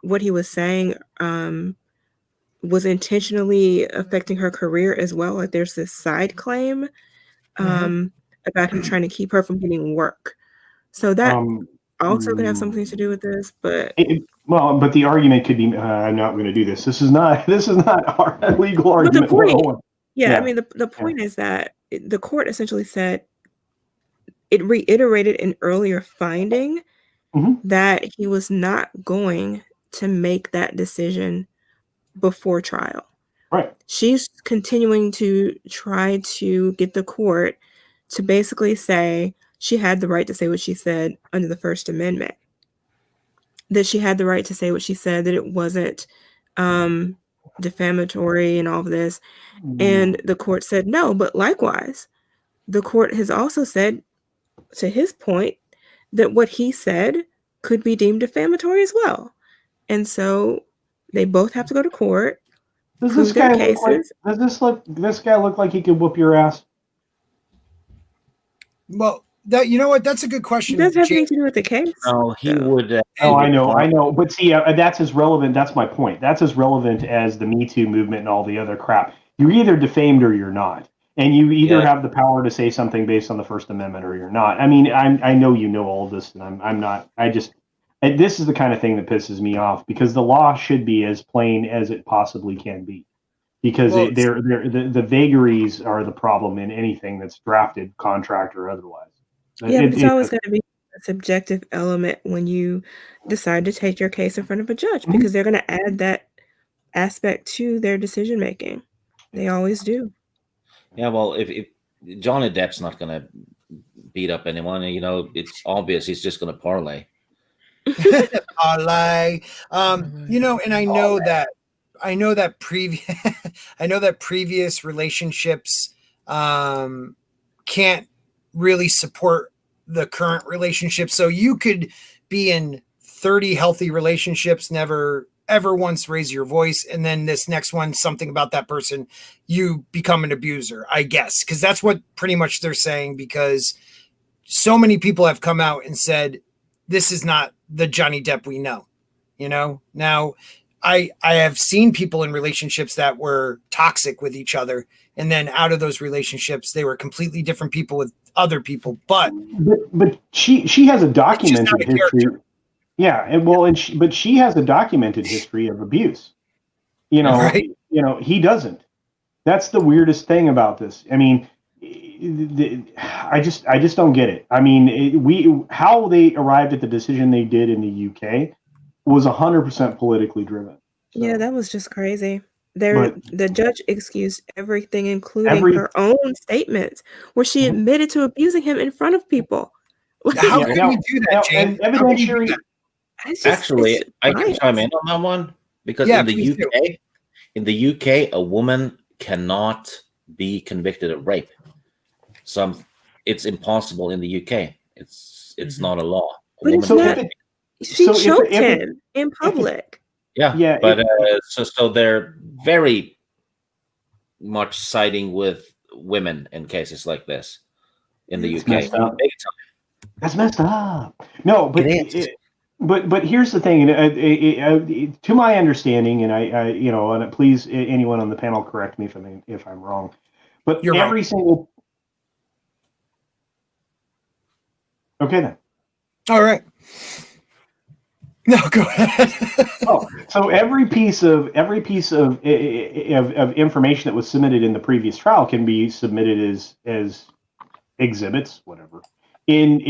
[SPEAKER 6] what he was saying was intentionally affecting her career as well. Like there's this side claim about him trying to keep her from getting work. So that also could have something to do with this, but
[SPEAKER 2] but the argument could be, I'm not going to do this. This is not our legal argument.
[SPEAKER 6] But the point, I mean, the point is that the court essentially said, it reiterated an earlier finding that he was not going to make that decision before trial.
[SPEAKER 2] Right.
[SPEAKER 6] She's continuing to try to get the court to basically say she had the right to say what she said under the First Amendment. That she had the right to say what she said, that it wasn't defamatory and all of this. And the court said no, but likewise, the court has also said, to his point, that what he said could be deemed defamatory as well. And so they both have to go to court.
[SPEAKER 2] Does this guy look like he could whoop your ass?
[SPEAKER 1] Well, that's a good question.
[SPEAKER 6] Does it have anything to do with the case?
[SPEAKER 5] No, he would.
[SPEAKER 2] I know. But see, that's as relevant. That's my point. That's as relevant as the Me Too movement and all the other crap. You're either defamed or you're not. And you either have the power to say something based on the First Amendment or you're not. I mean, I know you know all this, and I'm not. This is the kind of thing that pisses me off because the law should be as plain as it possibly can be, because the vagaries are the problem in anything that's drafted, contract or otherwise.
[SPEAKER 6] It's always going to be a subjective element when you decide to take your case in front of a judge, because they're going to add that aspect to their decision making. They always do.
[SPEAKER 5] Yeah, well, if Johnny Depp's not going to beat up anyone, it's obvious he's just going to parlay.
[SPEAKER 1] Parlay. And I know that previous relationships can't really support the current relationship. So you could be in 30 healthy relationships, never ever once raise your voice, and then this next one, something about that person, you become an abuser, I guess, because that's what pretty much they're saying, because so many people have come out and said this is not the Johnny Depp we know. Now I have seen people in relationships that were toxic with each other, and then out of those relationships they were completely different people with other people. But
[SPEAKER 2] she has a documented
[SPEAKER 1] not a
[SPEAKER 2] history.
[SPEAKER 1] character.
[SPEAKER 2] Yeah, but she has a documented history of abuse.
[SPEAKER 1] Right.
[SPEAKER 2] He doesn't. That's the weirdest thing about this. I mean, I just don't get it. I mean, how they arrived at the decision they did in the UK was 100% politically driven. So,
[SPEAKER 6] Yeah, that was just crazy. The judge excused everything, including her own statements, where she admitted to abusing him in front of people.
[SPEAKER 1] How can we do that, Jayne?
[SPEAKER 5] Actually, I can chime in on that one because in the UK, a woman cannot be convicted of rape. It's impossible in the UK. It's not a law.
[SPEAKER 6] But it's not. She choked him in public.
[SPEAKER 5] Yeah. But so they're very much siding with women in cases like this in the UK.
[SPEAKER 2] That's messed up. No, but here's the thing. To my understanding, and and please, anyone on the panel correct me if I'm wrong. But
[SPEAKER 1] You're
[SPEAKER 2] every
[SPEAKER 1] wrong.
[SPEAKER 2] single. Okay then.
[SPEAKER 1] All right. No, go ahead.
[SPEAKER 2] So every piece of information that was submitted in the previous trial can be submitted as exhibits, whatever, in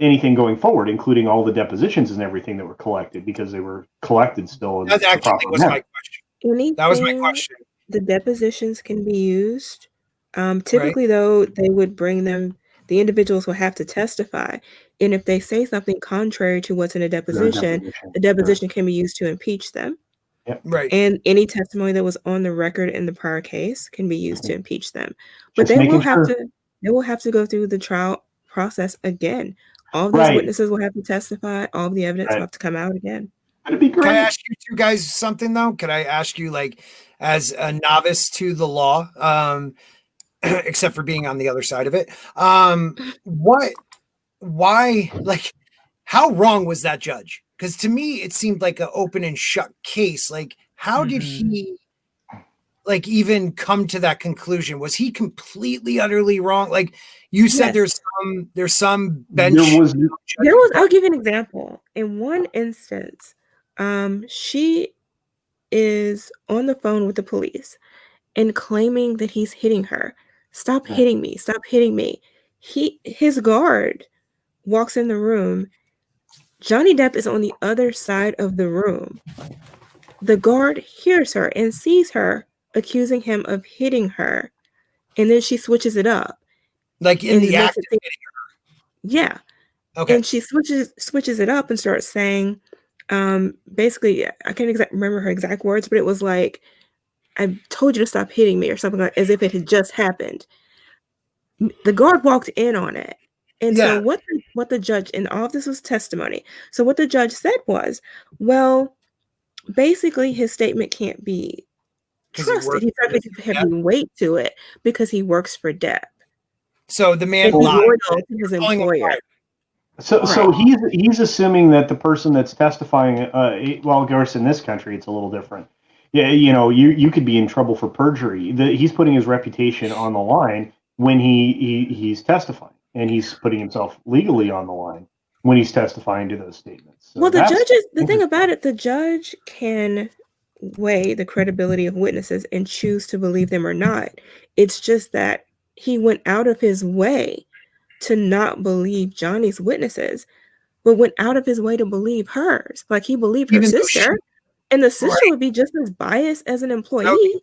[SPEAKER 2] anything going forward, including all the depositions and everything that were collected, because they were collected still.
[SPEAKER 1] That actually was my question. That was my question.
[SPEAKER 6] The depositions can be used. Typically, though, they would bring them. The individuals will have to testify, and if they say something contrary to what's in a deposition, the deposition can be used to impeach them.
[SPEAKER 2] Yep.
[SPEAKER 1] Right.
[SPEAKER 6] And any testimony that was on the record in the prior case can be used to impeach them. But they will have to go through the trial process again. All of these witnesses will have to testify. All of the evidence will have to come out again.
[SPEAKER 2] That'd be great.
[SPEAKER 1] Can I ask you two guys something though? Could I ask you, like, as a novice to the law, except for being on the other side of it, how wrong was that judge? Because to me, it seemed like an open and shut case. Like, how did he, like, even come to that conclusion? Was he completely, utterly wrong? Like you said, there's some bench.
[SPEAKER 6] There was. I'll give you an example. In one instance, she is on the phone with the police and claiming that he's hitting her. Stop hitting me. Stop hitting me. His guard walks in the room. Johnny Depp is on the other side of the room. The guard hears her and sees her accusing him of hitting her. And then she switches it up.
[SPEAKER 1] Like in the act of hitting her.
[SPEAKER 6] Yeah.
[SPEAKER 1] Okay.
[SPEAKER 6] And she switches it up and starts saying, basically, I can't remember her exact words, but it was like, I told you to stop hitting me, or something, like, as if it had just happened. The guard walked in on it. And so what the judge, and all of this was testimony. So what the judge said was, well, basically his statement can't be trusted. He's not going to have any weight to it because he works for Depp.
[SPEAKER 1] So the man lied
[SPEAKER 6] to his employer.
[SPEAKER 2] So he's assuming that the person that's testifying, well, of course, in this country, it's a little different. Yeah, you could be in trouble for perjury. He's putting his reputation on the line when he's testifying, and he's putting himself legally on the line when he's testifying to those statements. So
[SPEAKER 6] well, the thing about it, the judge can weigh the credibility of witnesses and choose to believe them or not. It's just that he went out of his way to not believe Johnny's witnesses, but went out of his way to believe hers. Like, he believed her sister. And the sister would be just as biased as an employee.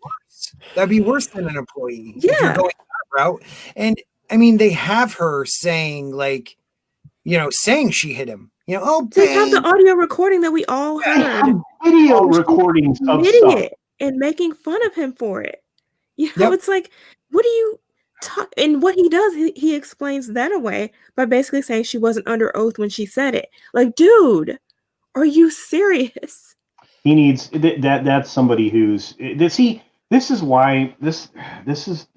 [SPEAKER 1] That'd be worse than an employee.
[SPEAKER 6] Yeah.
[SPEAKER 1] If you're going that route. And I mean, they have her saying, like, saying she hit him.
[SPEAKER 6] They have the audio recording that we all heard.
[SPEAKER 2] Video recordings of stuff.
[SPEAKER 6] And making fun of him for it. It's like, what do you talk? And what he does, he explains that away by basically saying she wasn't under oath when she said it. Like, dude, are you serious?
[SPEAKER 2] He needs that's somebody who's this is why this is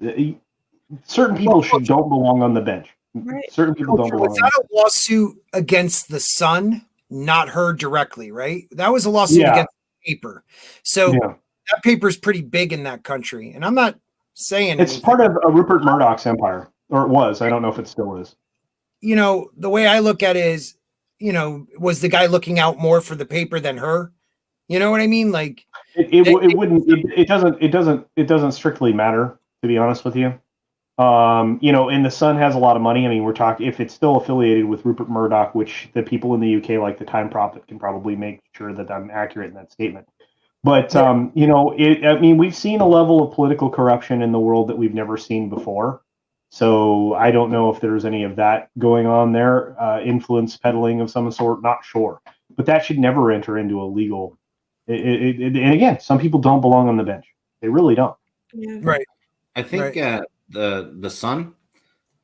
[SPEAKER 2] certain people don't belong on the bench.
[SPEAKER 6] Right.
[SPEAKER 2] Certain people don't belong.
[SPEAKER 1] Was that a lawsuit against the Sun, not her directly, right? That was a lawsuit
[SPEAKER 2] Yeah.
[SPEAKER 1] against the paper. So
[SPEAKER 2] Yeah.
[SPEAKER 1] that paper is pretty big in that country. And I'm not saying
[SPEAKER 2] It's
[SPEAKER 1] anything.
[SPEAKER 2] part of Rupert Murdoch's empire, or it was. I don't know if it still is.
[SPEAKER 1] You know, the way I look at it is, you know, was the guy looking out more for the paper than her? You know what I mean? Like
[SPEAKER 2] it doesn't strictly matter, to be honest with you. You know, and the Sun has a lot of money. I mean, we're talking, if it's still affiliated with Rupert Murdoch, which the people in the UK, like the Time Prophet, can probably make sure that I'm accurate in that statement. But you know, I mean, we've seen a level of political corruption in the world that we've never seen before. So I don't know if there's any of that going on there, influence peddling of some sort. Not sure, but that should never enter into a legal. And again, some people don't belong on the bench. They really don't.
[SPEAKER 6] Yeah.
[SPEAKER 1] right.
[SPEAKER 5] I think the Sun,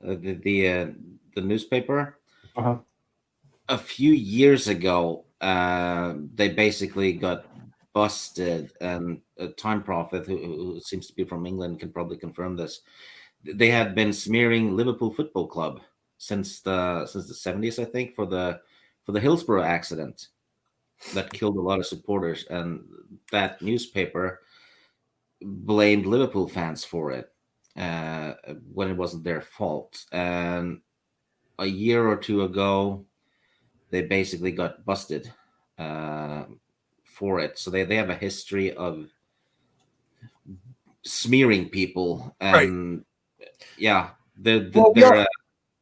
[SPEAKER 5] the newspaper, a few years ago, they basically got busted, and Time Prophet, who seems to be from England, can probably confirm this. They had been smearing Liverpool Football Club since the 70s, I think, for the Hillsborough accident that killed a lot of supporters, and that newspaper blamed Liverpool fans for it when it wasn't their fault. And a year or two ago, they basically got busted for it. So they have a history of smearing people, and they've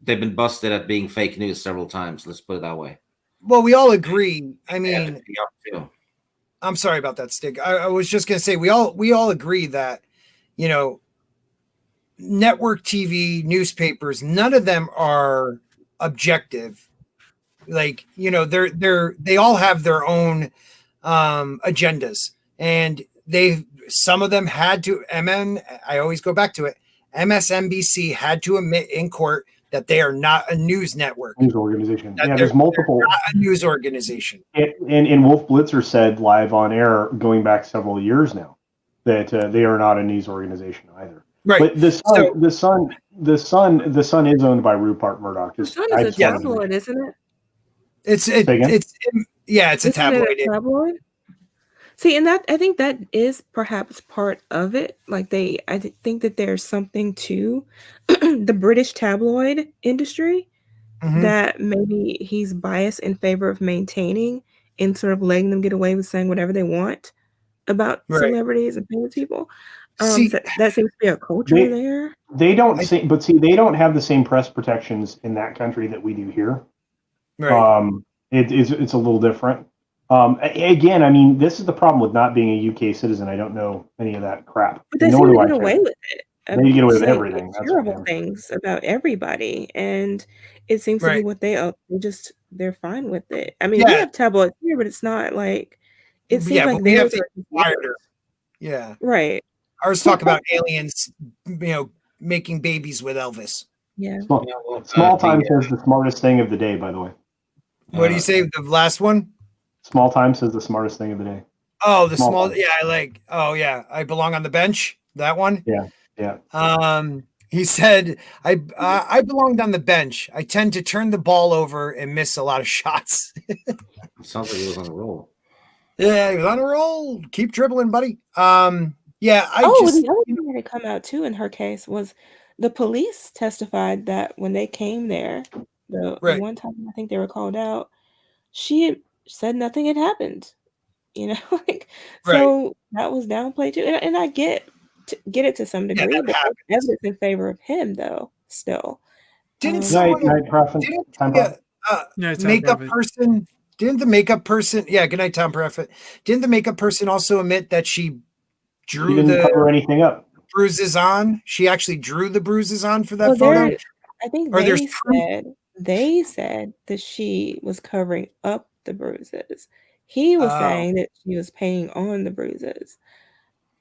[SPEAKER 5] been busted at being fake news several times. Let's put it that way.
[SPEAKER 1] Well, we all agree. I mean,
[SPEAKER 5] too.
[SPEAKER 1] I'm sorry about that, Stick. I was just gonna say we all agree that, you know, network TV, newspapers, none of them are objective. Like, you know, they all have their own agendas, and some of them had to I always go back to it. MSNBC had to admit in court that they are not a news network.
[SPEAKER 2] News organization. There's multiple.
[SPEAKER 1] Not a news organization.
[SPEAKER 2] And Wolf Blitzer said live on air, going back several years now, that they are not a news organization either.
[SPEAKER 1] Right.
[SPEAKER 2] But the Sun is owned by Rupert Murdoch.
[SPEAKER 6] The Sun is a tabloid, isn't it?
[SPEAKER 1] It's a tabloid.
[SPEAKER 6] Tabloid. See, and that, I think that is perhaps part of it. Like I think that there's something to the British tabloid industry that maybe he's biased in favor of maintaining and sort of letting them get away with saying whatever they want about celebrities and famous people. That seems to be a culture there.
[SPEAKER 2] They don't they don't have the same press protections in that country that we do here. Right. It's a little different. Again, I mean, this is the problem with not being a UK citizen. I don't know any of that crap.
[SPEAKER 6] But they seem to get away with it.
[SPEAKER 2] They get away with everything. That's
[SPEAKER 6] terrible things about everybody, and it seems to be what they're fine with it. I mean, we have tabloids here, but it's not like it seems like they have right.
[SPEAKER 1] Ours talk about aliens, you know, making babies with Elvis.
[SPEAKER 6] Yeah.
[SPEAKER 2] Small Time says the smartest thing of the day. By the way,
[SPEAKER 1] what do you say? The last one.
[SPEAKER 2] Small Time says the smartest thing of the day.
[SPEAKER 1] Oh, the small yeah, I like. Oh yeah, I belong on the bench. That one.
[SPEAKER 2] Yeah.
[SPEAKER 1] He said, I belonged on the bench. I tend to turn the ball over and miss a lot of shots.
[SPEAKER 5] Sounds like he was on a roll.
[SPEAKER 1] Yeah, he was on a roll. Keep dribbling, buddy. The
[SPEAKER 6] other thing that come out too in her case was the police testified that when they came there, the one time I think they were called out, she said nothing had happened. You know, so that was downplayed too. And I get it to some degree, but evidence in favor of him though. Still,
[SPEAKER 1] didn't makeup person? Didn't the makeup person? Yeah, good night, Tom Prophet. Didn't the makeup person also admit that she didn't
[SPEAKER 2] cover anything up?
[SPEAKER 1] Bruises on. She actually drew the bruises on for that photo.
[SPEAKER 6] I think they said that she was covering up the bruises. He was saying that she was painting on the bruises.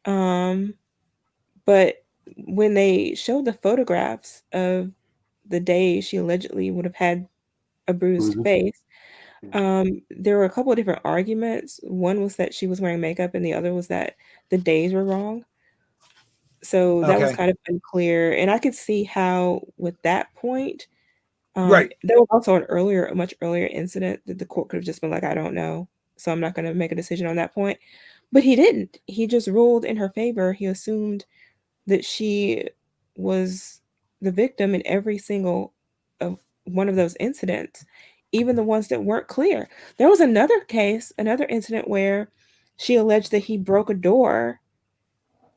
[SPEAKER 6] But when they showed the photographs of the day she allegedly would have had a bruised face, there were a couple of different arguments. One was that she was wearing makeup, and the other was that the days were wrong. So that was kind of unclear. And I could see how, with that point,
[SPEAKER 1] Right.
[SPEAKER 6] There was also a much earlier incident that the court could have just been like, I don't know, so I'm not going to make a decision on that point. But he didn't. He just ruled in her favor. He assumed that she was the victim in every single of one of those incidents, even the ones that weren't clear. There was another case, another incident where she alleged that he broke a door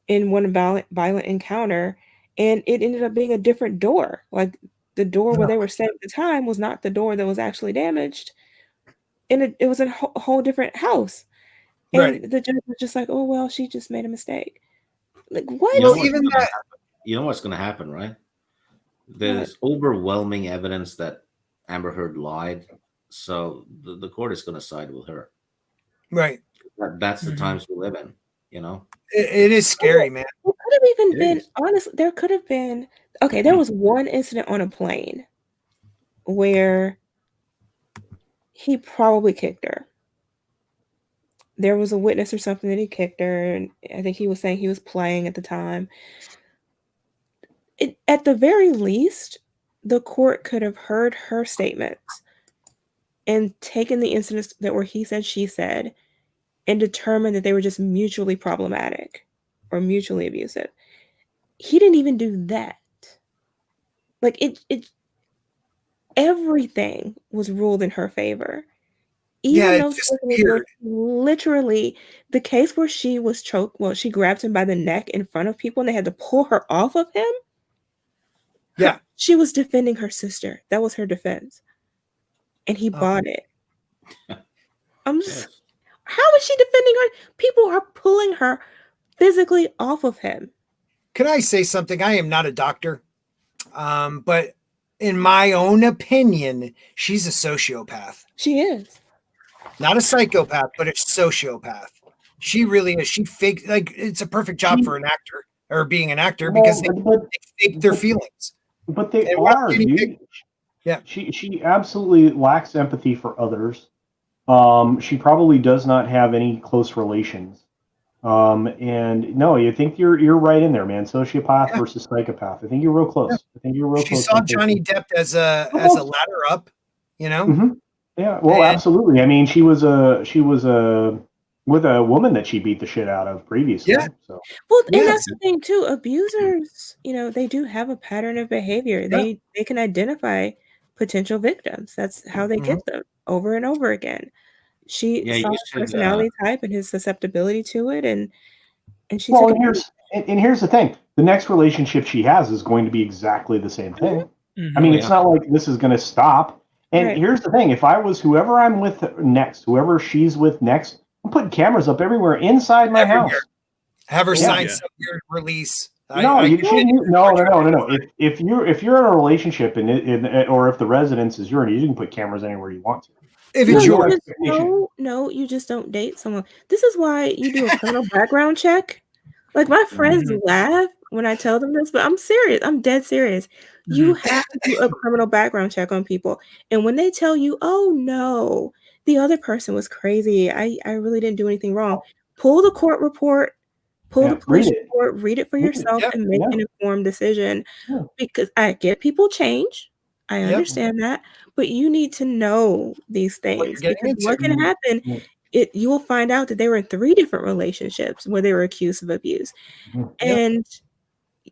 [SPEAKER 6] in one violent encounter, and it ended up being a different door. Like the door where they were staying at the time was not the door that was actually damaged, and it was a whole different house. And
[SPEAKER 1] Right.
[SPEAKER 6] the judge was just like, "Oh well, she just made a mistake." Like what?
[SPEAKER 5] You know
[SPEAKER 1] Well, even that.
[SPEAKER 5] You know what's going to happen, right? There's overwhelming evidence that Amber Heard lied, so the court is going to side with her.
[SPEAKER 1] Right.
[SPEAKER 5] That's the times we live in, you know?
[SPEAKER 1] It is scary, man.
[SPEAKER 6] It could have even been, honestly, there could have been, okay, there was one incident on a plane where he probably kicked her. There was a witness or something that he kicked her, and I think he was saying he was playing at the time. At the very least, the court could have heard her statements and taken the incidents that were he said, she said, and determined that they were just mutually problematic or mutually abusive. He didn't even do that. Like it everything was ruled in her favor. Even though literally the case where she was choked, well, she grabbed him by the neck in front of people and they had to pull her off of him.
[SPEAKER 1] Yeah.
[SPEAKER 6] She was defending her sister. That was her defense. And he bought it. I'm just, how is she defending her? People are pulling her physically off of him.
[SPEAKER 1] Can I say something? I am not a doctor. But in my own opinion, she's a sociopath.
[SPEAKER 6] She is.
[SPEAKER 1] Not a psychopath, but a sociopath. She really is. She fake, like, it's a perfect job for an actor or being an actor because they fake their feelings.
[SPEAKER 2] But they are, dude.
[SPEAKER 1] Yeah.
[SPEAKER 2] She absolutely lacks empathy for others. She probably does not have any close relations. And no, you think you're right in there, man. Sociopath versus psychopath. I think you're real close. I think you're real close.
[SPEAKER 1] She saw Johnny Depp as a ladder up, you know?
[SPEAKER 2] Mm-hmm. Yeah, well, absolutely. I mean, she was with a woman that she beat the shit out of previously.
[SPEAKER 1] Yeah.
[SPEAKER 2] So.
[SPEAKER 6] Well, and that's the thing too. Abusers, you know, they do have a pattern of behavior.
[SPEAKER 1] Yeah.
[SPEAKER 6] They can identify potential victims. That's how they get them over and over again. She saw his personality type and his susceptibility to it, and she.
[SPEAKER 2] Well, and here's the thing: the next relationship she has is going to be exactly the same thing.
[SPEAKER 3] Mm-hmm.
[SPEAKER 2] I mean, it's not like this is going to stop. And here's the thing: if I was whoever I'm with next, whoever she's with next, I'm putting cameras up everywhere inside my house.
[SPEAKER 1] Have her sign some weird release.
[SPEAKER 2] No. If you're in a relationship or if the residence is yours, you can put cameras anywhere you want to.
[SPEAKER 1] If it's yours.
[SPEAKER 6] No, you just don't date someone. This is why you do a criminal background check. Like my friends laugh when I tell them this, but I'm serious. I'm dead serious. You have to do a criminal background check on people. And when they tell you, oh no, the other person was crazy, I really didn't do anything wrong, pull the court report, pull the police report, read it for yourself, and make an informed decision. Because I get people change. I understand that. But you need to know these things. Because what can happen, you will find out that they were in 3 different relationships where they were accused of abuse. And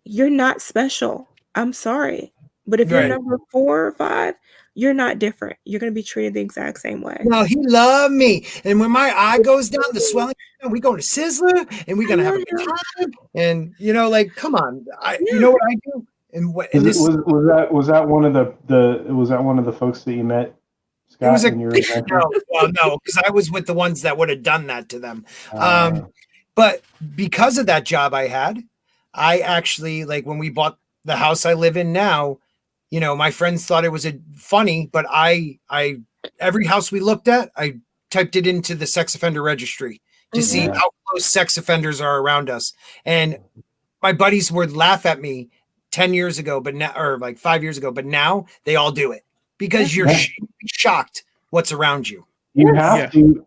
[SPEAKER 6] you're not special. I'm sorry. But if you're number 4 or 5, you're not different. You're going to be treated the exact same way.
[SPEAKER 1] No, he loved me. And when my eye goes down, the swelling, we go to Sizzler and we're going to have a good time. And, you know, like, come on. You know what I do? And
[SPEAKER 2] was that one of the folks that you met, Scott?
[SPEAKER 1] It was no, because I was with the ones that would have done that to them. But because of that job I had, I actually, like, when we bought the house I live in now, you know, my friends thought it was funny, but I every house we looked at, I typed it into the sex offender registry to see how close sex offenders are around us. And my buddies would laugh at me 10 years ago, but now, or like 5 years ago, but now they all do it because you're shocked what's around you.
[SPEAKER 2] You have to,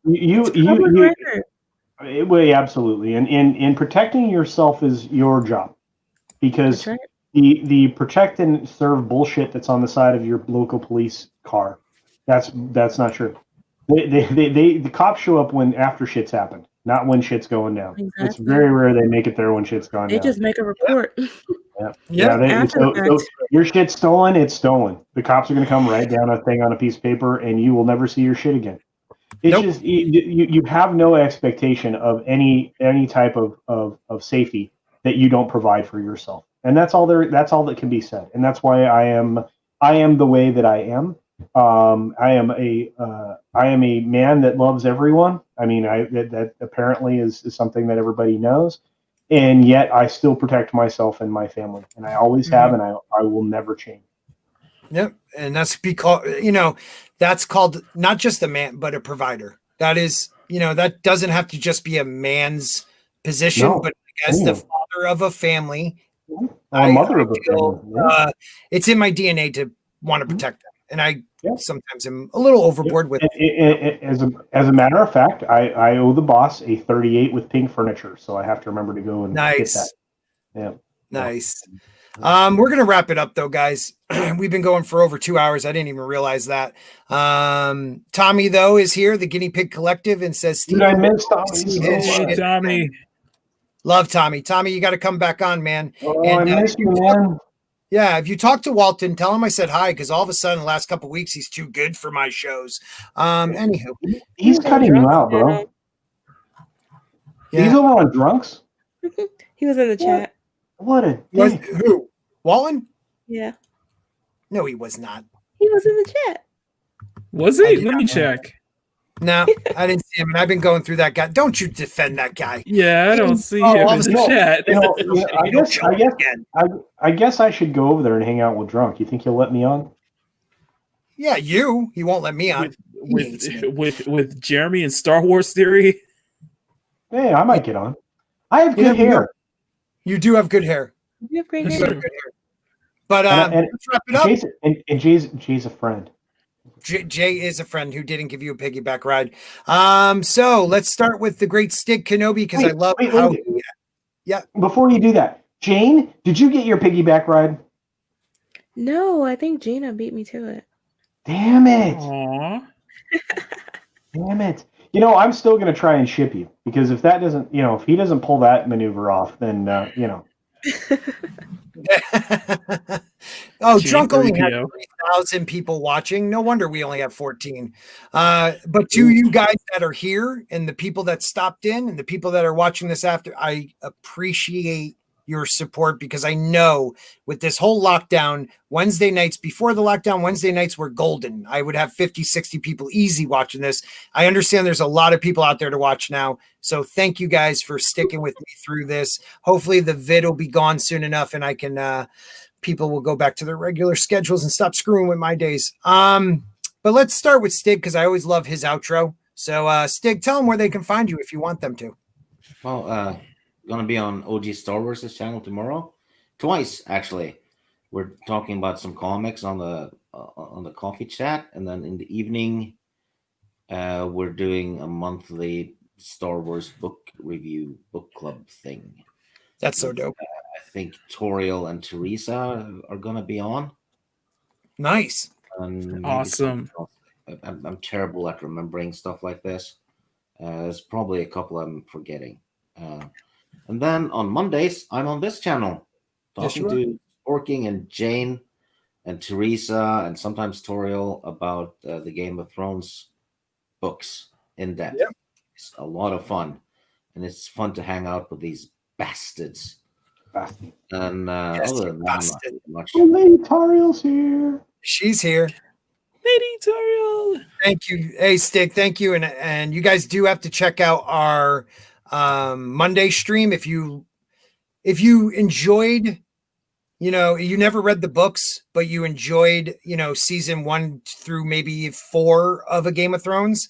[SPEAKER 2] absolutely. And protecting yourself is your job because the protect and serve bullshit that's on the side of your local police car. That's not true. The cops show up when after shit's happened, not when shit's going down.
[SPEAKER 6] Exactly.
[SPEAKER 2] It's very rare they make it there when shit's gone
[SPEAKER 6] They
[SPEAKER 2] down.
[SPEAKER 6] just make a report.
[SPEAKER 2] So your shit's stolen, it's stolen. The cops are going to come write down a thing on a piece of paper, and you will never see your shit again. It's just you have no expectation of any type of safety that you don't provide for yourself, and that's all that can be said. And that's why I am the way that I am. I am a man that loves everyone. I mean, that apparently is something that everybody knows, and yet I still protect myself and my family, and I always have, and I will never change.
[SPEAKER 1] Yep, and that's because that's called not just a man, but a provider. That is, that doesn't have to just be a man's position, but as the father of a family,
[SPEAKER 2] mother of a family.
[SPEAKER 1] It's in my DNA to want to protect them, and I sometimes am a little overboard with it.
[SPEAKER 2] As a matter of fact, I owe the boss a 38 with pink furniture, so I have to remember to go and get that. Yeah,
[SPEAKER 1] nice. We're gonna wrap it up though, guys. We've been going for over 2 hours. I didn't even realize that. Tommy though is here, the Guinea Pig Collective, and says,
[SPEAKER 2] "Dude, I miss Tommy.
[SPEAKER 3] Hey, Tommy.
[SPEAKER 1] Love Tommy. Tommy, you got to come back on, man."
[SPEAKER 2] Oh, and, I miss you, man.
[SPEAKER 1] Yeah, if you talk to Walton, tell him I said hi, because all of a sudden, the last couple of weeks, he's too good for my shows. Anywho,
[SPEAKER 2] he's cutting you out, bro. Yeah. He's over on Drunks.
[SPEAKER 6] He was in the chat.
[SPEAKER 2] What a
[SPEAKER 1] who? Walton?
[SPEAKER 6] Yeah.
[SPEAKER 1] No, he was not.
[SPEAKER 6] He was in the chat.
[SPEAKER 3] Was he? Let me check.
[SPEAKER 1] No, I didn't see him, and I've been going through that guy. Don't you defend that guy?
[SPEAKER 3] Yeah, I don't see him in the chat.
[SPEAKER 2] I guess I should go over there and hang out with Drunk. You think he'll let me on?
[SPEAKER 1] Yeah, he won't let me on.
[SPEAKER 3] With Jeremy and Star Wars Theory.
[SPEAKER 2] Hey, I might get on. I have good hair.
[SPEAKER 1] You do have good hair.
[SPEAKER 6] You have great hair.
[SPEAKER 1] But let's wrap it up.
[SPEAKER 2] Jay's a friend.
[SPEAKER 1] Jay is a friend who didn't give you a piggyback ride. So let's start with the great Stig Kenobi, because I love how. Yeah.
[SPEAKER 2] Before you do that, Jayne, did you get your piggyback ride?
[SPEAKER 6] No, I think Gina beat me to it.
[SPEAKER 2] Damn it!
[SPEAKER 3] Aww.
[SPEAKER 2] Damn it! I'm still gonna try and ship you, because if that doesn't, if he doesn't pull that maneuver off, then
[SPEAKER 1] Oh, Drunk only had 3,000 people watching. No wonder we only have 14. But to you guys that are here, and the people that stopped in, and the people that are watching this after, I appreciate your support, because I know with this whole lockdown, Wednesday nights before the lockdown, Wednesday nights were golden. I would have 50, 60 people easy watching this. I understand there's a lot of people out there to watch now. So thank you guys for sticking with me through this. Hopefully the vid will be gone soon enough, and I can, people will go back to their regular schedules and stop screwing with my days. But let's start with Stig, because I always love his outro. So Stig, tell them where they can find you if you want them to.
[SPEAKER 5] Well, going to be on OG Star Wars' channel tomorrow, twice actually. We're talking about some comics on the coffee chat, and then in the evening, we're doing a monthly Star Wars book review book club thing.
[SPEAKER 1] That's so dope.
[SPEAKER 5] I think Tauriel and Teresa are going to be on.
[SPEAKER 1] Nice.
[SPEAKER 3] Awesome.
[SPEAKER 5] I'm terrible at remembering stuff like this. There's probably a couple I'm forgetting. And then on Mondays, I'm on this channel talking to Sporkerz and Jayne and Teresa and sometimes Tauriel about the Game of Thrones books in depth. Yep. It's a lot of fun, and it's fun to hang out with these bastards. And other than that, much.
[SPEAKER 2] Lady Tauriel's here.
[SPEAKER 1] She's here.
[SPEAKER 3] Lady Tauriel.
[SPEAKER 1] Thank you. Hey, Stig, thank you. And you guys do have to check out our Monday stream. If you enjoyed, you never read the books, but you enjoyed, season 1 through maybe 4 of a Game of Thrones,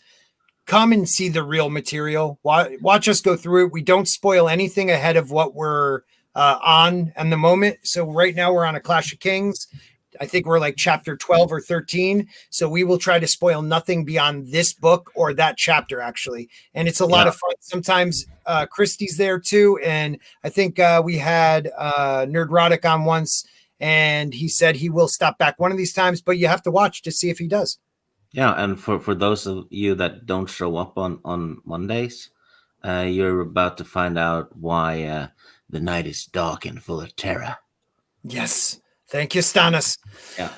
[SPEAKER 1] come and see the real material. Watch us go through it. We don't spoil anything ahead of what we're on the moment. So right now we're on a Clash of Kings. I think we're like chapter 12 or 13. So we will try to spoil nothing beyond this book or that chapter, actually. And it's a lot of fun. Sometimes Christy's there too. And I think we had Nerdrotic on once, and he said he will stop back one of these times, but you have to watch to see if he does.
[SPEAKER 5] Yeah, and for those of you that don't show up on Mondays, you're about to find out why the night is dark and full of terror.
[SPEAKER 1] Yes. Thank you, Stannis.
[SPEAKER 5] Yeah.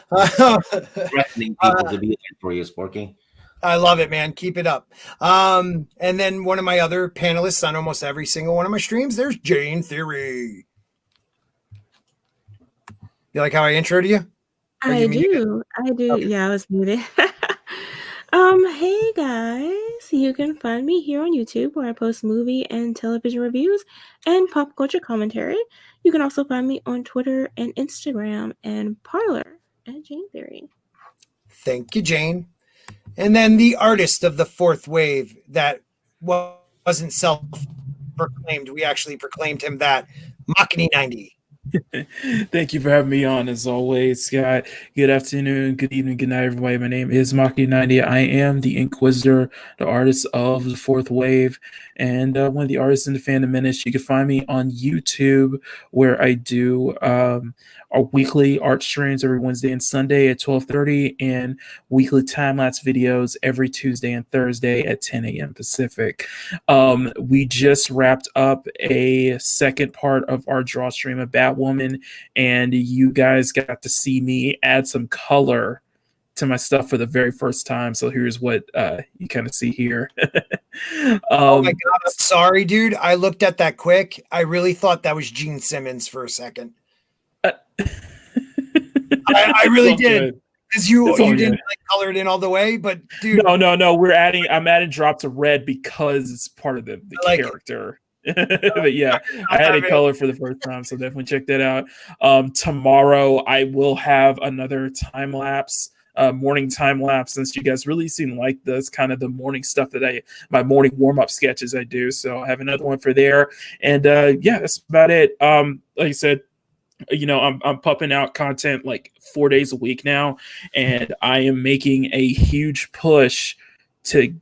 [SPEAKER 5] Threatening people to be there for you, Sporky.
[SPEAKER 1] I love it, man. Keep it up. And then one of my other panelists on almost every single one of my streams, there's Jayne Theory. You like how I introed you?
[SPEAKER 6] I do. Okay. Yeah, I was muted. Hey guys, you can find me here on YouTube where I post movie and television reviews and pop culture commentary. You can also find me on Twitter and Instagram and Parler at Jayne Theory.
[SPEAKER 1] Thank you, Jayne. And then the artist of the fourth wave that wasn't self-proclaimed. We actually proclaimed him that. Machini90.
[SPEAKER 3] Thank you for having me on, as always, Scott. Good afternoon, good evening, good night, everybody. My name is Machini90. I am the Inquisitor, the artist of the fourth wave, and one of the artists in the Fandom Menace. You can find me on YouTube, where I do our weekly art streams every Wednesday and Sunday at 12:30, and weekly time-lapse videos every Tuesday and Thursday at 10 a.m. Pacific. We just wrapped up a second part of our draw stream of Batwoman, and you guys got to see me add some color to my stuff for the very first time. So here's what you kind of see here.
[SPEAKER 1] Oh my God, I'm sorry, dude. I looked at that quick. I really thought that was Gene Simmons for a second. I really did, because you didn't like color it in all the way, but dude,
[SPEAKER 3] no, I'm adding drops of red because it's part of the character. But yeah, I had a color for the first time, so definitely check that out. Tomorrow I will have another time lapse, morning time lapse, since you guys really seem like this kind of the morning stuff that my morning warm-up sketches I do. So I have another one for there, and yeah, that's about it. Like I said, I'm pumping out content like 4 days a week now, and I am making a huge push to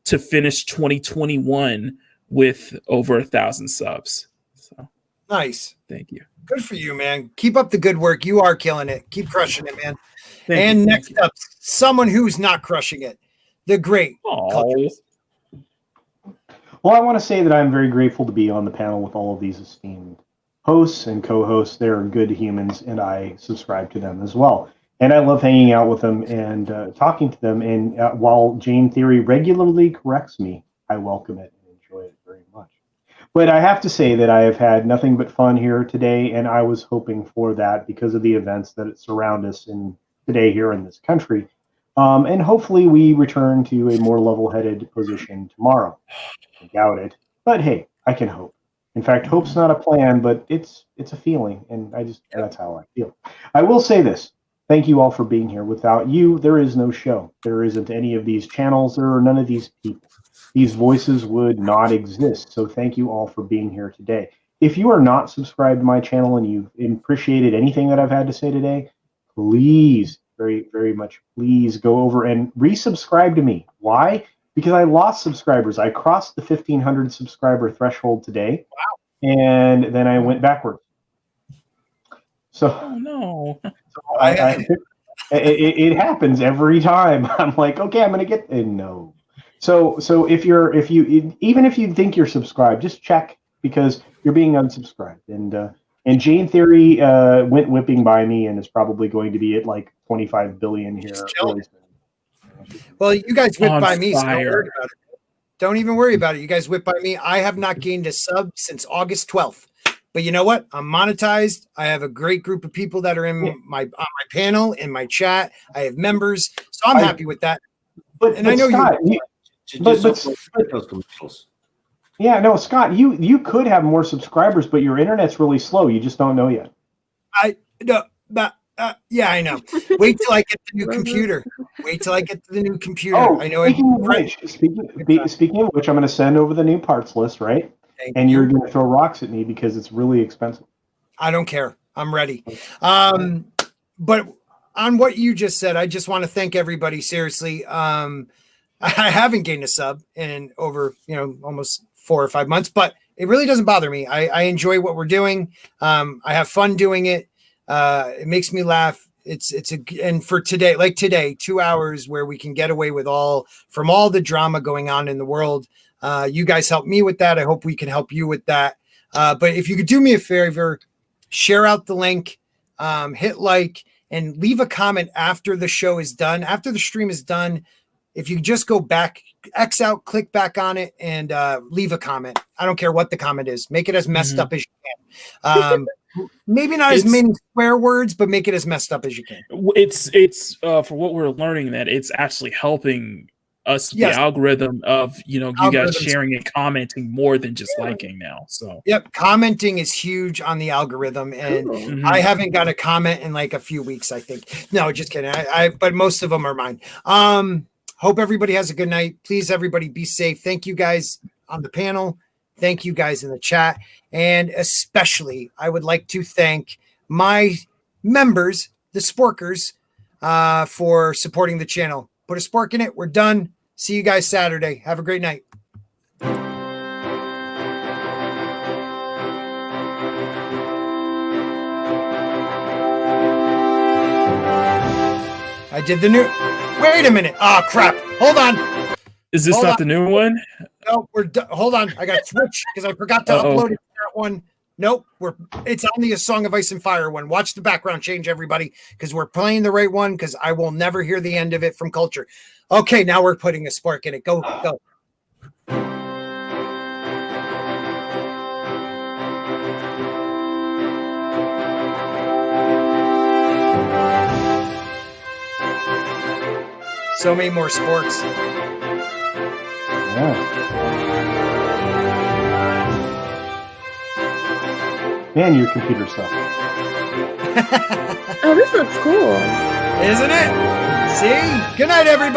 [SPEAKER 3] finish 2021 with over 1,000 subs. So
[SPEAKER 1] nice.
[SPEAKER 3] Thank you.
[SPEAKER 1] Good for you, man. Keep up the good work. You are killing it. Keep crushing it, man. And next up, someone who's not crushing it, the great Cultures.
[SPEAKER 2] Well, I want to say that I'm very grateful to be on the panel with all of these esteemed hosts and co-hosts. They're good humans, and I subscribe to them as well. And I love hanging out with them and talking to them. And while Jayne Theory regularly corrects me, I welcome it and enjoy it very much. But I have to say that I have had nothing but fun here today, and I was hoping for that because of the events that surround us today here in this country. And hopefully we return to a more level-headed position tomorrow. I doubt it, but hey, I can hope. In fact, hope's not a plan, but it's a feeling, and that's how I feel. I will say this. Thank you all for being here. Without you, there is no show. There isn't any of these channels. There are none of these people. These voices would not exist. So thank you all for being here today. If you are not subscribed to my channel and you've appreciated anything that I've had to say today, please, very, very much, please go over and resubscribe to me. Why? Because I lost subscribers. I crossed the 1,500 subscriber threshold today. Wow. And then I went backwards. So,
[SPEAKER 3] oh no.
[SPEAKER 2] It happens every time. I'm like, okay, I'm going to get no. So even if you think you're subscribed, just check, because you're being unsubscribed. And Jayne Theory went whipping by me and is probably going to be at like 25 billion here.
[SPEAKER 1] Well, you guys whipped by me, so don't worry about it. Don't even worry about it. You guys whipped by me. I have not gained a sub since August 12th. But you know what? I'm monetized. I have a great group of people that are on my panel, in my chat. I have members, so I'm happy with that.
[SPEAKER 2] But I know Scott, yeah, no, Scott, you could have more subscribers, but your internet's really slow. You just don't know yet.
[SPEAKER 1] Yeah, I know. Wait till I get the new computer. Wait till I get to the new computer.
[SPEAKER 2] Oh,
[SPEAKER 1] I know.
[SPEAKER 2] Speaking of which, I'm going to send over the new parts list, right? And you're going to throw rocks at me because it's really expensive.
[SPEAKER 1] I don't care. I'm ready. but on what you just said, I just want to thank everybody. Seriously. I haven't gained a sub in over, almost 4 or 5 months, but it really doesn't bother me. I enjoy what we're doing. I have fun doing it. It makes me laugh. And for today, like today, 2 hours where we can get away with all the drama going on in the world. You guys help me with that. I hope we can help you with that. But if you could do me a favor, share out the link, hit like, and leave a comment after the show is done, after the stream is done. If you just go back, X out, click back on it, and leave a comment. I don't care what the comment is. Make it as messed up as you can. Maybe not as many swear words, but make it as messed up as you can.
[SPEAKER 3] It's for what we're learning, that it's actually helping us, the algorithm of, you guys sharing and commenting more than just liking now. So
[SPEAKER 1] commenting is huge on the algorithm, and I haven't got a comment in like a few weeks, I think. No, just kidding. But most of them are mine. Hope everybody has a good night. Please, everybody, be safe. Thank you guys on the panel. Thank you guys in the chat. And especially, I would like to thank my members, the Sporkerz, for supporting the channel. Put a spork in it. We're done. See you guys Saturday. Have a great night. I did the new... Wait a minute. Oh, crap. Hold on.
[SPEAKER 3] Is this not the new one?
[SPEAKER 1] No, we're done. Hold on. I got to switch because I forgot to upload it to that one. Nope. It's on the Song of Ice and Fire one. Watch the background change, everybody, because we're playing the right one, because I will never hear the end of it from Culture. Okay, now we're putting a spark in it. Go. So many more sporks.
[SPEAKER 2] Yeah. Man, your computer sucks.
[SPEAKER 6] Oh, this looks cool.
[SPEAKER 1] Isn't it? See? Good night, everybody.